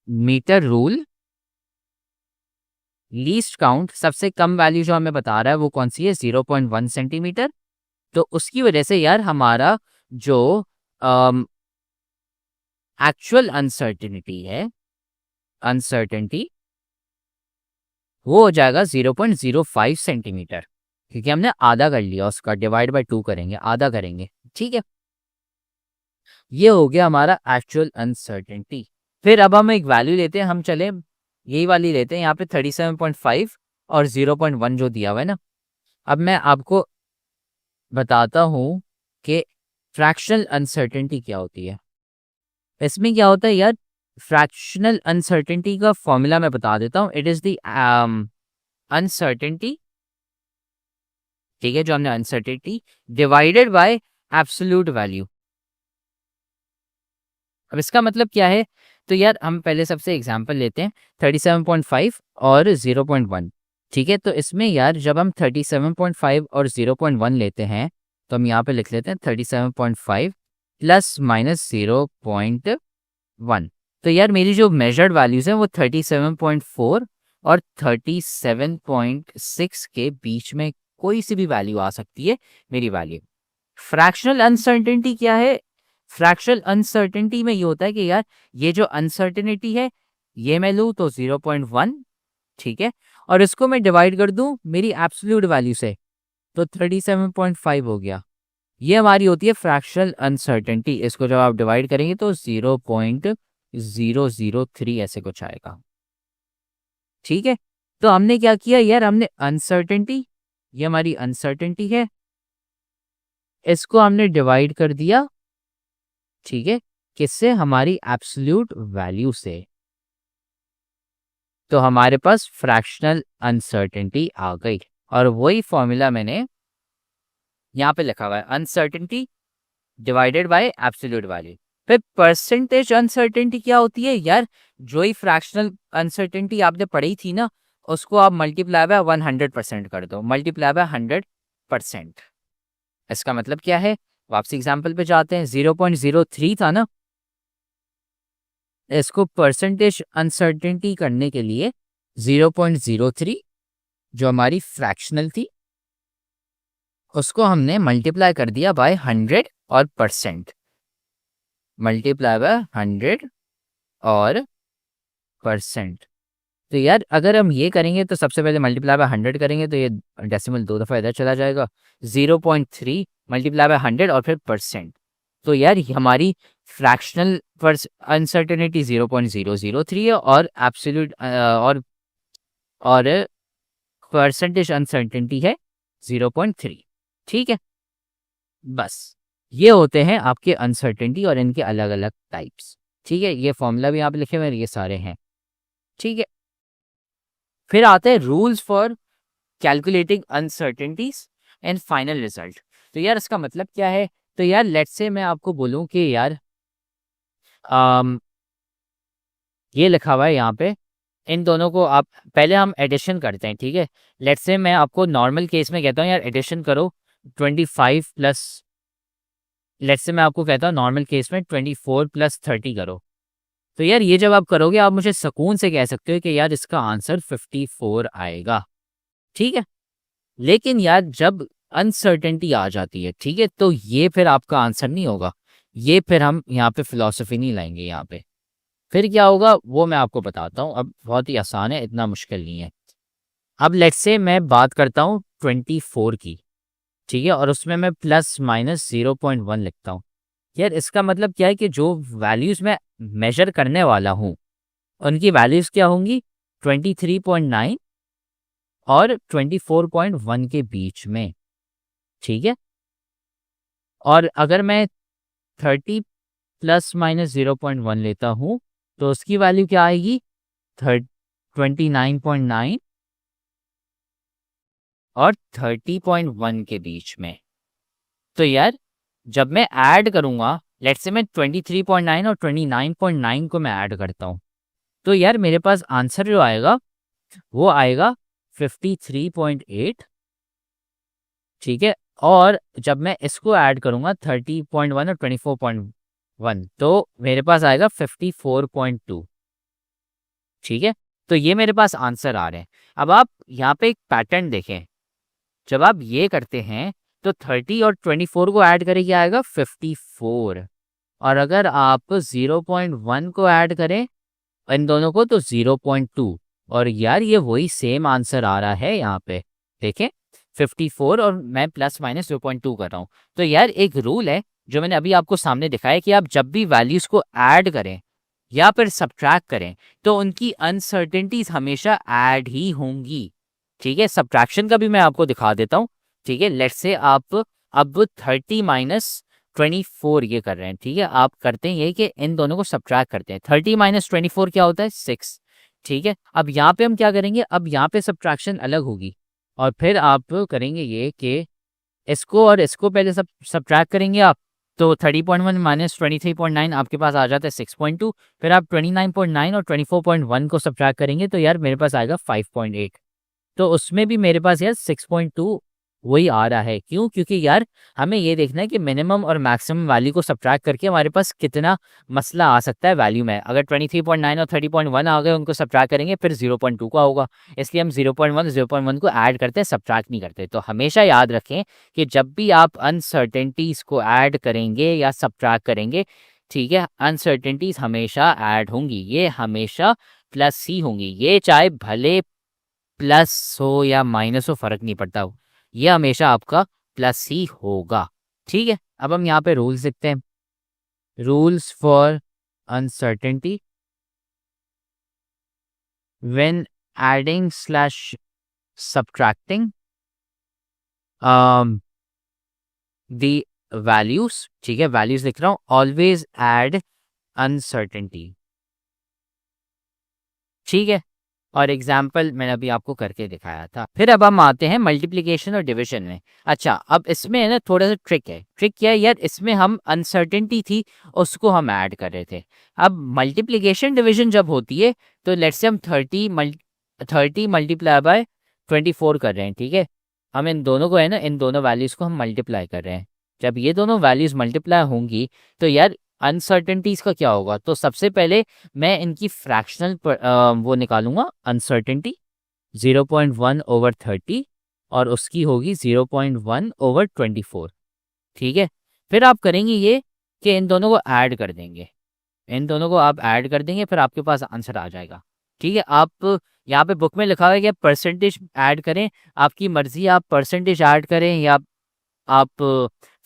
Metre rule, least count, सबसे कम वैल्यू जो हमें बता रहा है वो कौन सी है, 0.1 सेंटीमीटर। तो उसकी वजह से यार हमारा जो एक्चुअल अनसर्टेनिटी है, अनसर्टेनिटी, वो हो जाएगा 0.05 सेंटीमीटर, क्योंकि हमने आधा कर लिया, उसका डिवाइड बाय 2 करेंगे, आधा करेंगे। ठीक है, ये हो गया हमारा एक्चुअल अनसर्टेनिटी। फिर अब हम एक वैल्यू लेते हैं, हम चले यही वाली लेते हैं, यहाँ पे 37.5 और 0.1 जो दिया हुआ है ना। अब मैं आपको बताता हूँ कि फ्रैक्शनल अनसर्टेनिटी क्या होती है। इसमें क्या होता है यार, फ्रैक्शनल अनसर्टेनिटी का फॉर्मूला मैं बता देता हूँ। इट इज द अनसर्टेनिटी, ठीक है, जो हमने uncertainty divided by absolute value. अब इसका मतलब क्या है, तो यार हम पहले सबसे एग्जांपल लेते हैं 37.5 और 0.1। ठीक है, तो इसमें यार जब हम 37.5 और 0.1 लेते हैं तो हम यहाँ पे लिख लेते हैं 37.5 प्लस माइनस 0.1। तो यार मेरी जो मेजर्ड वैल्यूज हैं वो 37.4 और 37.6 के बीच में कोई सी भी वैल्यू आ सकती है मेरी वैल्यू। फ्रैक्शनल अनसर्टेनिटी क्या है, फ्रैक्शनल अनसर्टेनिटी में ये होता है कि यार ये जो अनसर्टेनिटी है ये मैं लूँ तो 0.1, ठीक है, और इसको मैं डिवाइड कर दूं मेरी एब्सोल्यूट वैल्यू से तो 37.5 हो गया। ये हमारी होती है फ्रैक्शनल अनसर्टेनिटी। इसको जब आप डिवाइड करेंगे तो 0.003 ऐसे कुछ आएगा। ठीक है, तो हमने क्या किया यार, हमने अनसर्टेनिटी, ये हमारी अनसर्टेनिटी है, इसको हमने डिवाइड कर दिया, ठीक है, किससे, हमारी एब्सोल्यूट वैल्यू से। तो हमारे पास फ्रैक्शनल अनसर्टेनिटी आ गई और वही फॉर्मूला मैंने यहाँ पे लिखा हुआ है, uncertainty divided by absolute value. फिर परसेंटेज अनसर्टेनिटी क्या होती है यार, जो ही फ्रैक्शनल अनसर्टेनिटी आपने पढ़ी थी ना, उसको आप मल्टीप्लाई बाय 100% कर दो, मल्टीप्लाई बाय 100%। इसका मतलब क्या है, वापसी एग्जाम्पल पे जाते हैं। 0.03 था ना, इसको परसेंटेज अनसर्टेनिटी करने के लिए 0.03 जो हमारी फ्रैक्शनल थी उसको हमने मल्टीप्लाई कर दिया बाय 100 और परसेंट, मल्टीप्लाई बाय 100 और परसेंट। तो यार अगर हम ये करेंगे तो सबसे पहले मल्टीप्लाई बाय 100 करेंगे तो ये डेसिमल 2 दफ़ा इधर चला जाएगा, 0.3 मल्टीप्लाई बाय 100 और फिर परसेंट। तो यार हमारी फ्रैक्शनल अनसर्टेनिटी 0.003 है और एब्सोल्यूट और परसेंटेज अनसर्टेनिटी है 0.3। ठीक है, बस ये होते हैं आपके अनसर्टेनिटी और इनके अलग अलग टाइप्स। ठीक है, ये फॉर्मूला भी आप लिखे हुए हैं, ये सारे हैं। ठीक है, फिर आते हैं rules for calculating uncertainties and final result. तो यार इसका मतलब क्या है? तो यार लेट्स से मैं आपको बोलूं कि यार ये लिखा हुआ है यहाँ पे, इन दोनों को आप पहले हम एडिशन करते हैं। ठीक है, लेट्स से मैं आपको नॉर्मल केस में कहता हूँ यार एडिशन करो 25 प्लस, लेट्स से मैं आपको कहता हूँ नॉर्मल केस में 24 प्लस 30 करो। तो यार ये जब आप करोगे आप मुझे सुकून से कह सकते हो कि यार इसका आंसर 54 आएगा। ठीक है, लेकिन यार जब अनसर्टेनिटी आ जाती है, ठीक है, तो ये फिर आपका आंसर नहीं होगा। ये फिर हम यहाँ पे फिलॉसफी नहीं लाएंगे यहाँ पे। फिर क्या होगा वो मैं आपको बताता हूँ। अब बहुत ही आसान है, इतना मुश्किल नहीं है। अब लेट्स से मैं बात करता हूँ 24 की, ठीक है, और उसमें मैं प्लस माइनस 0.1 लिखता हूँ। यार इसका मतलब क्या है कि जो वैल्यूज़ मैं मेजर करने वाला हूँ उनकी वैल्यूज़ क्या होंगी? 23.9 और 24.1 के बीच में। ठीक है, और अगर मैं 30 प्लस माइनस 0.1 लेता हूँ तो उसकी वैल्यू क्या आएगी? 29.9 और 30.1 के बीच में। तो यार जब मैं ऐड करूँगा, लेट्स से मैं 23.9 और 29.9 को मैं ऐड करता हूँ, तो यार मेरे पास आंसर जो आएगा वो आएगा 53.8। ठीक है, और जब मैं इसको ऐड करूँगा 30.1 और 24.1 तो मेरे पास आएगा 54.2। ठीक है, तो ये मेरे पास आंसर आ रहे हैं। अब आप यहाँ पे एक पैटर्न देखें, जब आप ये करते हैं तो 30 और 24 को ऐड करें क्या आएगा? 54। और अगर आप 0.1 को ऐड करें इन दोनों को तो 0.2। और यार ये वही सेम आंसर आ रहा है यहाँ पे, देखें 54 और मैं प्लस माइनस 0.2 कर रहा हूँ। तो यार एक रूल है जो मैंने अभी आपको सामने दिखाया कि आप जब भी वैल्यूज को ऐड करें या फिर सब्ट्रैक्ट करें तो उनकी अनसर्टेनिटीज हमेशा ऐड ही होंगी। ठीक है, सब्ट्रैक्शन का भी मैं आपको दिखा देता हूँ। ठीक है, लेट्स से आप अब 30 माइनस 24 ये कर रहे हैं। ठीक है, आप करते हैं ये कि इन दोनों को सब्ट्रैक्ट करते हैं। 30 माइनस 24 क्या होता है? 6। ठीक है, अब यहाँ पे हम क्या करेंगे? अब यहाँ पे सब्ट्रैक्शन अलग होगी और फिर आप करेंगे ये कि इसको और इसको पहले सब्ट्रैक्ट करेंगे आप, तो 30.1 माइनस 23.9 आपके पास आ जाता है 6.2। फिर आप 29.9 और 24.1 को सब्ट्रैक्ट करेंगे तो यार मेरे पास आएगा 5.8। तो उसमें भी मेरे पास यार 6.2 वही आ रहा है। क्यों? क्योंकि यार हमें ये देखना है कि मिनिमम और मैक्सिमम वैल्यू को सब्ट्रैक्ट करके हमारे पास कितना मसला आ सकता है वैल्यू में। अगर 23.9 और 30.1 आ गए उनको सब्ट्रैक्ट करेंगे फिर 0.2 का होगा, इसलिए हम 0.1 को ऐड करते हैं, सब्ट्रैक्ट नहीं करते। तो हमेशा याद रखें कि जब भी आप अनसर्टेनिटीज को ऐड करेंगे या सब्ट्रैक्ट करेंगे, ठीक है, अनसर्टेनिटीज हमेशा ऐड होंगी, ये हमेशा प्लस ही होंगी। ये चाहे भले प्लस हो या माइनस हो फर्क नहीं पड़ता, ये हमेशा आपका प्लस ही होगा। ठीक है, अब हम यहाँ पे रूल्स लिखते हैं। Rules for uncertainty when adding slash subtracting the values. ठीक है, वैल्यूज लिख रहा हूँ। Always add uncertainty. ठीक है, और एग्जाम्पल मैंने अभी आपको करके दिखाया था। फिर अब हम आते हैं मल्टीप्लिकेशन और डिवीजन में। अच्छा, अब इसमें है ना थोड़ा सा ट्रिक है। ट्रिक क्या है यार? इसमें हम अनसर्टेनिटी थी उसको हम ऐड कर रहे थे। अब मल्टीप्लिकेशन डिवीजन जब होती है तो लेट्स से हम 30 मल्टीप्लाई बाय 24 कर रहे हैं। ठीक है, हम इन दोनों को है ना, इन दोनों वैल्यूज़ को हम मल्टीप्लाई कर रहे हैं। जब ये दोनों वैल्यूज़ मल्टीप्लाई होंगी तो यार अनसर्टेनिटीज का क्या होगा? तो सबसे पहले मैं इनकी फ्रैक्शनल वो निकालूंगा अनसर्टेनिटी 0.1 ओवर 30 और उसकी होगी 0.1 ओवर 24। ठीक है, फिर आप करेंगे ये कि इन दोनों को ऐड कर देंगे, इन दोनों को आप ऐड कर देंगे फिर आपके पास आंसर आ जाएगा। ठीक है, आप यहाँ पे बुक में लिखा हुआ है कि परसेंटेज ऐड करें, आपकी मर्जी, आप परसेंटेज ऐड करें या आप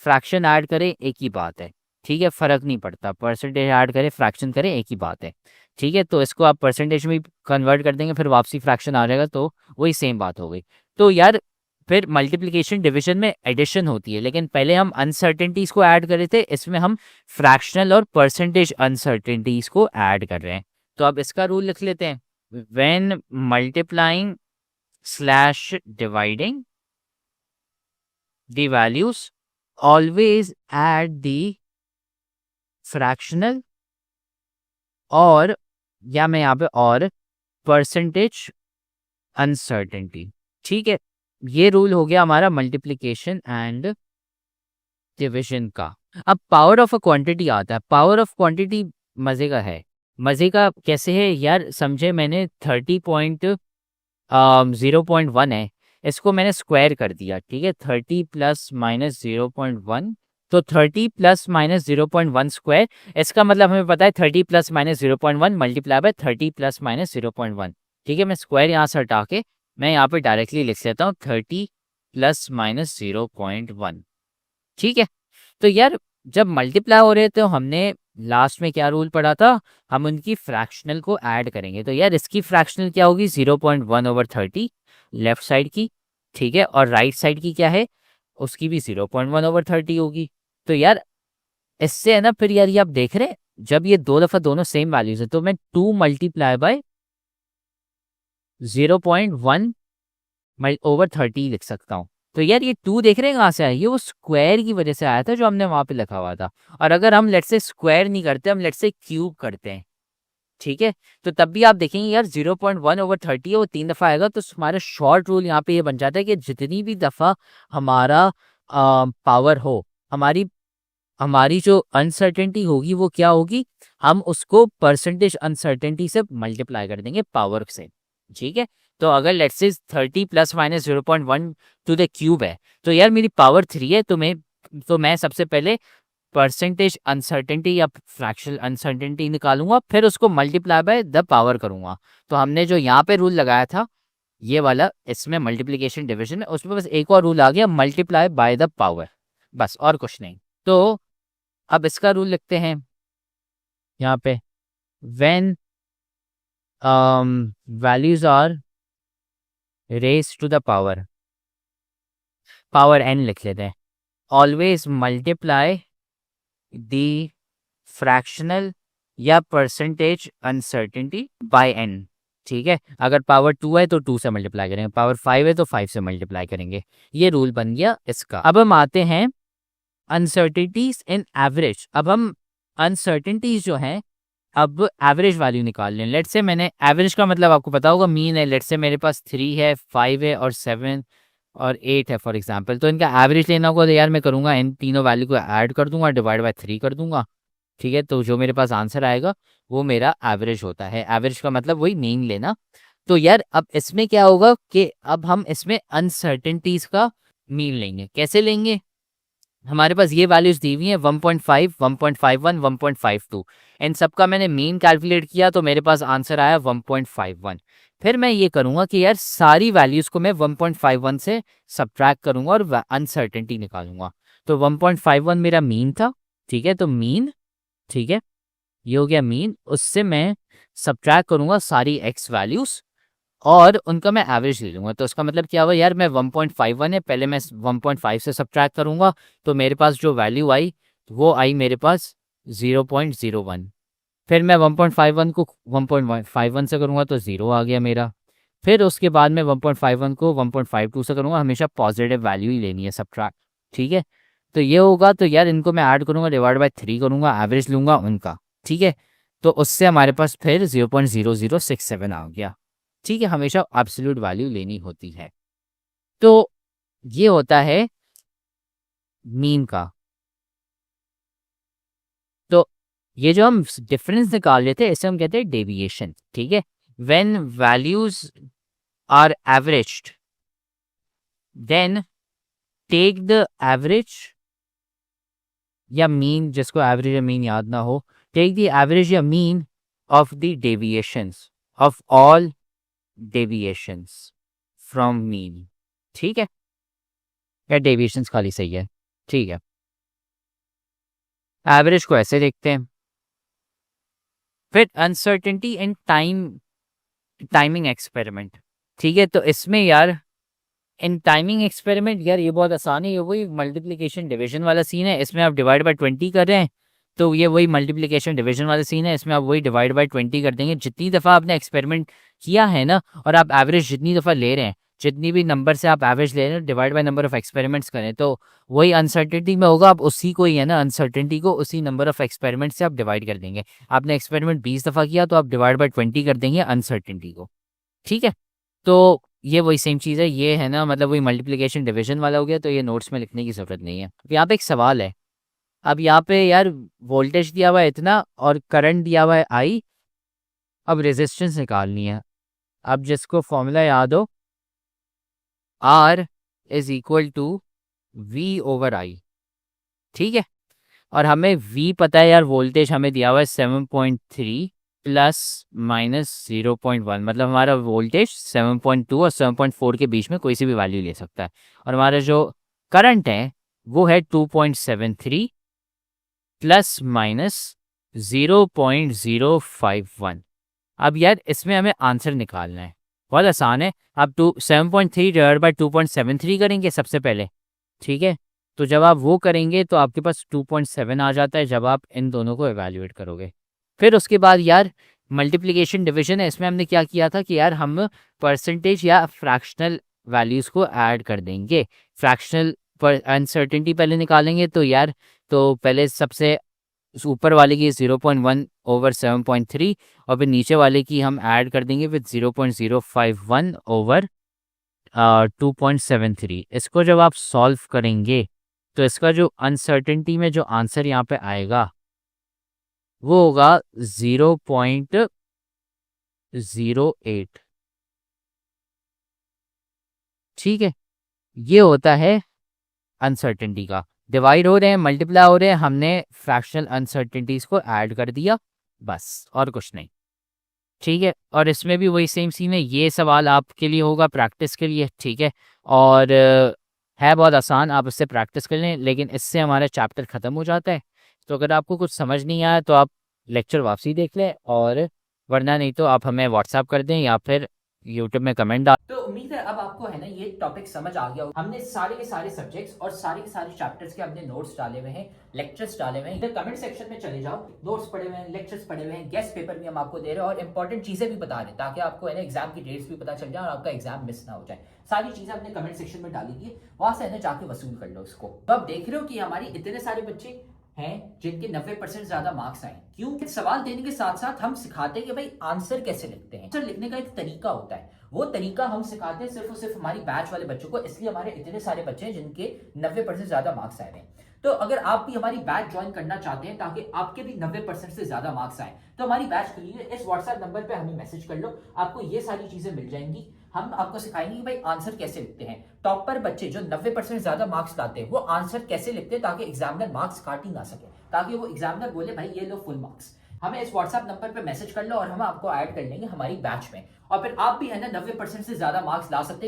फ्रैक्शन ऐड करें, एक ही बात है। ठीक है, फर्क नहीं पड़ता, परसेंटेज ऐड करें फ्रैक्शन करें एक ही बात है। ठीक है, तो इसको आप परसेंटेज में कन्वर्ट कर देंगे, फिर वापसी फ्रैक्शन आ जाएगा, तो वही सेम बात हो गई। तो यार फिर मल्टीप्लिकेशन डिवीजन में एडिशन होती है, लेकिन पहले हम अनसर्टेनिटीज को ऐड कर रहे थे, इसमें हम फ्रैक्शनल और परसेंटेज अनसर्टेनिटीज को ऐड कर रहे हैं। तो अब इसका रूल लिख लेते हैं, when multiplying slash dividing the values always add the fractional और, या मैं यहाँ पे और, परसेंटेज अनसर्टेनिटी। ठीक है, ये रूल हो गया हमारा मल्टीप्लिकेशन एंड डिवीजन का। अब पावर ऑफ अ क्वांटिटी आता है। पावर ऑफ क्वांटिटी मजे का है। मजे का कैसे है यार, समझे मैंने 30.0.1 है, इसको मैंने स्क्वायर कर दिया। ठीक है, 30 प्लस माइनस 0.1, तो 30 प्लस माइनस 0.1 स्क्वायर, इसका मतलब हमें पता है 30 plus minus 0.1 multiply by 30 plus minus 0.1। ठीक है, मैं स्क्वायर यहाँ से हटा के मैं यहाँ पे डायरेक्टली लिख लेता हूँ 30 प्लस माइनस 0.1। ठीक है, तो यार जब मल्टीप्लाई हो रहे तो हमने लास्ट में क्या रूल पढ़ा था, हम उनकी फ्रैक्शनल को ऐड करेंगे। तो यार इसकी फ्रैक्शनल क्या होगी, 0.1/30 लेफ्ट साइड की। ठीक है, और राइट साइड की क्या है, उसकी भी 0.1/30 होगी। तो यार इससे है ना, फिर यार ये आप देख रहे हैं जब ये दो दफा दोनों सेम वैल्यूज है, तो मैं 2 मल्टीप्लाई बाय 0.1/30 लिख सकता हूँ। तो यार ये 2 देख रहे हैं कहाँ से आया, ये वो स्क्वायर की वजह से आया था जो हमने वहां पे लिखा हुआ था। और अगर हम लेट से स्क्वायर नहीं करते, हम लेट से क्यूब करते हैं, ठीक है, तो तब भी आप देखेंगे यार 0.1/30 है, वो 3 दफा आएगा। तो हमारा शॉर्ट रूल यहाँ पे ये बन जाता है कि जितनी भी दफा हमारा पावर हो, हमारी हमारी जो अनसर्टेनिटी होगी वो क्या होगी, हम उसको परसेंटेज अनसर्टेनिटी से मल्टीप्लाई कर देंगे पावर से। ठीक है, तो अगर let's say 30 plus minus 0.1 to the cube है, तो यार मेरी पावर 3 है, तो मैं सबसे पहले परसेंटेज अनसर्टेनिटी या फ्रैक्शनल अनसर्टेनिटी निकालूंगा, फिर उसको मल्टीप्लाई बाय द पावर करूंगा। तो हमने जो यहाँ पे रूल लगाया था ये वाला, इसमें मल्टीप्लिकेशन डिवीजन में, उसमें बस एक और रूल आ गया, मल्टीप्लाई बाय द पावर, बस और कुछ नहीं। तो अब इसका रूल लिखते हैं यहाँ पे, when values are raise to the power n लिख लेते हैं, ऑलवेज मल्टीप्लाई द फ्रैक्शनल या परसेंटेज अनसर्टेनिटी बाय n। ठीक है, अगर पावर 2 है तो 2 से मल्टीप्लाई करेंगे, पावर 5 है तो 5 से मल्टीप्लाई करेंगे। ये रूल बन गया इसका। अब हम आते हैं अनसर्टेनिटीज इन एवरेज। अब हम अनसर्टेनिटीज जो हैं, अब एवरेज वैल्यू निकाल लें। लेट्स से मैंने एवरेज का मतलब आपको पता होगा, मीन है। लेट्स से मेरे पास 3 है, 5 है और 7 और 8 है फॉर एग्जांपल। तो इनका एवरेज लेना होगा, तो यार मैं करूँगा इन तीनों वैल्यू को ऐड कर दूंगा, डिवाइड बाय 3 कर दूंगा। ठीक है, तो जो मेरे पास आंसर आएगा वो मेरा एवरेज होता है। एवरेज का मतलब वही मीन लेना। तो यार अब इसमें क्या होगा कि अब हम इसमें अनसर्टेनिटीज का मीन लेंगे। कैसे लेंगे, हमारे पास ये वैल्यूज दी हुई हैं 1.5, 1.51, 1.52। इन सब का मैंने मीन कैलकुलेट किया तो मेरे पास आंसर आया 1.51। फिर मैं ये करूँगा कि यार सारी वैल्यूज़ को मैं 1.51 से सब्ट्रैक्ट करूँगा और अनसर्टेनिटी निकालूंगा। तो 1.51 मेरा मीन था। ठीक है, तो मीन, ठीक है, ये हो गया मीन। उससे मैं सब्ट्रैक्ट करूँगा सारी एक्स वैल्यूज़ और उनका मैं एवरेज ले लूँगा। तो उसका मतलब क्या हुआ यार, मैं 1.51 है, पहले मैं 1.5 से सब्ट्रैक्ट करूँगा, तो मेरे पास जो वैल्यू आई वो आई मेरे पास 0.01। फिर मैं 1.51 को 1.51 से करूँगा तो 0 आ गया मेरा। फिर उसके बाद मैं 1.51 को 1.52 से करूँगा, हमेशा पॉजिटिव वैल्यू ही लेनी है सब्ट्रैक्ट। ठीक है, तो ये होगा। तो यार इनको मैं ऐड करूँगा, डिवाइड बाय 3 करूँगा, एवरेज लूँगा उनका। ठीक है, तो उससे हमारे पास फिर 0.0067 आ गया। ठीक है, हमेशा एब्सोल्यूट वैल्यू लेनी होती है। तो ये होता है मीन का। तो ये जो हम डिफरेंस निकाल लेते हैं इसे हम कहते हैं डेविएशन। ठीक है, when values are averaged then take the average या मीन, जिसको एवरेज या मीन याद ना हो, टेक द एवरेज या mean of the deviations of all deviations from mean. ठीक है, या डेविएशंस खाली सही है। ठीक है, एवरेज को ऐसे देखते हैं, फिर अनसर्टेनिटी एंड टाइमिंग एक्सपेरिमेंट। ठीक है, तो इसमें यार इन टाइमिंग एक्सपेरिमेंट यार ये बहुत आसान है, ये वही मल्टीप्लिकेशन डिवीजन वाला सीन है। इसमें आप डिवाइड बाय 20 कर रहे हैं, तो ये वही मल्टीप्लिकेशन डिवीजन वाला सीन है। इसमें आप वही डिवाइड बाय 20 कर देंगे। जितनी दफ़ा आपने एक्सपेरिमेंट किया है ना, और आप एवरेज जितनी दफ़ा ले रहे हैं, जितनी भी नंबर से आप एवरेज ले रहे हैं, divide by number of experiments करें, तो वही अनसर्टेनिटी में होगा। आप उसी को ही है ना, अनसर्टेनिटी को उसी नंबर ऑफ एक्सपेरिमेंट से आप डिवाइड कर देंगे। आपने एक्सपेरिमेंट 20 दफ़ा किया तो आप डिवाइड बाय 20 कर देंगे अनसर्टेनिटी को। ठीक है, तो ये वही सेम चीज़ है, ये है ना, मतलब वही मल्टीप्लिकेशन डिवीजन वाला हो गया। तो ये नोट्स में लिखने की ज़रूरत नहीं है। अब यहाँ पे एक सवाल है। अब यहाँ पे यार वोल्टेज दिया हुआ है इतना और करंट दिया हुआ है आई। अब रेजिस्टेंस निकालनी है। अब जिसको फॉर्मूला याद हो, R is equal to V over I. ठीक है, और हमें V पता है यार, वोल्टेज हमें दिया हुआ है 7.3 प्लस माइनस 0.1, मतलब हमारा वोल्टेज 7.2 और 7.4 के बीच में कोई सी भी वैल्यू ले सकता है। और हमारा जो करंट है वो है 2.73 प्लस माइनस 0.051। अब यार इसमें हमें आंसर निकालना है, बहुत आसान है। आप 7.3 डिवाइड बाई 2.73 करेंगे सबसे पहले। ठीक है, तो जब आप वो करेंगे तो आपके पास 2.7 आ जाता है जब आप इन दोनों को एवेल्यूएट करोगे। फिर उसके बाद यार मल्टीप्लिकेशन डिवीजन है, इसमें हमने क्या किया था कि यार हम परसेंटेज या फ्रैक्शनल वैल्यूज़ को ऐड कर देंगे। फ्रैक्शनल पर अनसर्टेनिटी पहले निकालेंगे, तो यार तो पहले सबसे ऊपर वाले की 0.1 ओवर 7.3 और फिर नीचे वाले की हम ऐड कर देंगे विद 0.051 ओवर 2.73। इसको जब आप सॉल्व करेंगे तो इसका जो अनसर्टेनिटी में जो आंसर यहाँ पे आएगा वो होगा 0.08। ठीक है, ये होता है अनसर्टेनिटी का। डिवाइड हो रहे हैं, मल्टीप्लाई हो रहे हैं, हमने फ्रैक्शनल अनसर्टेनिटीज को ऐड कर दिया, बस और कुछ नहीं। ठीक है, और इसमें भी वही सेम सीन है। ये सवाल आपके लिए होगा प्रैक्टिस के लिए। ठीक है, और है बहुत आसान, आप इससे प्रैक्टिस कर लें, लेकिन इससे हमारा चैप्टर ख़त्म हो जाता है। तो अगर आपको कुछ समझ नहीं आया तो आप लेक्चर वापसी देख लें, और वरना नहीं तो आप हमें व्हाट्सएप कर दें या फिर यूट्यूब में कमेंट डाल। तो उम्मीद है अब आपको है ना ये टॉपिक समझ आ गया होगा। हमने सारे के सारे सब्जेक्ट्स और सारे के सारे चैप्टर्स के अपने नोट्स डाले हुए हैं, लेक्चर्स डाले हुए हैं। इधर कमेंट सेक्शन में चले जाओ, नोट्स पढ़े हुए हैं, लेक्चर्स पढ़े हुए हैं, गेस्ट पेपर भी हम आपको दे रहे हैं और इंपॉर्टेंट चीजें भी बता रहे हैं, ताकि आपको है ना एग्जाम की डेट्स भी पता चल जाए और आपका एग्जाम मिस ना हो जाए। सारी चीजें अपने कमेंट सेक्शन में डाली थी, वहां से है ना जाके वसूल कर लो इसको। तो आप देख रहे हो कि हमारी इतने सारे बच्चे हैं जिनके 90% ज्यादा मार्क्स आए। क्यों? सवाल देने के साथ साथ हम सिखाते हैं कि भाई आंसर कैसे लिखते हैं। आंसर लिखने का एक तरीका होता है, वो तरीका हम सिखाते हैं सिर्फ और सिर्फ हमारी बैच वाले बच्चों को। इसलिए हमारे इतने सारे बच्चे हैं जिनके 90% ज्यादा मार्क्स आए हैं। तो अगर आप भी हमारी बैच ज्वाइन करना चाहते हैं ताकि आपके भी 90% से ज्यादा मार्क्स आए, तो हमारी बैच के लिए इस व्हाट्सएप नंबर पे हमें मैसेज कर लो, आपको ये सारी चीजें मिल जाएंगी। हम आपको सिखाएंगे कि भाई आंसर कैसे लिखते हैं। टॉपर बच्चे जो 90% ज्यादा मार्क्स लाते हैं वो आंसर कैसे लिखते हैं ताकि एग्जामिनर मार्क्स काट ही ना सके, ताकि वो एग्जामिनर बोले भाई ये लो फुल मार्क्स। हमें इस व्हाट्सएप नंबर पे मैसेज कर लो और हम आपको ऐड कर लेंगे हमारी बैच में, और फिर आप भी है ना 90% से ज्यादा मार्क्स ला सकते हैं।